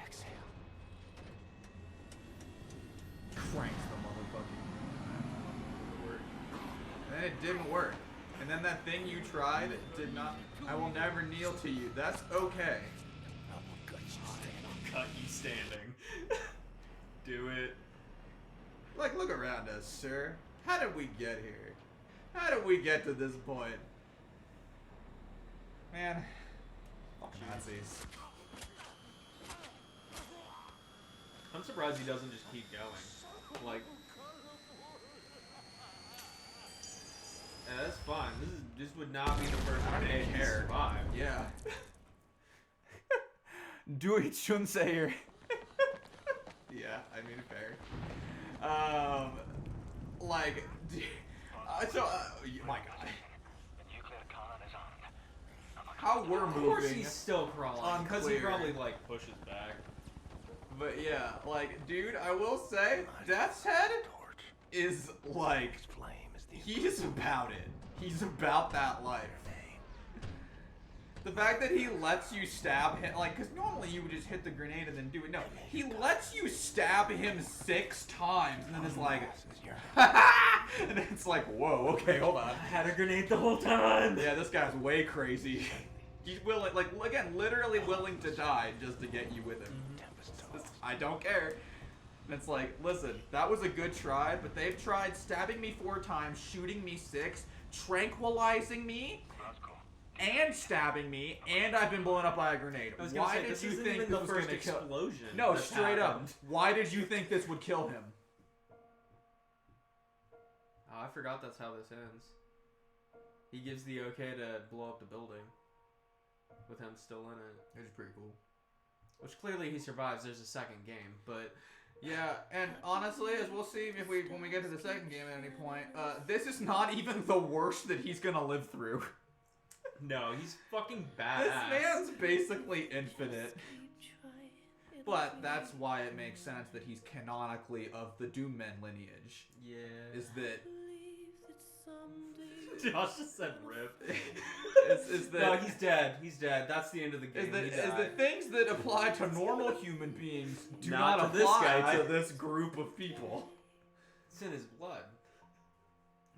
Exhale. Cranks the motherfucking work. And then it didn't work. And then that thing you tried did not. I will never kneel to you. That's okay. I'll cut you standing. Do it. Like, look around us, sir. How did we get here? How did we get to this point? Man. Fuck Nazis. I'm surprised he doesn't just keep going. Like, yeah, that's fine. This would not be the first day he survived. Yeah. Do it, Shunsayer. Yeah, I mean, fair. Like, my god. How we're moving. Of course he's still crawling, because he unclear. probably, like, pushes back. But yeah, like, dude, I will say, Death's Head is, like, he's about it. He's about that life. The fact that he lets you stab him, like, because normally you would just hit the grenade and then do it. No, he lets you stab him 6 times, and then it's like, and then it's like, whoa, okay, hold on. I had a grenade the whole time. Yeah, this guy's way crazy. He's willing, like, again, literally willing to die just to get you with him. I don't care. And it's like, listen, that was a good try, but they've tried stabbing me 4 times, shooting me 6, tranquilizing me, and stabbing me, and I've been blown up by a grenade. Why did you think this was going to kill? Explosion? No, straight up. Why did you think this would kill him? Oh, I forgot that's how this ends. He gives the okay to blow up the building with him still in it. It's pretty cool. Which clearly he survives. There's a second game, but yeah, and honestly, as we'll see if when we get to the second game at any point, this is not even the worst that he's gonna live through. no, he's fucking badass. This man's basically infinite. But that's why it makes sense that he's canonically of the Doom Men lineage. Yeah. Is that Josh just said rip. is that no, he's dead. He's dead. That's the end of the game. Is the things that apply to normal human beings do not to apply this guy. to this group of people. It's in his blood.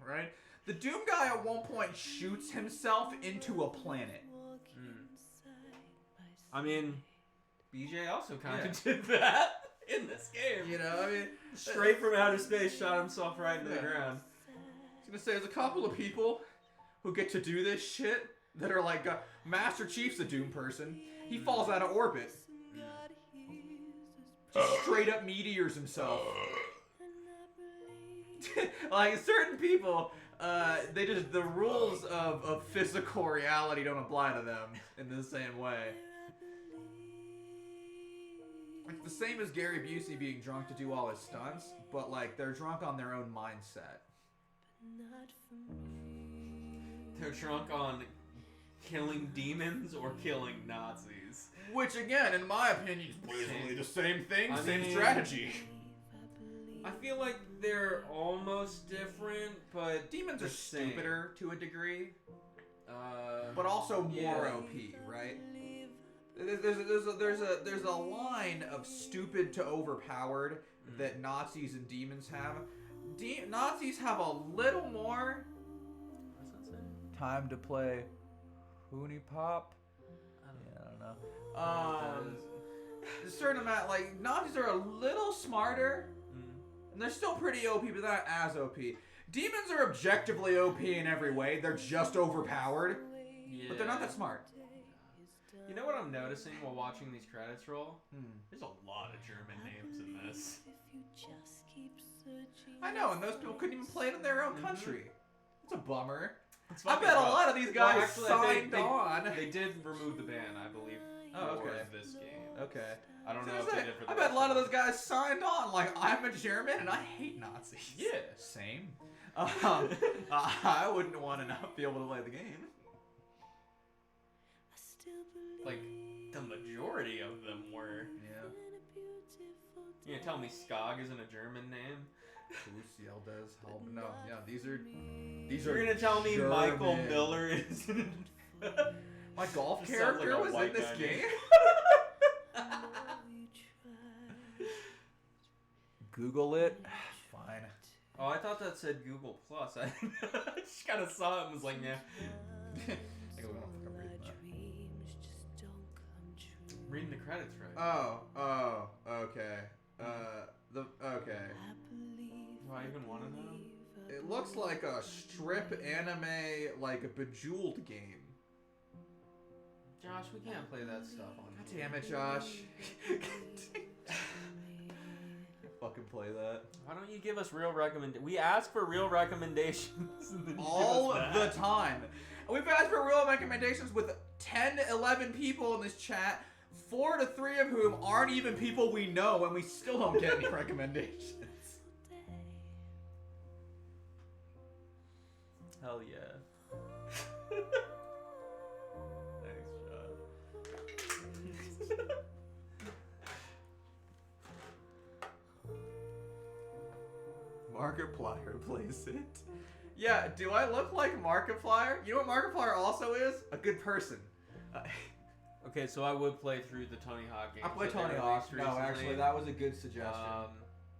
Right? The Doom guy at one point shoots himself into a planet. I mean, BJ also kind of did that in this game. You know, I mean, straight from outer space, shot himself right into the ground. I was gonna say, there's a couple of people who get to do this shit that are like, Master Chief's a Doom person. He falls out of orbit. Just straight up meteors himself. Like, certain people, the rules of physical reality don't apply to them in the same way. It's the same as Gary Busey being drunk to do all his stunts, but like, they're drunk on their own mindset. They're drunk on killing demons or killing Nazis. Which, again, in my opinion, is basically the same thing, same strategy. I feel like they're almost different, but demons are stupider to a degree, but also more OP, right? There's a line of stupid to overpowered that Nazis and demons have. Nazis have a little more time to play Hooney Pop. I don't know. A certain amount, like, Nazis are a little smarter, and they're still pretty OP, but not as OP. Demons are objectively OP in every way. They're just overpowered, but they're not that smart. You know what I'm noticing while watching these credits roll? There's a lot of German names in this. I know, and those people couldn't even play it in their own country. It's a bummer. I bet a lot of these guys signed on. They did remove the ban, I believe, for this game. Okay. I don't know if they did for the I bet a lot of those guys signed on. Like, I'm a German and I hate Nazis. Yeah. Same. I wouldn't want to not be able to play the game. Like, the majority of them were. Yeah. You gonna tell me Skog isn't a German name? No, yeah, these are. You're gonna tell me German. Michael Miller isn't. My golf character was in this game. Google it. Fine. Oh, I thought that said Google Plus. I just kind of saw it and was like, yeah. Reading the credits right. Oh, okay. Okay. Do I even want to know? It looks like a strip anime, like a Bejeweled game. Josh, we can't play that stuff on. God damn it, Josh. Fucking play that. Why don't you give us real recommendations? We ask for real recommendations. All the time. We've asked for real recommendations with 10 to 11 people in this chat, 4 to 3 of whom aren't even people we know, and we still don't get any recommendations. Hell yeah. Thanks, John. Markiplier plays it. Yeah, do I look like Markiplier? You know what Markiplier also is? A good person. Okay, so I would play through the Tony Hawk games. I play that they Tony Hawk. released No, recently. actually, that was a good suggestion.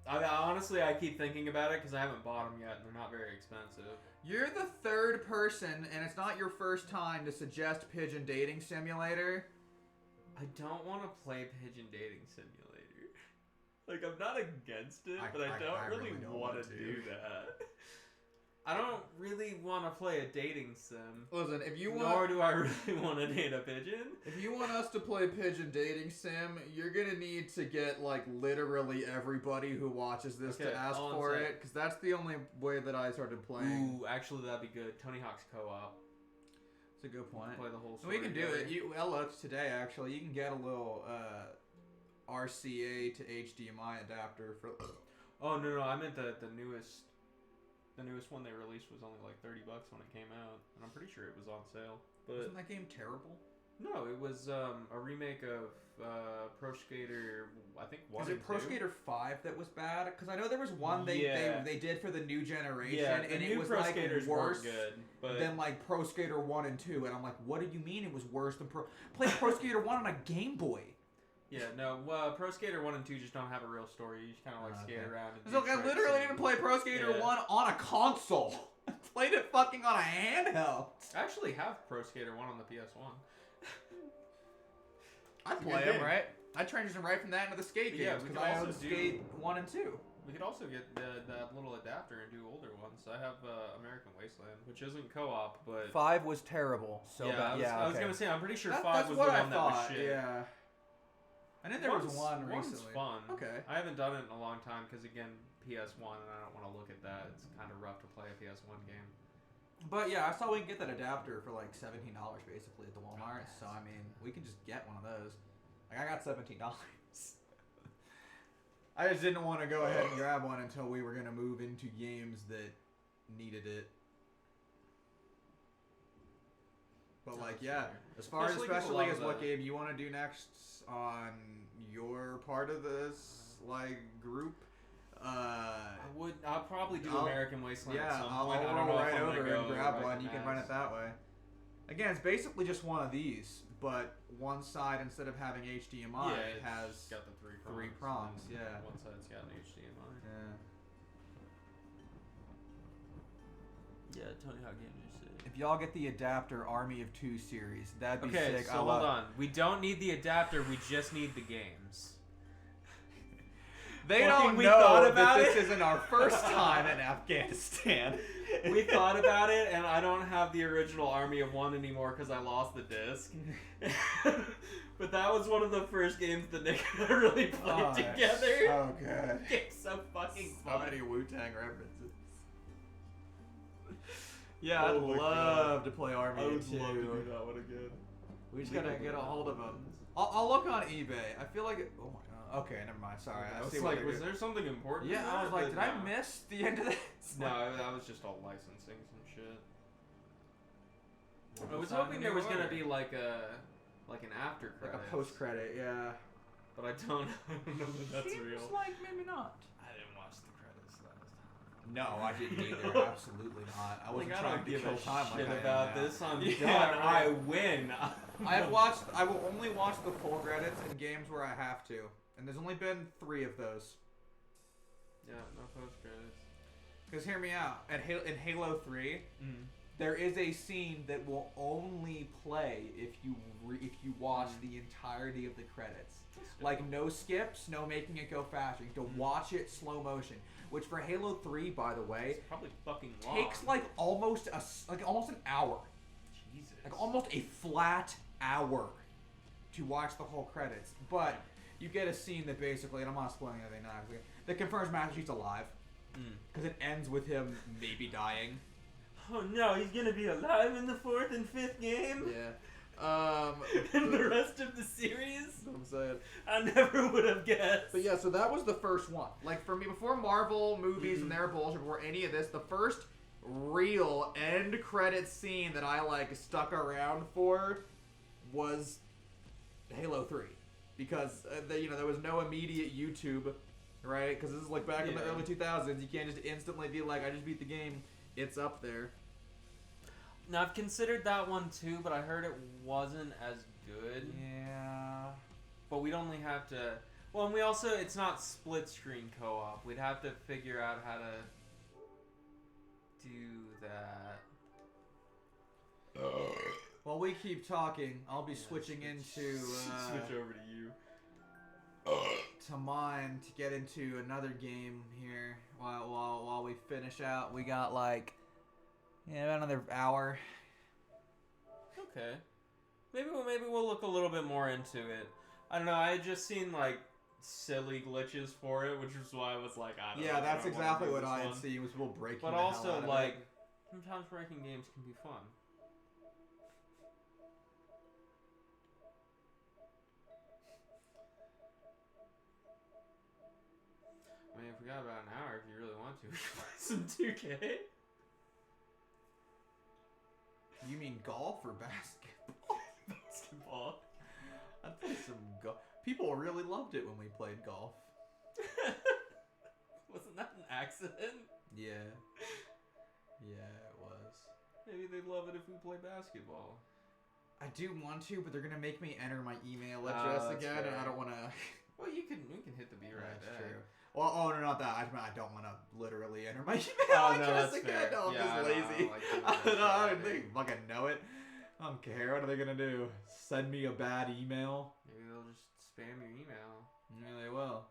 Honestly, I keep thinking about it because I haven't bought them yet, and they're not very expensive. You're the third person, and it's not your first time to suggest Pigeon Dating Simulator. I don't want to play Pigeon Dating Simulator. Like, I'm not against it, but I don't really want to do that. I don't really want to play a dating sim. Listen, if you want, nor do I really want to date a pigeon. If you want us to play Pigeon Dating Sim, you're gonna need to get like literally everybody who watches this to ask for it, because that's the only way that I started playing. Ooh, actually, that'd be good. Tony Hawk's co-op. That's a good point. Play the whole story. We can do it. I looked today actually. You can get a little RCA to HDMI adapter for. Oh no, I meant the newest. The newest one they released was only like $30 when it came out, and I'm pretty sure it was on sale. But wasn't that game terrible? No, it was a remake of Pro Skater. I think 1 and 2. Is it Pro Skater 5 that was bad? Because I know there was one they did for the new generation, and it was Pro like Skaters worse good, but than like Pro Skater 1 and 2. And I'm like, what do you mean it was worse than Play Pro Skater 1 on a Game Boy. Yeah, no, Pro Skater 1 and 2 just don't have a real story. You just kind of like skate around. And so I literally didn't play Pro Skater 1 on a console. I played it fucking on a handheld. I actually have Pro Skater 1 on the PS1. I play them, right? I transitioned right from that into the skate games because I own Skate 1 and 2. We could also get that little adapter and do older ones. I have American Wasteland, which isn't co-op, but 5 was terrible. So bad. I was gonna say, I'm pretty sure 5 was the one that was shit. Yeah. And then there was one recently. One's fun. Okay. I haven't done it in a long time because, again, PS1, and I don't want to look at that. It's kind of rough to play a PS1 game. But yeah, I saw we can get that adapter for like $17 basically at the Walmart. So I mean, we can just get one of those. Like I got $17. I just didn't want to go ahead and grab one until we were gonna move into games that needed it. But like, yeah, as far especially as what game you want to do next on your part of this like group, I'll probably do American Wasteland. Yeah, at some I'll point. roll right over and grab one. You can run it that way. Again, it's basically just one of these, but one side instead of having HDMI has got the three prongs. Yeah, one side's got an HDMI. Yeah. Yeah, Tony Hawk games are sick. If y'all get the adapter Army of Two series, that'd be sick. Okay, so hold on. We don't need the adapter. We just need the games. They don't know that this isn't our first time in Afghanistan. We thought about it, and I don't have the original Army of One anymore because I lost the disc. But that was one of the first games that Nick and I really played together. Oh, good. It's so fucking fun. So many Wu-Tang references. Yeah, I'd love to play Army of Two. I would love to do that one again. We just gotta get a hold of them. I'll look on eBay. I feel like oh my god. Okay, never mind. Sorry. I was like, was there something important? Yeah, I was like, did I miss the end of this? No, that was just all licensing some shit. I was hoping there was gonna be like an after credit, like a post credit, yeah. But I don't know if that's real. Seems like maybe not. I didn't watch the credits last time. No, I didn't either. Absolutely not. I wasn't trying to kill time like I about this. I'm done. Right. I win. I will only watch the full credits in games where I have to, and there's only been 3 of those. Yeah, no post credits. Because hear me out. In Halo 3, there is a scene that will only play if you watch the entirety of the credits. Like no skips, no making it go faster. You have to watch it slow motion. Which for Halo 3, by the way, it's probably fucking long. Takes like almost an hour. Jesus. Like almost a flat hour to watch the whole credits. But you get a scene that basically, and I'm not spoiling anything now, that confirms Master Chief's alive. Because it ends with him maybe dying. Oh no, he's gonna be alive in the 4th and 5th game? Yeah. In the rest of the series? That's what I'm saying. I never would have guessed. But yeah, so that was the first one. Like for me, before Marvel movies and their bullshit, before any of this, the first real end credit scene that I like stuck around for was Halo 3. Because there was no immediate YouTube, right? Because this is like back in the early 2000s. You can't just instantly be like, I just beat the game. It's up there. Now, I've considered that one too, but I heard it wasn't as good. Yeah. But we'd only have to... Well, and we also... It's not split-screen co-op. We'd have to figure out how to do that. While we keep talking, I'll be switching into... switch over to you. To mine to get into another game here while we finish out. We got like about another hour. Okay. Maybe we'll look a little bit more into it. I don't know. I had just seen like silly glitches for it, which is why I was like, I don't know. Yeah, that's exactly what I had one. seen. Was people breaking. But the hell also out of like it. sometimes breaking games can be fun. I mean, if we got about an hour, if you really want to, we can play some 2K. You mean golf or basketball? Basketball. I played some golf. People really loved it when we played golf. Wasn't that an accident? Yeah. Yeah, it was. Maybe they'd love it if we play basketball. I do want to, but they're gonna make me enter my email address again, and I don't want to. Well, we can hit the B right That's back. true. Well, oh no, not that. I don't want to literally enter my email Oh, no, address that's again. fair. No, I'm Yeah, just lazy. I don't They fucking know it. I don't care. What are they gonna do? Send me a bad email? Maybe they'll just spam your email. Yeah, they will.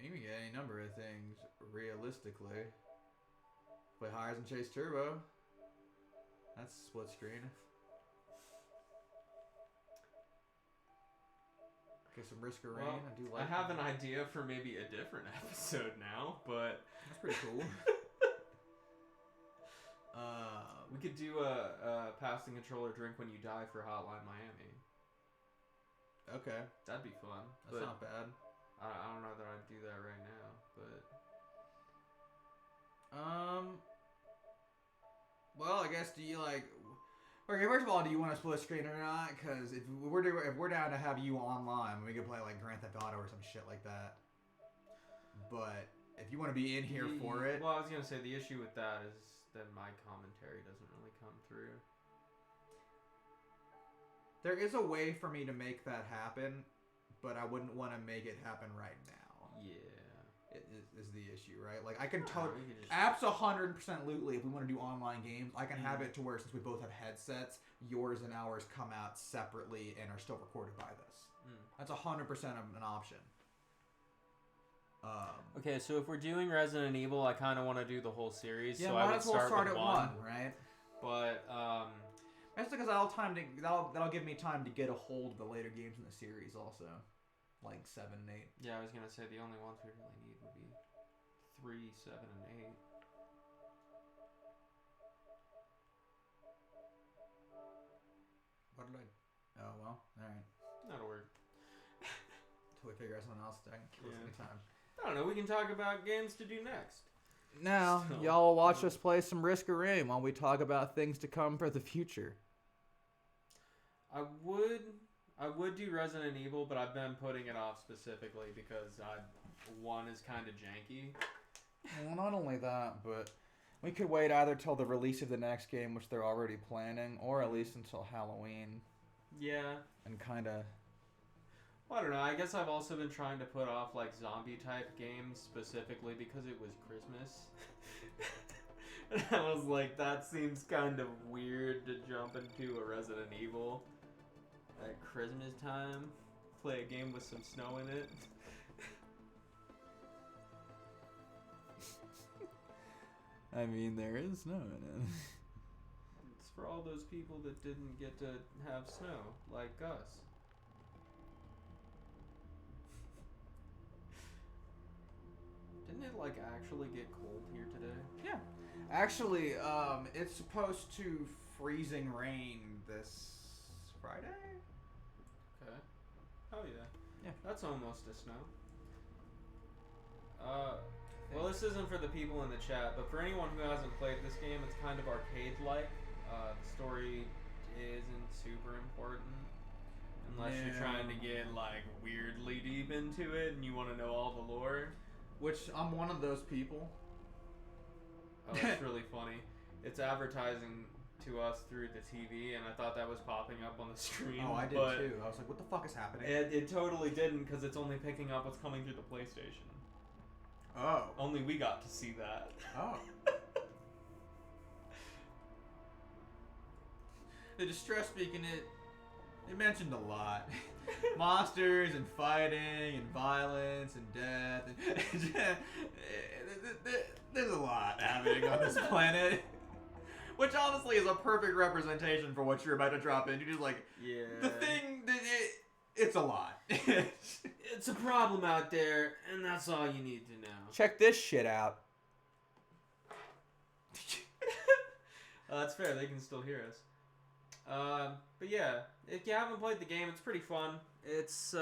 Maybe get any number of things realistically. Play Hires and Chase Turbo. That's split screen. Okay, some Risk of Rain. Well, I do like. I have an idea for maybe a different episode now, but that's pretty cool. We could do a pass the controller drink when you die for Hotline Miami. Okay, that'd be fun. That's not bad. I don't know that I'd do that right now, but well, I guess do you like? Okay, first of all, do you want to split screen or not? Because if we're down to have you online, we could play like Grand Theft Auto or some shit like that. But if you want to be in here for it, well, I was gonna say the issue with that is that my commentary doesn't really come through. There is a way for me to make that happen, but I wouldn't want to make it happen right now. Yeah, is the issue, right? Like I can apps 100% lootly if we want to do online games. I can have it to where since we both have headsets, yours and ours come out separately and are still recorded by this. That's 100% an option. Okay, so if we're doing Resident Evil, I kind of want to do the whole series. Yeah, so might I would as well start with at one, right? But that's because that'll give me time to get a hold of the later games in the series, also, like 7 and 8. Yeah, I was gonna say the only ones we really need would be 3, 7, and 8. What did I? Oh well, all right. That'll work. Until we figure out something else that I can kill us anytime. I don't know. We can talk about games to do next. Now, y'all will watch us play some Risk of Rain while we talk about things to come for the future. I would do Resident Evil, but I've been putting it off specifically because one is kind of janky. Well, not only that, but we could wait either till the release of the next game, which they're already planning, or at least until Halloween. Yeah. And kind of... Well, I don't know. I guess I've also been trying to put off like zombie-type games specifically because it was Christmas. And I was like, that seems kind of weird to jump into a Resident Evil at Christmas time. Play a game with some snow in it. I mean, there is snow in it. It's for all those people that didn't get to have snow, like us. Didn't it, like, actually get cold here today? Yeah. Actually, it's supposed to freezing rain this Friday? Okay. Oh, yeah. Yeah. That's almost a snow. Well, this isn't for the people in the chat, but for anyone who hasn't played this game, it's kind of arcade-like. The story isn't super important. Unless you're trying to get, like, weirdly deep into it and you want to know all the lore. Which, I'm one of those people. Oh, that's really funny. It's advertising to us through the TV, and I thought that was popping up on the screen. Oh, I did but too. I was like, what the fuck is happening? It totally didn't, because it's only picking up what's coming through the PlayStation. Oh. Only we got to see that. Oh. The distress beacon, it mentioned a lot. Monsters and fighting and violence and death. And there's a lot happening on this planet. Which honestly is a perfect representation for what you're about to drop in. You're just like, yeah. The thing, it's a lot. It's a problem out there, and that's all you need to know. Check this shit out. That's fair. They can still hear us. But yeah, if you haven't played the game, it's pretty fun. It's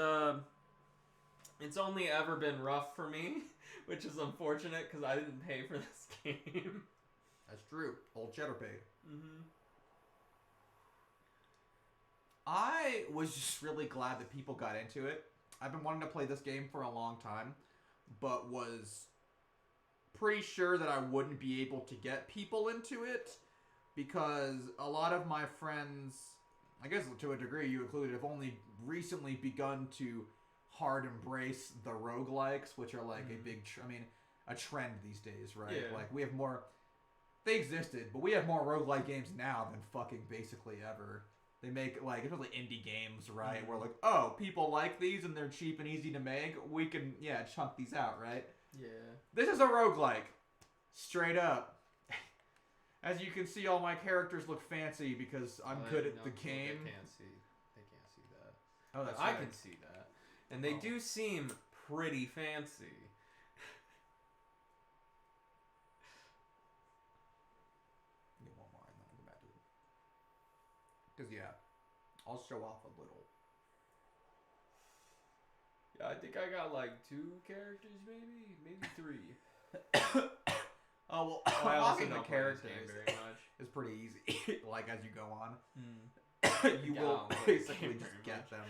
only ever been rough for me, which is unfortunate because I didn't pay for this game. That's true. Old cheddar paid. Mm-hmm. I was just really glad that people got into it. I've been wanting to play this game for a long time, but was pretty sure that I wouldn't be able to get people into it because a lot of my friends, I guess to a degree you included, have only recently begun to hard embrace the roguelikes, which are like a big, a trend these days, right? Yeah. Like we have more, they existed, but we have more roguelike games now than fucking basically ever. They make, like, especially indie games, right? Where, like, oh, people like these and they're cheap and easy to make. We can, chunk these out, right? Yeah. This is a roguelike. Straight up. As you can see, all my characters look fancy because I'm good at the game. They can't see that. Oh, that's I right. can see that. And they do seem pretty fancy. Get one more and then I'll go back to it. Because, I'll show off a little. Yeah, I think I got like 2 characters, maybe 3. Oh, well, I also unlocking the don't play this characters game very much. is pretty easy. Like, as you go on. You Yeah, will I don't play this basically game just very get them.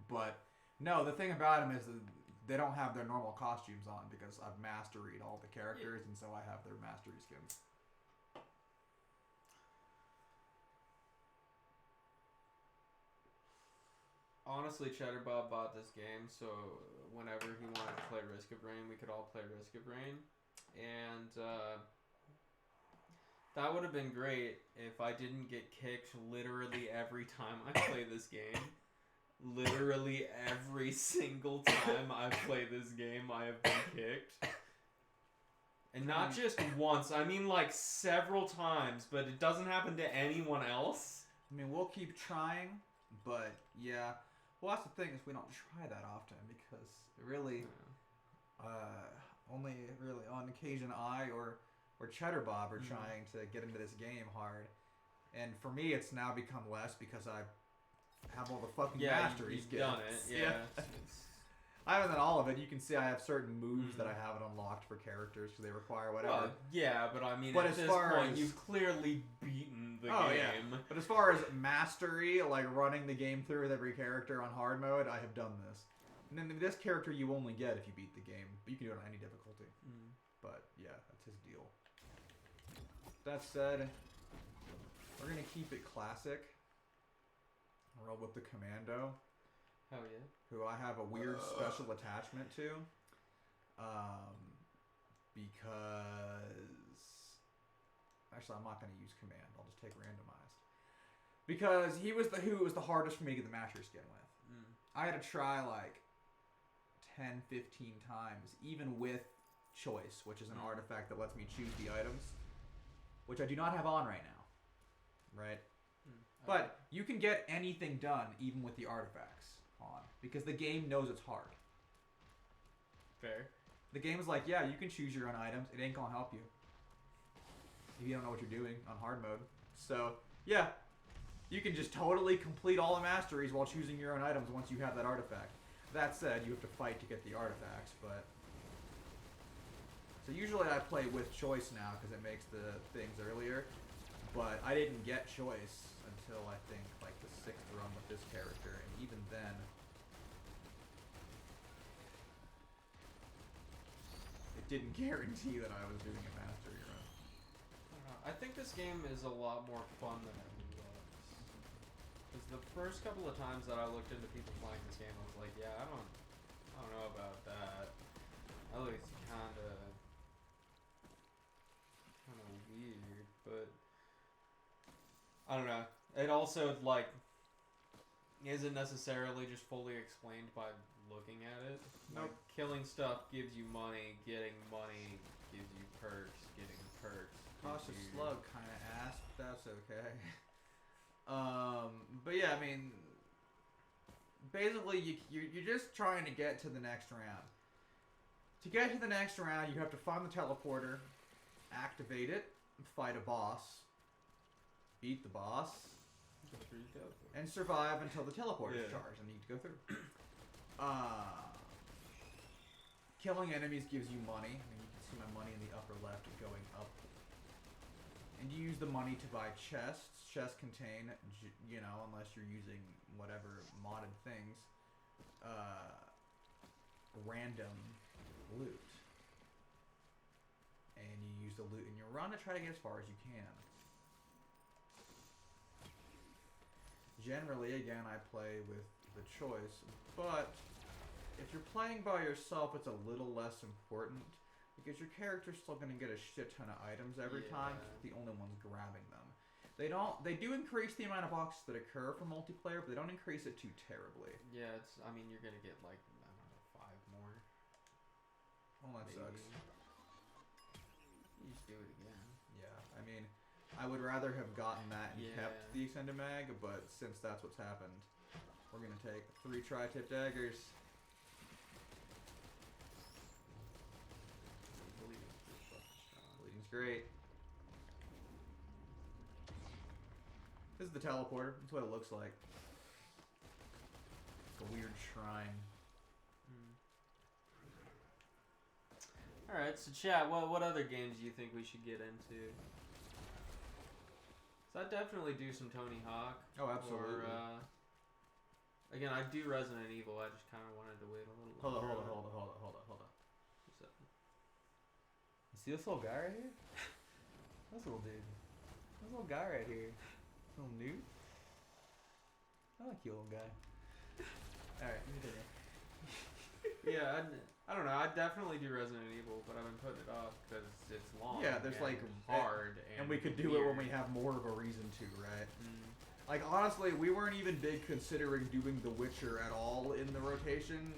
But, no, the thing about them is that they don't have their normal costumes on because I've masteried all the characters, and so I have their mastery skins. Honestly, Cheddar Bob bought this game, so whenever he wanted to play Risk of Rain, we could all play Risk of Rain. And that would have been great if I didn't get kicked literally every time I play this game. Literally every single time I play this game, I have been kicked. And not just once, I mean like several times, but it doesn't happen to anyone else. I mean, we'll keep trying, but yeah. Well, that's the thing is we don't try that often because really, only really on occasion I or Cheddar Bob are trying to get into this game hard. And for me, it's now become less because I have all the fucking mastery skills. You've done it, yeah. I haven't done all of it. You can see I have certain moves that I haven't unlocked for characters because they require whatever. Well, yeah, but I mean, but at this point, you've clearly beaten the game. Yeah. But as far as mastery, like running the game through with every character on hard mode, I have done this. And then this character you only get if you beat the game. But you can do it on any difficulty. But yeah, that's his deal. That said, we're going to keep it classic. Roll with the Commando. Hell yeah. Who I have a weird special attachment to. Because... Actually, I'm not going to use command. I'll just take randomized. Because he was who it was the hardest for me to get the mastery skin with. I had to try like 10, 15 times, even with choice, which is an artifact that lets me choose the items, which I do not have on right now. Right? But you can get anything done even with the artifacts on, because the game knows it's hard. Fair. The game's like, yeah, you can choose your own items. It ain't gonna help you if you don't know what you're doing on hard mode. So, yeah, you can just totally complete all the masteries while choosing your own items once you have that artifact. That said, you have to fight to get the artifacts, but... So usually I play with choice now because it makes the things earlier, but I didn't get choice until I think like the 6th run with this character, and even then... It didn't guarantee that I was doing a mastery run. I think this game is a lot more fun than it looks. Because the first couple of times that I looked into people playing this game, I was like, yeah, I don't know about that. That looks kind of weird, but I don't know. It also like isn't necessarily just fully explained by looking at it. Like killing stuff gives you money, getting money gives you perks, getting perks. Cautious slug kind of ass, but that's okay. But yeah, I mean, basically you're just trying to get to the next round. To get to the next round, you have to find the teleporter, activate it, fight a boss, beat the boss, and survive until the teleporter is charged and you need to go through. Killing enemies gives you money. I mean, you can see my money in the upper left going up. And you use the money to buy chests. Chests contain, you know, unless you're using whatever modded things, random loot. And you use the loot in your run to try to get as far as you can. Generally, again, I play with the choice, but if you're playing by yourself, it's a little less important because your character's still going to get a shit ton of items every time. The only one's grabbing them. They do increase the amount of boxes that occur for multiplayer, but they don't increase it too terribly. Yeah, I mean, you're going to get like, I don't know, 5 more. Well, that sucks. You just do it again. Yeah, I mean, I would rather have gotten that and kept the extended mag, but since that's what's happened, we're going to take 3 tri-tip daggers. Bleeding's great. This is the teleporter. That's what it looks like. It's a weird shrine. Alright, so chat, what other games do you think we should get into? So I'd definitely do some Tony Hawk. Oh, absolutely. Or, again, I do Resident Evil. I just kind of wanted to wait a little longer. Hold on. What's up? You see this little guy right here? This little dude. This little guy right here. Little noob. I like you, little guy. Alright, let me do it. Yeah, I don't know. I'd definitely do Resident Evil, but I've been putting it off because it's long. Yeah, there's like hard, and we could do it when we have more of a reason to, right? Like honestly, we weren't even big considering doing The Witcher at all in the rotation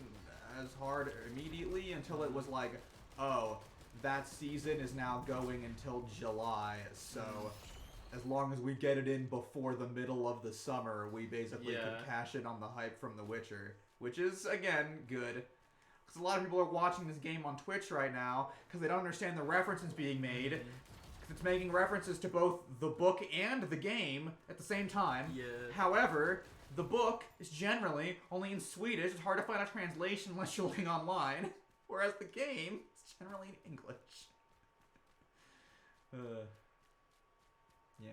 as hard immediately until it was like, oh, that season is now going until July, so as long as we get it in before the middle of the summer, we basically can cash in on the hype from The Witcher, which is again good. Because a lot of people are watching this game on Twitch right now because they don't understand the references being made. Because it's making references to both the book and the game at the same time. Yeah. However, the book is generally only in Swedish. It's hard to find a translation unless you're looking online. Whereas the game is generally in English. Yeah.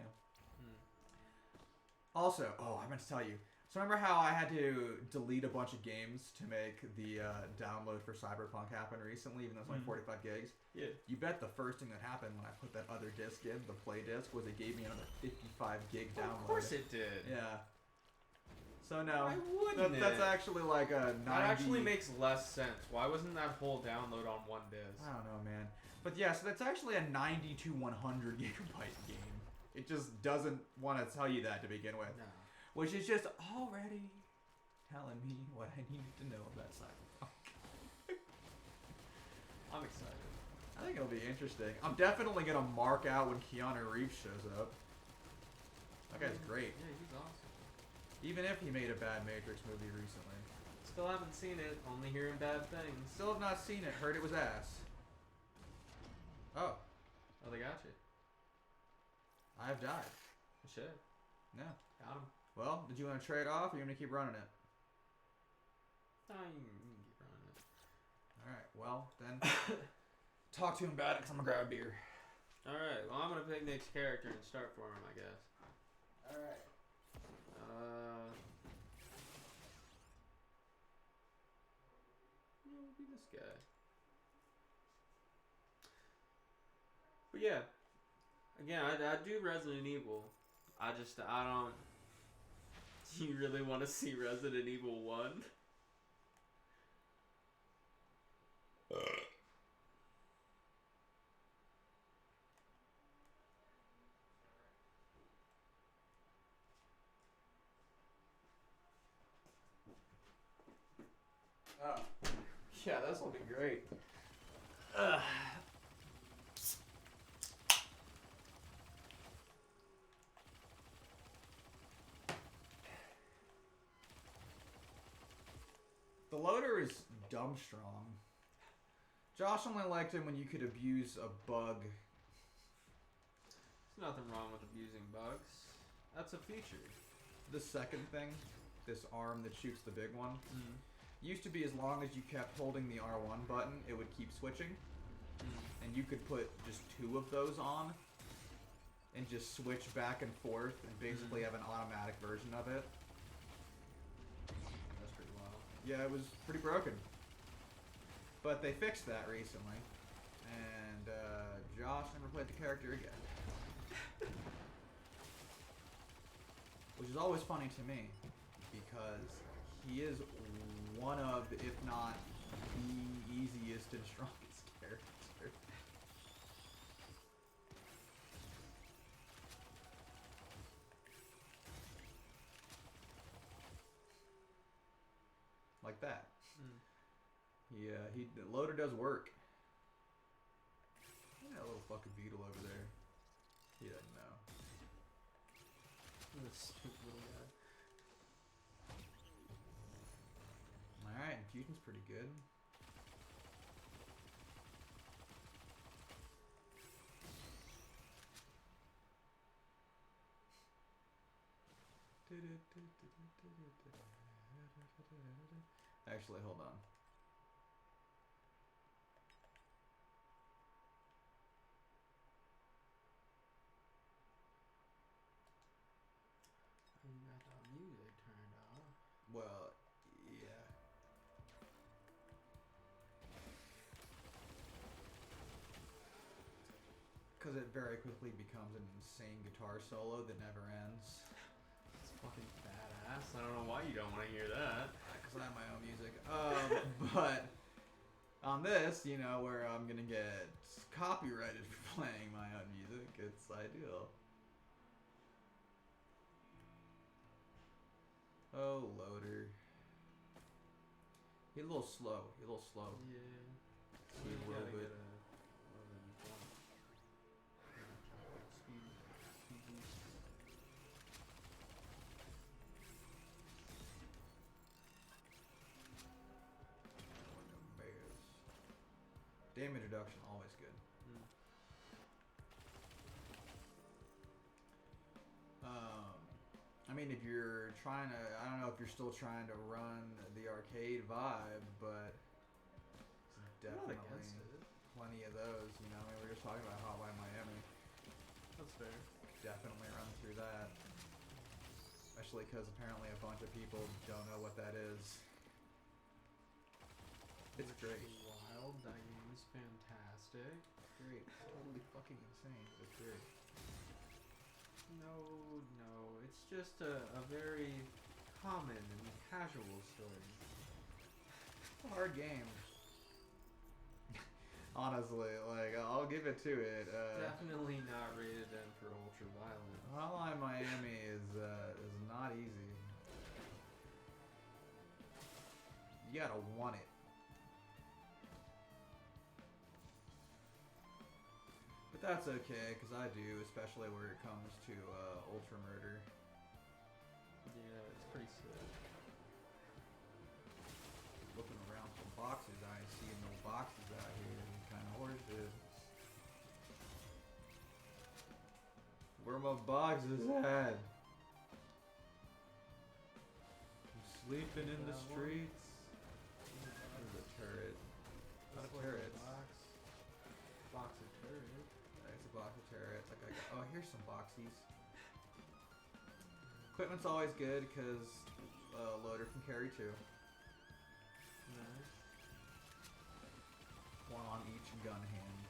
Also, I meant to tell you. So remember how I had to delete a bunch of games to make the download for Cyberpunk happen recently, even though it's only 45 gigs? Yeah. You bet the first thing that happened when I put that other disc in, the play disc, was it gave me another 55 gig download. Of course it did. Yeah. So no. Why wouldn't that's actually like a 90... That actually makes less sense. Why wasn't that whole download on one disc? I don't know, man. But yeah, so that's actually a 90 to 100 gigabyte game. It just doesn't want to tell you that to begin with. No. Which is just already telling me what I needed to know about Cyberpunk. I'm excited. I think it'll be interesting. I'm definitely going to mark out when Keanu Reeves shows up. That guy's great. Yeah, he's awesome. Even if he made a bad Matrix movie recently. Still haven't seen it. Only hearing bad things. Still have not seen it. Heard it was ass. Oh. Oh, they got you. I have died. I should. No. Got him. Well, did you want to trade off or you want me to keep running it? No, you can keep running it. Alright, well, then talk to him about it because I'm going to grab a beer. Alright, well, I'm going to pick Nick's character and start for him, I guess. Alright. We'll be this guy. But yeah, again, I do Resident Evil. I don't. Do you really want to see Resident Evil 1? Oh. Yeah, this will be great. The loader is dumb strong. Josh only liked him when you could abuse a bug. There's nothing wrong with abusing bugs. That's a feature. The second thing, this arm that shoots the big one, used to be as long as you kept holding the R1 button, it would keep switching. And you could put just 2 of those on and just switch back and forth and basically have an automatic version of it. That's pretty wild. Yeah, it was pretty broken. But they fixed that recently. And Josh never played the character again. Which is always funny to me, because he is one of, if not the easiest and strongest character. Like that. Yeah, the loader does work. Look at that little fucking beetle over there. He doesn't know. This stupid little guy. Alright, infusion's pretty good. Actually, hold on. You got the music turned off. Well, yeah. Because it very quickly becomes an insane guitar solo that never ends. It's fucking badass. I don't know why you don't want to hear that. Because I have my own music. But on this, you know, where I'm going to get copyrighted for playing my own music, it's ideal. Oh, loader. He's a little slow. Yeah. He's a little bit. Damage reduction, always good. I mean, if you're trying to, I don't know if you're still trying to run the arcade vibe, but definitely plenty of those, you know. I mean, we were just talking about Hotline Miami. That's fair. Definitely run through that. Especially because apparently a bunch of people don't know what that is. It's great. Wild. That game is fantastic. It's great. It's totally fucking insane, but it's great. No. It's just a very common and casual story. It's a hard game. Honestly, like, I'll give it to it. Definitely not rated M for ultra violent. Hotline Miami is not easy. You gotta want it. But that's okay, because I do, especially where it comes to ultra murder. Yeah, it's pretty sick. Looking around for boxes, I ain't seeing no boxes out here. Kind of horseshit. Where my boxes at? I'm sleeping in the streets. There's a turret. Not a turret. Box of turret. It's a box of turrets. Like, oh, here's some boxies. Equipment's always good because loader can carry 2. Nice. 1 on each gun hand.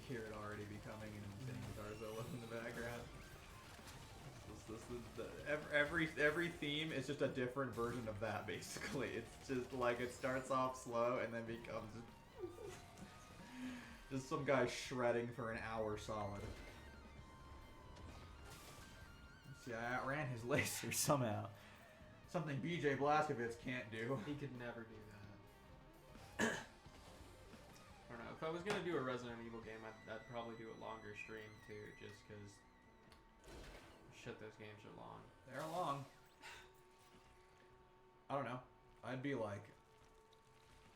hear it already becoming an insane guitar solo in the background. Every theme is just a different version of that, basically. It's just like it starts off slow and then becomes just some guy shredding for an hour solid. See, I outran his laser somehow. Something BJ Blazkowicz can't do. He could never do that. I don't know. If I was gonna do a Resident Evil game, I'd probably do a longer stream too, just because shit, those games are long. They're long. I don't know. I'd be like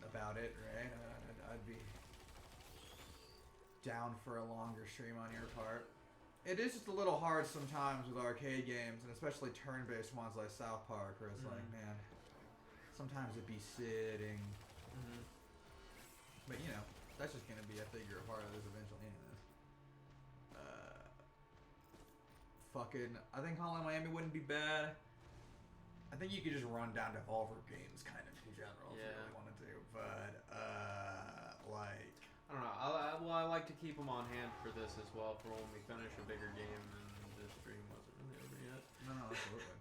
about it, right? I'd be down for a longer stream on your part. It is just a little hard sometimes with arcade games, and especially turn-based ones like South Park, where it's like, man, sometimes it'd be sitting. But you know, that's just gonna be, I figure, a part of this eventually anyway. I think Hotline Miami wouldn't be bad. I think you could just run down Devolver games kind of in general if you really wanted to. But, like... I don't know. I like to keep them on hand for this as well, for when we finish a bigger game and this stream wasn't really over yet. No, absolutely.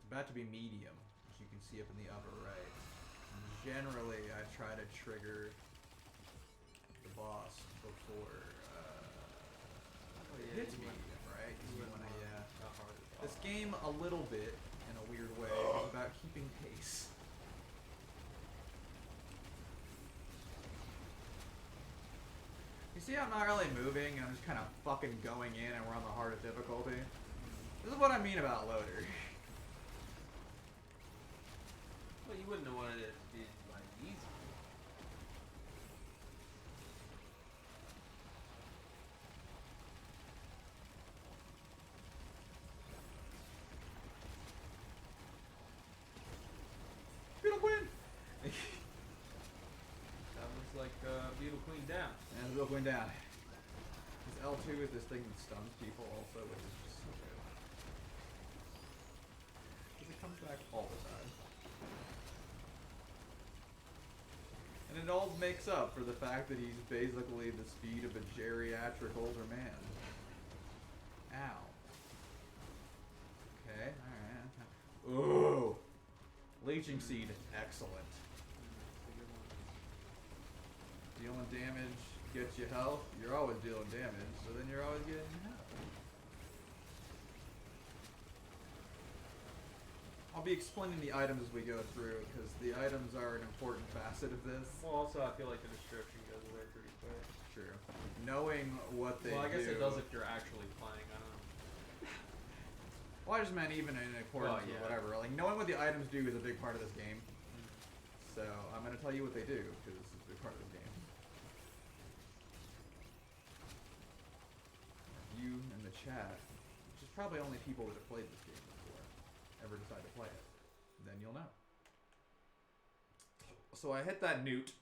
It's about to be medium, as you can see up in the upper right. And generally, I try to trigger the boss before it hits medium, right? You wanna, this game, a little bit, in a weird way, is about keeping pace. You see I'm not really moving, I'm just kind of fucking going in and we're on the hardest difficulty? This is what I mean about loader. Well, you wouldn't have wanted it to be, like, easy. Beetle Queen! That was like Beetle Queen down. And Beetle Queen down. This L2 is this thing that stuns people also, which is just so good. Because it comes back all the time. And it all makes up for the fact that he's basically the speed of a geriatric older man. Ow. Okay, alright. Ooh! Leeching Seed, excellent. Dealing damage gets you health. You're always dealing damage, so then you're always getting health. I'll be explaining the items as we go through, because the items are an important facet of this. Well, also, I feel like the description goes away pretty quick. True. Knowing what they do... Well, I guess it does if you're actually playing. I don't know. Well, I just meant even in accordance with whatever. Like, knowing what the items do is a big part of this game. So, I'm going to tell you what they do, because it's a big part of this game. You in the chat, which is probably only people that have played this game before, ever decide to play it. Then you'll know. So I hit that newt.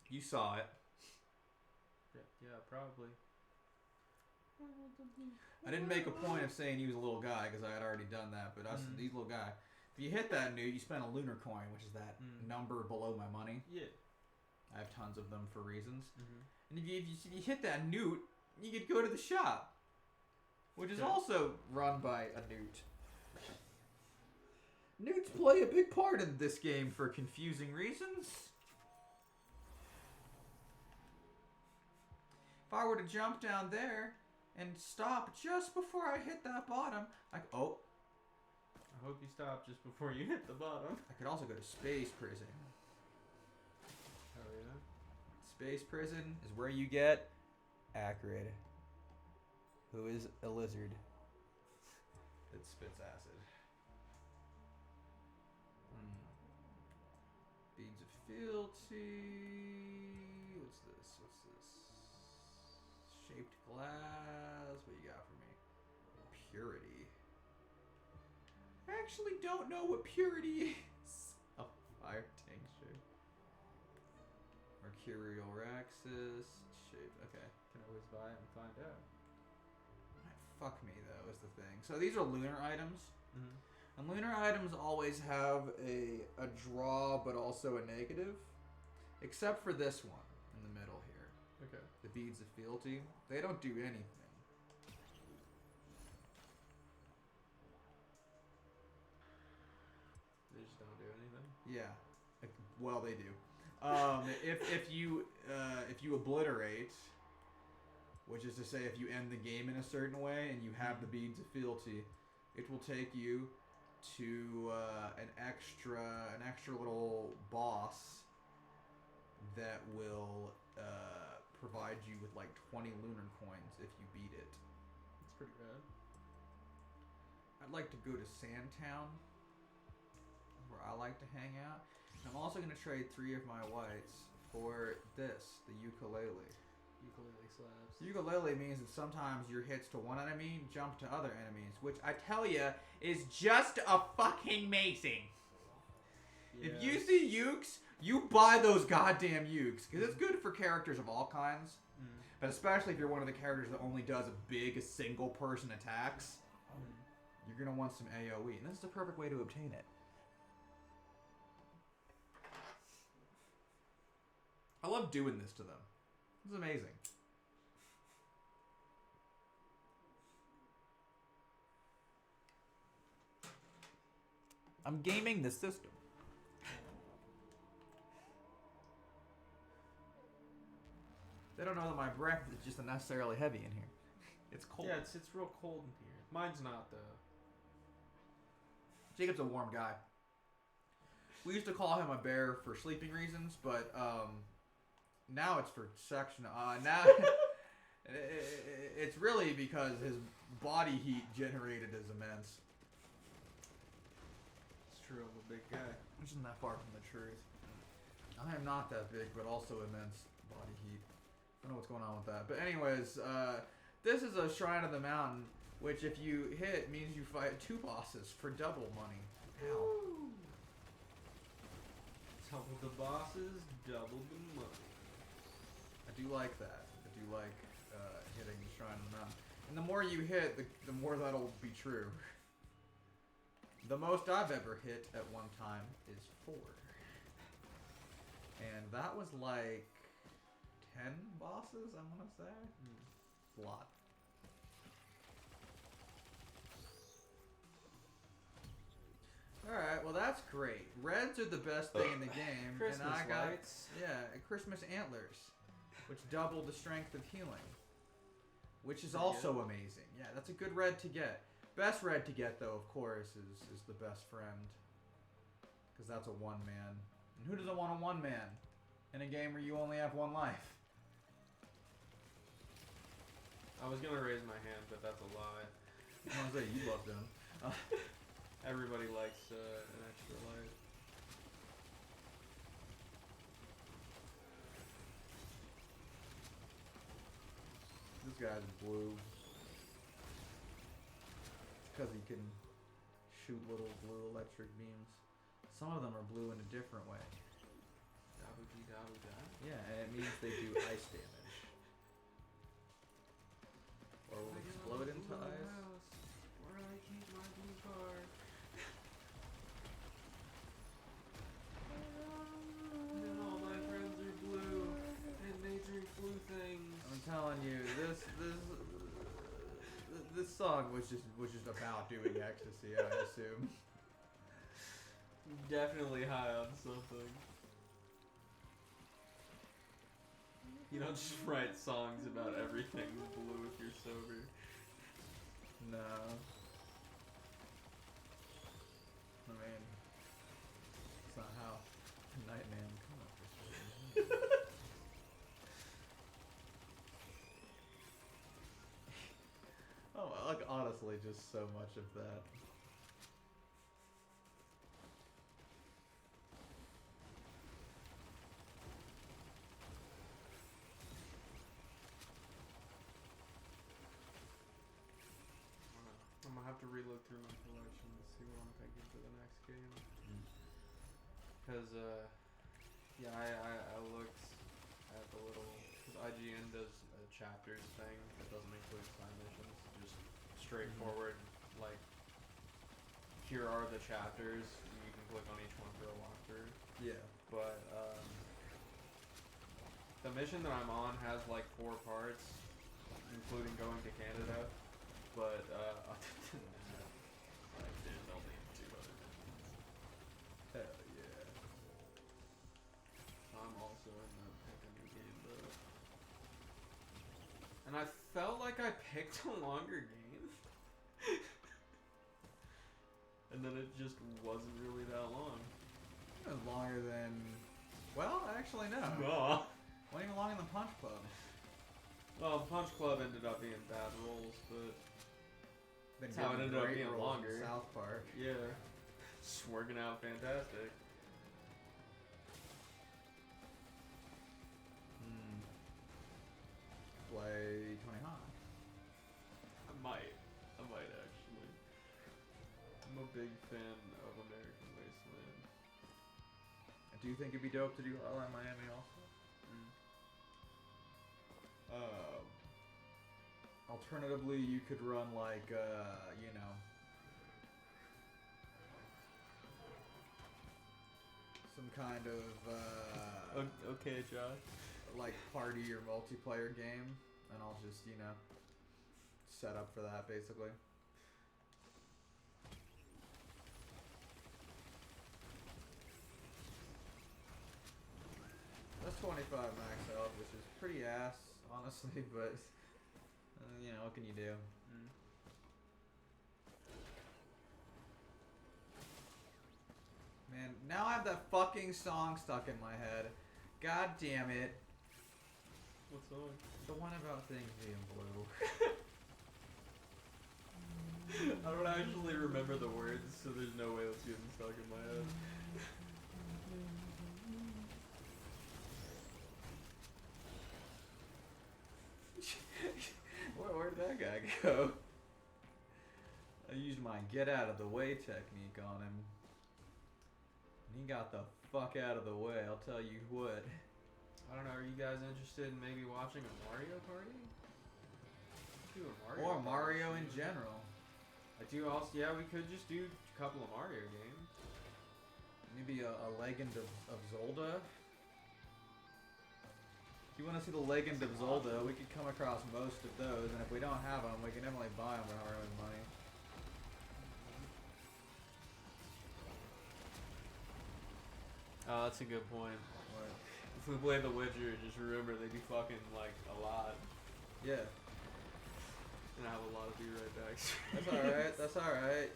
You saw it. Yeah, probably. I didn't make a point of saying he was a little guy because I had already done that, but these little guy. If you hit that newt, you spend a lunar coin, which is that number below my money. Yeah. I have tons of them for reasons. And if you hit that newt, you could go to the shop, which is also run by a newt. Newts play a big part in this game for confusing reasons. If I were to jump down there and stop just before I hit that bottom, I hope you stop just before you hit the bottom. I could also go to Space Prison. Oh yeah? Space Prison is where you get Acrid, who is a lizard that spits acid. Beads of fealty. What's this? Shaped glass. What you got for me? Purity. I actually don't know what purity is. A fire tincture. Mercurial Raxus. Shaped. Okay. Can always buy it and find out. Fuck me though is the thing. So these are lunar items. And lunar items always have a draw, but also a negative. Except for this one in the middle here. Okay. The beads of fealty. They don't do anything. They just don't do anything? Yeah. Well, they do. If you obliterate, which is to say if you end the game in a certain way and you have the beads of fealty, it will take you to an extra little boss that will provide you with like 20 lunar coins if you beat it. That's pretty bad. I'd like to go to Sandtown, where I like to hang out. I'm also going to trade 3 of my whites for this, the ukulele. Ukulele slaps. Ukulele means that sometimes your hits to one enemy jump to other enemies, which I tell you is just a fucking amazing. Yeah. If you see ukes, you buy those goddamn ukes, because it's good for characters of all kinds, but especially if you're one of the characters that only does big single person attacks, you're going to want some AoE, and this is the perfect way to obtain it. I love doing this to them. It's amazing. I'm gaming the system. They don't know that my breath is just unnecessarily heavy in here. It's cold. Yeah, it's real cold in here. Mine's not, though. Jacob's a warm guy. We used to call him a bear for sleeping reasons, but now it's for section. Now it's really because his body heat generated is immense. It's true, I'm a big guy. Which isn't that far from the truth. I am not that big, but also immense body heat. I don't know what's going on with that. But anyways, this is a Shrine of the Mountain, which if you hit means you fight 2 bosses for double money. Ow. Double the bosses, double the money. I do like that. I do like hitting the Shrine of the Mountain. And the more you hit, the more that'll be true. The most I've ever hit at one time is 4. And that was like 10 bosses, I want to say. A lot. Alright, well that's great. Reds are the best thing in the game. Christmas and I got, lights. Yeah, Christmas antlers, which double the strength of healing. Which is also amazing. Yeah, that's a good red to get. Best red to get, though, of course, is the best friend. Because that's a one-man. And who doesn't want a one-man in a game where you only have 1 life? I was gonna raise my hand, but that's a lie. I was gonna say, you love them. Everybody likes an extra life. This guy's blue. Because he can shoot little blue electric beams. Some of them are blue in a different way. Dabu-dee-dabu-da. Yeah, and it means they do ice damage. Or will explode into ice. House where I keep my blue car. And all my friends are blue, and they drink blue things. I'm telling you, this song was just about doing ecstasy, I assume. Definitely high on something. You don't just write songs about everything blue if you're sober. No. I mean, it's not how Nightman come up with shit. Oh, like honestly, just so much of that. I'm gonna have to relook through my collection to see what I'm picking for the next game. Cause yeah, I looked at the little, cause IGN does a chapters thing that doesn't include side missions, just straightforward like here are the chapters. You can click on each one for a walkthrough. Yeah. But the mission that I'm on has like 4 parts, including going to Canada. But other than that, there's only 2 other missions. Hell yeah. I'm also in the pick a new game though. And I felt like I picked a longer game. And then it just wasn't really that long. It was longer than... Well, actually no. Oh. Wasn't even longer than Punch Club. Well, Punch Club ended up being bad rolls, but that's how it ended up being longer. South Park. Yeah. Just working out fantastic. Play Tony Hawk. I might actually. I'm a big fan of American Wasteland. Do you think it'd be dope to do Hotline Miami also? Alternatively, you could run like, you know, some kind of, okay, Josh. like party or multiplayer game, and I'll just, you know, set up for that basically. That's 25 max health, which is pretty ass, honestly, but, you know, what can you do? Man, now I have that fucking song stuck in my head. God damn it. What song? The one about things being blue. I don't actually remember the words, so there's no way it's getting stuck in my head. Where'd that guy go? I used my get out of the way technique on him. And he got the fuck out of the way, I'll tell you what. I don't know, are you guys interested in maybe watching a Mario Party? Do a Mario Or Party Mario in stream. general. I do also, yeah, we could just do a couple of Mario games. Maybe a Legend of Zelda? If you want to see the Legend of Zelda, we could come across most of those, and if we don't have them, we can definitely buy them with our own money. Oh, that's a good point. What? If we play The Witcher, just remember they be fucking like a lot. Yeah. And I have a lot of be-right-backs. That's alright, that's alright.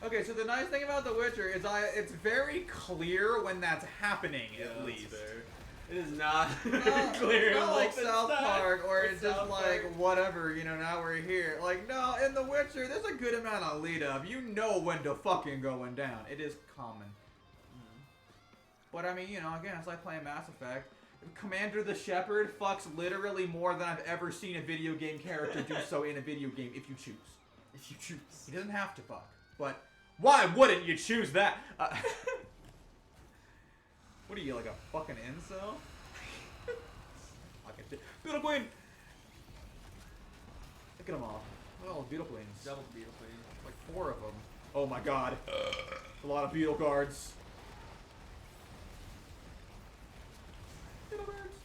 Okay, so the nice thing about The Witcher is it's very clear when that's happening, at least. Fair. It is not No, clear. It's not like Wolfenstein South Park, or or it's just South like, Park. whatever, you know, now we're here. Like, no, in The Witcher, there's a good amount of lead up. You know when to fucking going down. It is common. But I mean, you know, again, it's like playing Mass Effect. Commander the Shepherd fucks literally more than I've ever seen a video game character do so in a video game, if you choose. If you choose. He doesn't have to fuck, but why wouldn't you choose that? What are you, like a fucking incel? Beetle Queen! Look at them all. Look at all the Beetle Queens. Double Beetle Queen. Like 4 of them. Oh my god. A lot of Beetle guards. Beetle guards.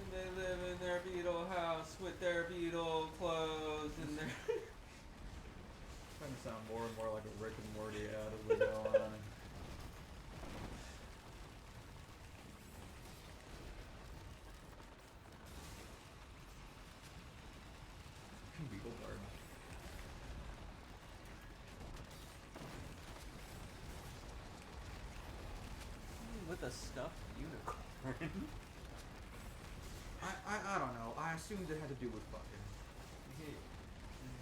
And they live in their beetle house with their beetle clothes and their... Trying to sound more and more like a Rick and Morty ad as we go on. Beetle guard. With a stuffed unicorn. I don't know. I assumed it had to do with fucking.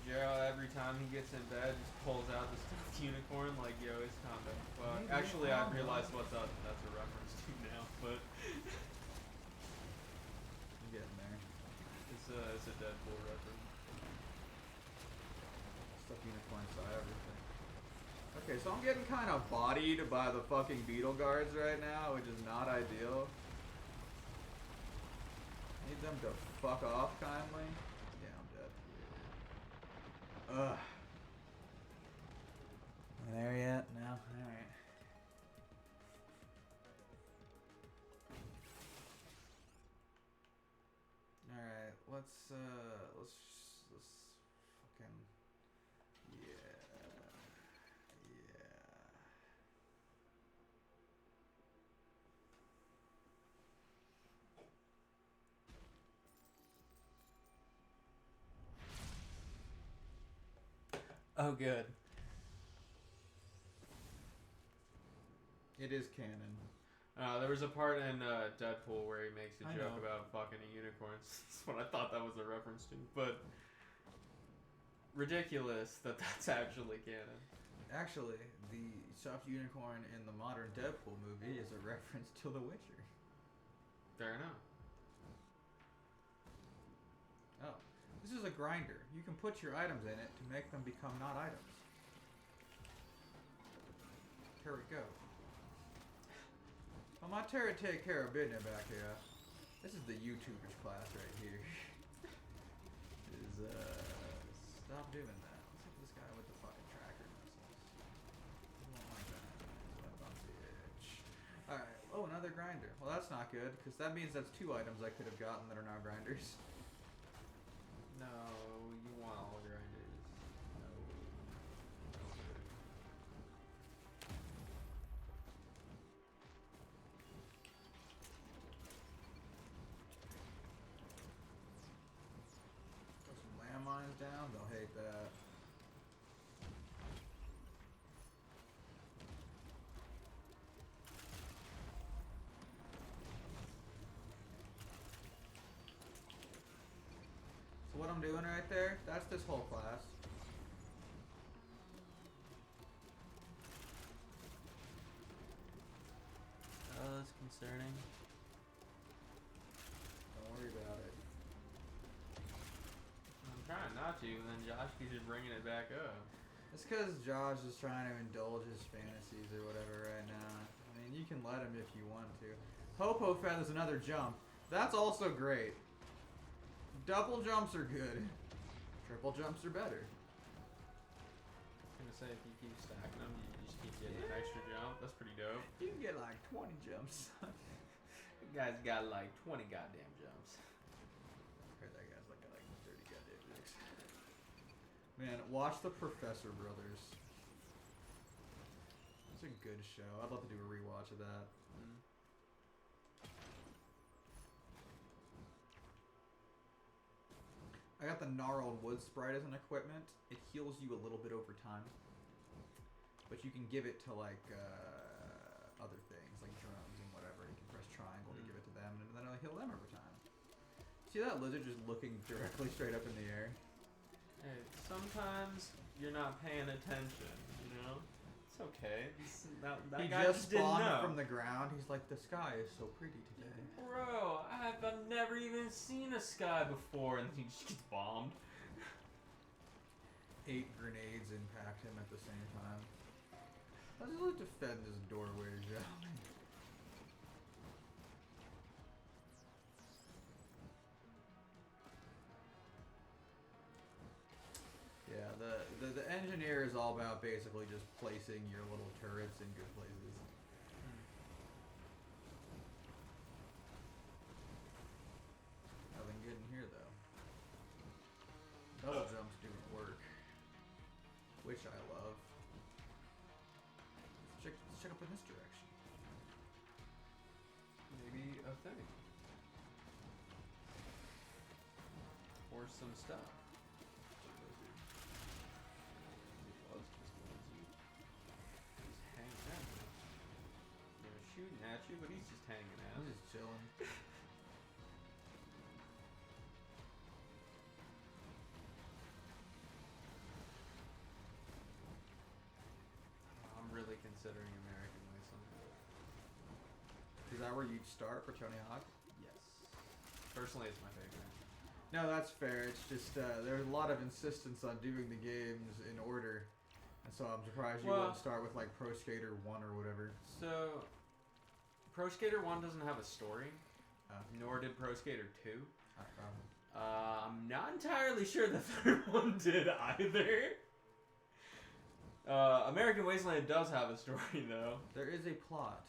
Gerald, every time he gets in bed, just pulls out the stuffed unicorn like, yo, it's time to fuck. Maybe Actually, I'll I've realized what that's a reference to now, but I'm getting there. it's a Deadpool reference. Stuff unicorns saw everything. Okay, so I'm getting kind of bodied by the fucking beetle guards right now, which is not ideal. Need them to fuck off kindly. Yeah, I'm dead. Ugh. There yet? No. All right. All right. Let's fucking yeah. Oh, good. It is canon. There was a part in Deadpool where he makes a I joke know. about fucking a unicorn. That's what I thought that was a reference to. But ridiculous that that's actually canon. Actually, the soft unicorn in the modern Deadpool movie is a reference to The Witcher. Fair enough. Oh, this is a grinder. You can put your items in it to make them become not items. Here we go. Well, my Terra take care of business back here. This is the YouTubers class right here. Stop doing that. What's up with this guy with the fucking tracker missiles? I don't like that. Son of a bitch. Alright, oh, another grinder. Well, that's not good, because that means that's 2 items I could have gotten that are now grinders. No, you want all grinders. No. Put some landmines down, they'll hate that. So what I'm doing right there, that's this whole class. Oh, that's concerning. Don't worry about it. I'm trying not to, and then Josh keeps just bringing it back up. It's because Josh is trying to indulge his fantasies or whatever right now. I mean, you can let him if you want to. Popo feathers another jump. That's also great. Double jumps are good. Triple jumps are better. I'm gonna say if you keep stacking them, you just keep getting an extra jump. That's pretty dope. You can get like 20 jumps. The guy's got like 20 goddamn jumps. Heard that guy's like 30 goddamn jumps. Man, watch the Professor Brothers. It's a good show. I'd love to do a rewatch of that. I got the gnarled wood sprite as an equipment. It heals you a little bit over time, but you can give it to like other things like drones and whatever. You can press triangle to give it to them, and then it'll heal them over time. See that lizard just looking directly straight up in the air? Hey, sometimes you're not paying attention, you know? It's okay. That He guy just didn't spawned know. from the ground. He's like, the sky is so pretty today. Bro, I've never even seen a sky before, and he just gets bombed. 8 grenades impact him at the same time. How does it defend this doorway, gentlemen? Yeah, the engineer is all about basically just placing your little turrets in good places. Nothing good in here though. Double jumps didn't work, which I love. Let's check up in this direction. Maybe a thing. Or some stuff. Shooting at you, but he's just hanging out. I'm just chilling. I'm really considering American Wasteland. Is that where you'd start for Tony Hawk? Yes. Personally, it's my favorite. No, that's fair. It's just there's a lot of insistence on doing the games in order, and so I'm surprised you wouldn't start with like Pro Skater 1 or whatever. So, Pro Skater 1 doesn't have a story, nor did Pro Skater 2. I'm not entirely sure the third one did either. American Wasteland does have a story, though. There is a plot.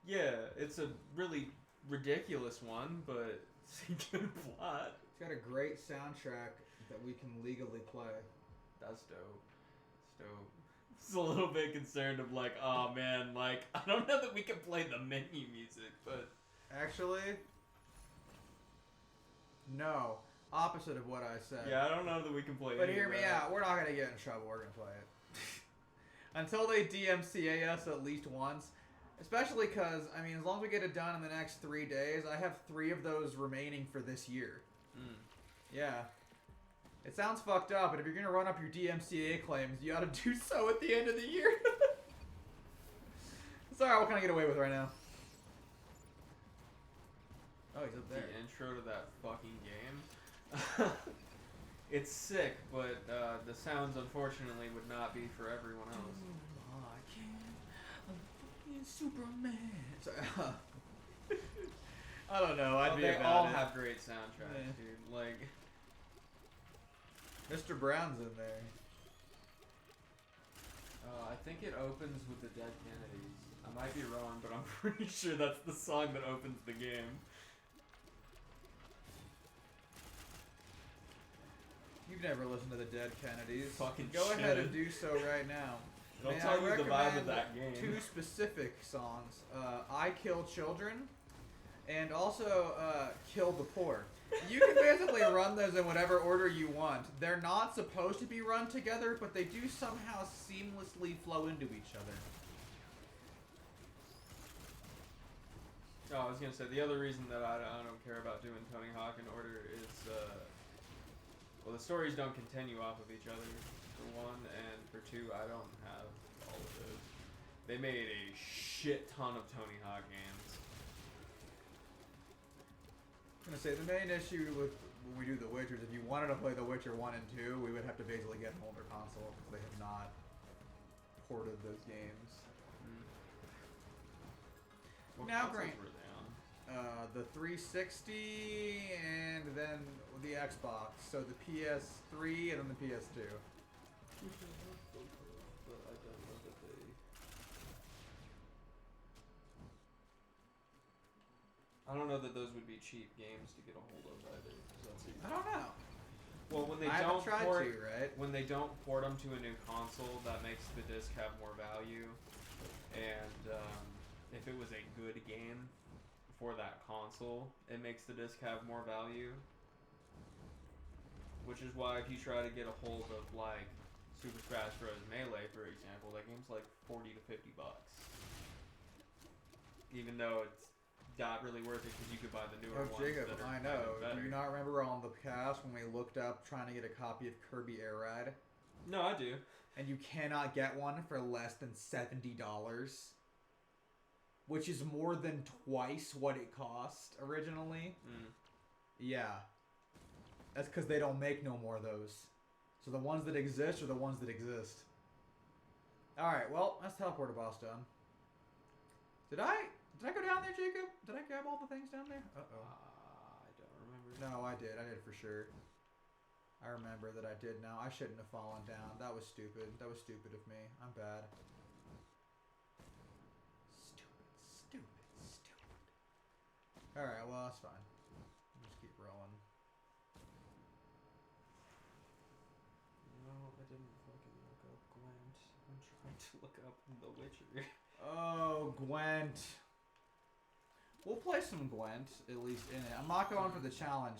Yeah, it's a really ridiculous one, but it's a good plot. It's got a great soundtrack that we can legally play. That's dope. It's dope. Just a little bit concerned of like, oh man, like, I don't know that we can play the menu music, but... Actually, no. Opposite of what I said. Yeah, I don't know that we can play But any hear of me that. out. We're not going to get in trouble. We're going to play it. Until they DMCA us at least once. Especially because, I mean, as long as we get it done in the next 3 days, I have 3 of those remaining for this year. Yeah. It sounds fucked up, but if you're going to run up your DMCA claims, you ought to do so at the end of the year. Sorry, what can I get away with right now? Oh, he's up there. The intro to that fucking game. It's sick, but the sounds, unfortunately, would not be for everyone else. Superman. I don't know. I'd be They about all it. have great soundtracks, dude. Like, Mr. Brown's in there. I think it opens with the Dead Kennedys. I might be wrong, but I'm pretty sure that's the song that opens the game. You've never listened to the Dead Kennedys. Fucking Go ahead should. and do so right now. It'll May tell I you the vibe recommend of that game. 2 specific songs. I Kill Children and also Kill the Poor. You can basically run those in whatever order you want. They're not supposed to be run together, but they do somehow seamlessly flow into each other. Oh, I was gonna say, the other reason that I don't care about doing Tony Hawk in order is, well, the stories don't continue off of each other, for one, and for two, I don't have all of those. They made a shit ton of Tony Hawk games. I'm gonna say the main issue with when we do The Witcher is if you wanted to play The Witcher 1 and 2, we would have to basically get an older console because they have not ported those games. What Now, consoles great. were they on? The 360 and then the Xbox. So the PS3 and then the PS2. But I don't know that they... I don't know that those would be cheap games to get a hold of either. 'Cause that's I don't know. Well, when they I haven't don't tried port, to, right? when they don't port them to a new console, that makes the disc have more value. And if it was a good game for that console, it makes the disc have more value. Which is why if you try to get a hold of like Super Smash Bros. Melee, for example, that game's like $40 to $50. Even though it's not really worth it because you could buy the newer Oh, ones. Jacob, that are I kind of know. better. Do you not remember on the cast when we looked up trying to get a copy of Kirby Air Ride? No, I do. And you cannot get one for less than $70. Which is more than twice what it cost originally. Yeah. That's because they don't make no more of those. So the ones that exist are the ones that exist. Alright, well, let's teleport to boss done. Did I go down there, Jacob? Did I grab all the things down there? Uh-oh. I don't remember. No, I did. I did for sure. I remember that I did now. I shouldn't have fallen down. That was stupid. That was stupid of me. I'm bad. Stupid. Alright, well, that's fine. We'll just keep rolling. No, I didn't fucking look up Gwent. I'm trying to look up The Witcher. Oh, Gwent. We'll play some Gwent, at least in it. I'm not going for the challenge.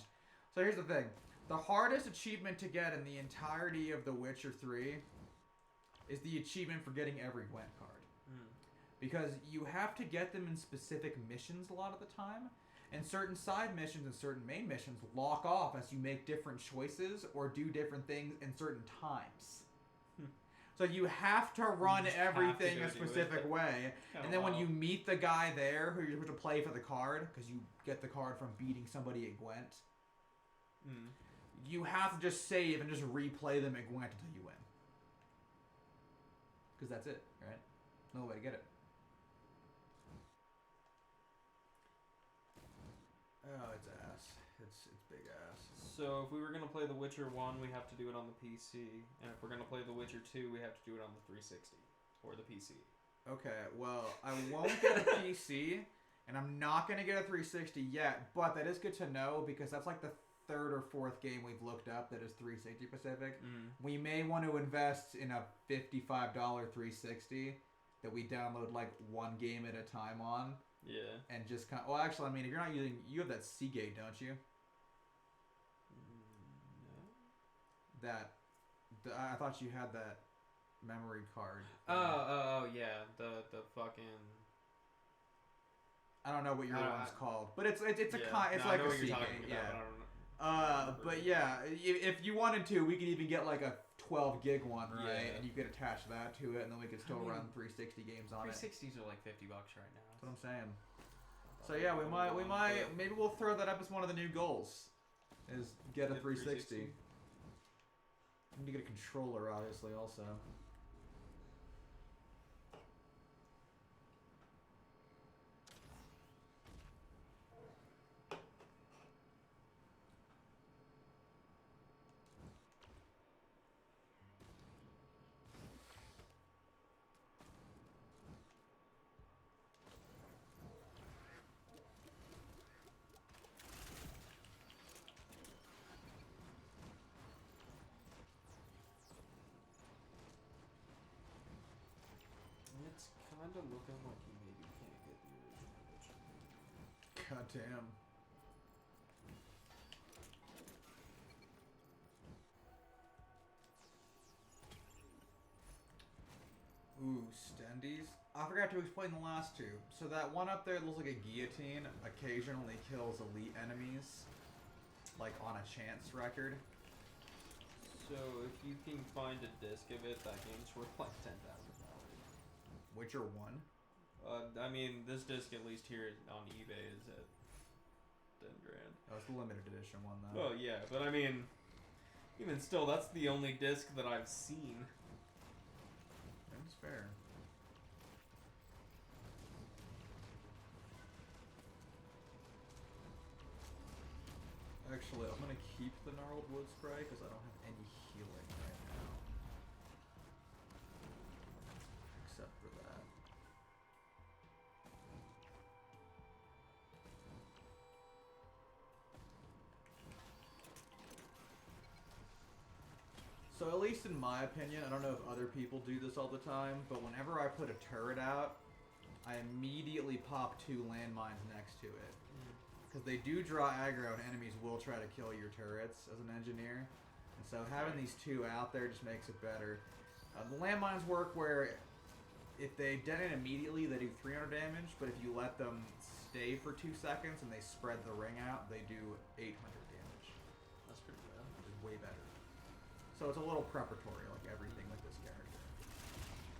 So here's the thing. The hardest achievement to get in the entirety of The Witcher 3 is the achievement for getting every Gwent card. Because you have to get them in specific missions a lot of the time. And certain side missions and certain main missions lock off as you make different choices or do different things in certain times. So you have to run just have to everything go a do specific it. way. Kinda And then when wild. you meet the guy there who you're supposed to play for the card, because you get the card from beating somebody at Gwent, you have to just save and just replay them at Gwent until you win. Because that's it, right? No way to get it. Oh, it's ass. It It's big ass. So if we were gonna play The Witcher 1, we have to do it on the PC, and if we're gonna play The Witcher 2, we have to do it on the 360 or the PC. Okay, well, I won't get a PC, and I'm not gonna get a 360 yet. But that is good to know because that's like the third or fourth game we've looked up that is 360 specific. We may want to invest in a $55 360 that we download like one game at a time on. Yeah. And just kind of, well, actually, I mean, if you're not using, you have that Seagate, don't you? No. I thought you had that memory card. Oh, yeah. The fucking. I don't know what your one's called, but it's like a Seagate. Yeah. But yeah, if you wanted to, we could even get like a 12 gig one, right? Yeah. And you could attach that to it, and then we could still run 360 games on 360s are like $50 right now. That's what I'm saying. So yeah, we might, maybe we'll throw that up as one of the new goals, is get a 360. We need to get a controller, obviously, also. It's kind of looking like you maybe can't get the original Witcher. God damn. Ooh, Stendies. I forgot to explain the last two. So that one up there that looks like a guillotine occasionally kills elite enemies, like on a chance record. So if you can find a disc of it, that game's worth like $10,000. Witcher 1? I mean, this disc at least here on eBay is at $10,000. That was the limited edition one, though. Oh yeah, but I mean, even still, that's the only disc that I've seen. That's fair. Actually, I'm gonna keep the gnarled wood spray because I don't have any healing right now. Except for that. So at least in my opinion, I don't know if other people do this all the time, but whenever I put a turret out, I immediately pop 2 landmines next to it. Because they do draw aggro and enemies will try to kill your turrets as an engineer. And so having these 2 out there just makes it better. The landmines work where if they detonate immediately, they do 300 damage, but if you let them stay for 2 seconds and they spread the ring out, they do 800 damage. That's pretty good. Which is way better. So it's a little preparatory, like everything with this character.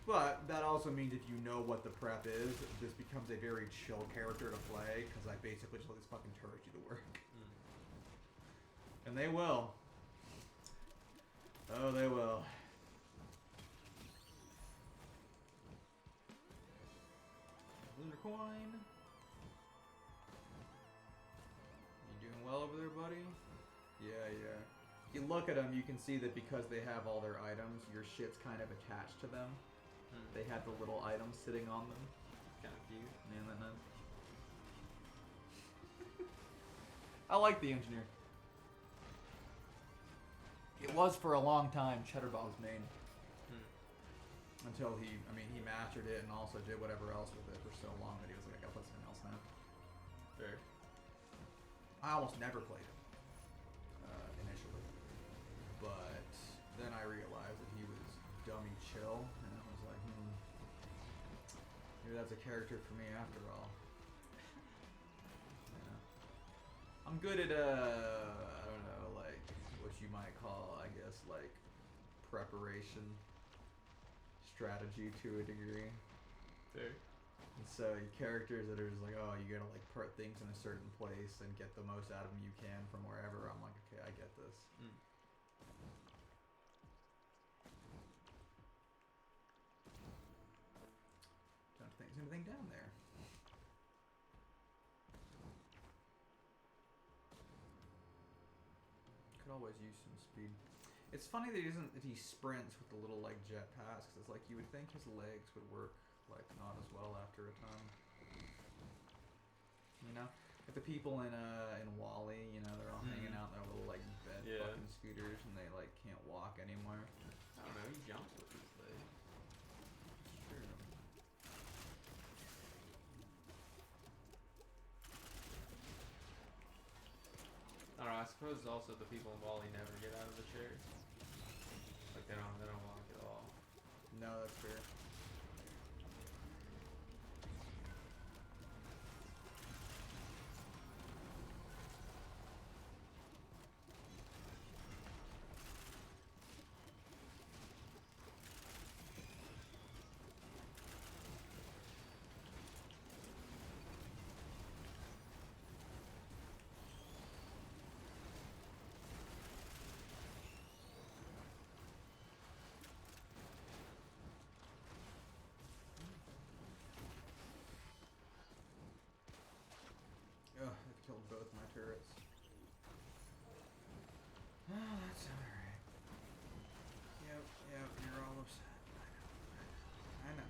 But that also means if you know what the prep is, this becomes a very chill character to play, because I basically just let these fucking turrets do the work. And they will. Oh, they will. Lunar coin. You doing well over there, buddy? Yeah, yeah. If you look at them, you can see that because they have all their items, your shit's kind of attached to them. They have the little items sitting on them. Kind of cute. Man, that nice. I like the engineer. It was for a long time Cheddar Bob's main. Until he mastered it and also did whatever else with it for so long that he was like, I gotta play something else now. Fair. I almost never played him initially, but then I realized that he was dummy chill, and I was like, maybe that's a character for me after all. Yeah. I'm good at I don't know, like what you might call, I guess, like preparation strategy to a degree. Fair. And so characters that are just like, oh, you gotta like put things in a certain place and get the most out of them you can from wherever. I'm like, okay, I get this. Don't think there's anything down there. always use some speed. It's funny that he sprints with the little like jetpacks. It's like you would think his legs would work like not as well after a time. You know, like the people in Wall-E, you know, they're all hanging out in their little like bed fucking scooters, and they like can't walk anymore. I don't know. He jumps with his legs. It's true. I don't know. I suppose also the people in Wall-E never get out of the chairs. Like they don't walk at all. No, that's fair. Ugh, they've killed both my turrets. Oh, that's alright. Yep, you're all upset. I know.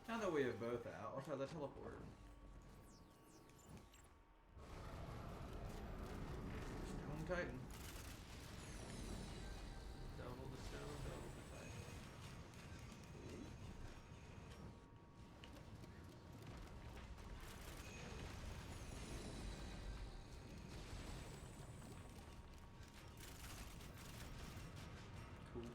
Now that we have both out, I'll try the teleport. Stone Titan. Double the stone, double the titan. Cool.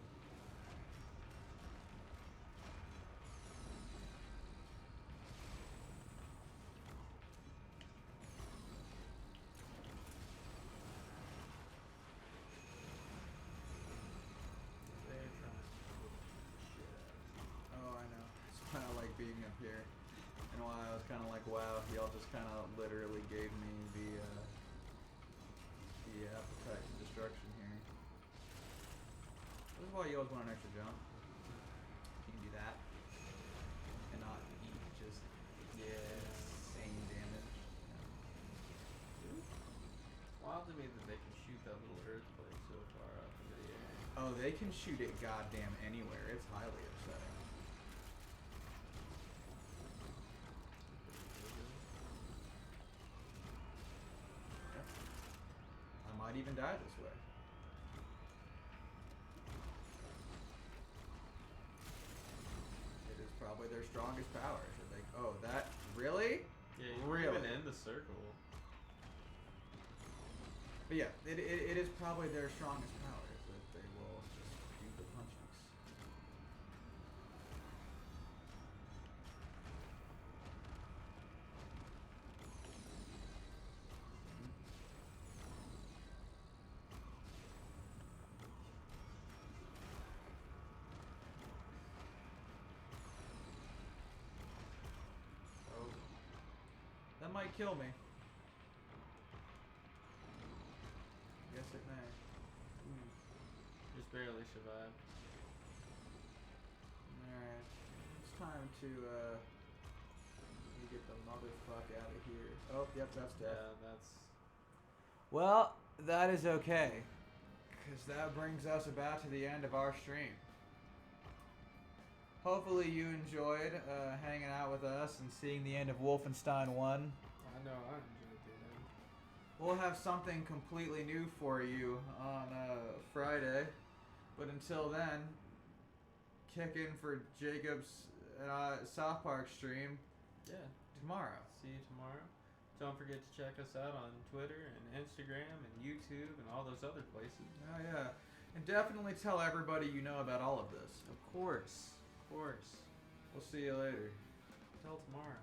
They're trying to shit out. Oh, I know. It's kind of like being up here. And while I was kind of like, wow, y'all just kind of literally gave me the appetite for destruction here. This is why you always want an extra jump. You can do that. And not eat just insane damage. It's wild to me that they can shoot that little earthquake so far up into the air. Oh, they can shoot it goddamn anywhere. It's highly upsetting. Yep. I might even die this way. It is probably their strongest power. So they, oh, that really? Yeah, you Really? can even end the circle. But yeah, it is probably their strongest power. Is that they will just do the punches. Oh, that might kill me. Yes, it may. Just barely survived. Alright. It's time to get the motherfuck out of here. Oh, yep, that's death. Yeah, that's... Well, that is okay. Because that brings us about to the end of our stream. Hopefully you enjoyed hanging out with us and seeing the end of Wolfenstein 1. I know, I enjoyed doing that. We'll have something completely new for you on Friday. But until then, kick in for Jacob's South Park stream tomorrow. See you tomorrow. Don't forget to check us out on Twitter and Instagram and YouTube and all those other places. Oh, yeah. And definitely tell everybody you know about all of this. Of course. Of course. We'll see you later. Till tomorrow.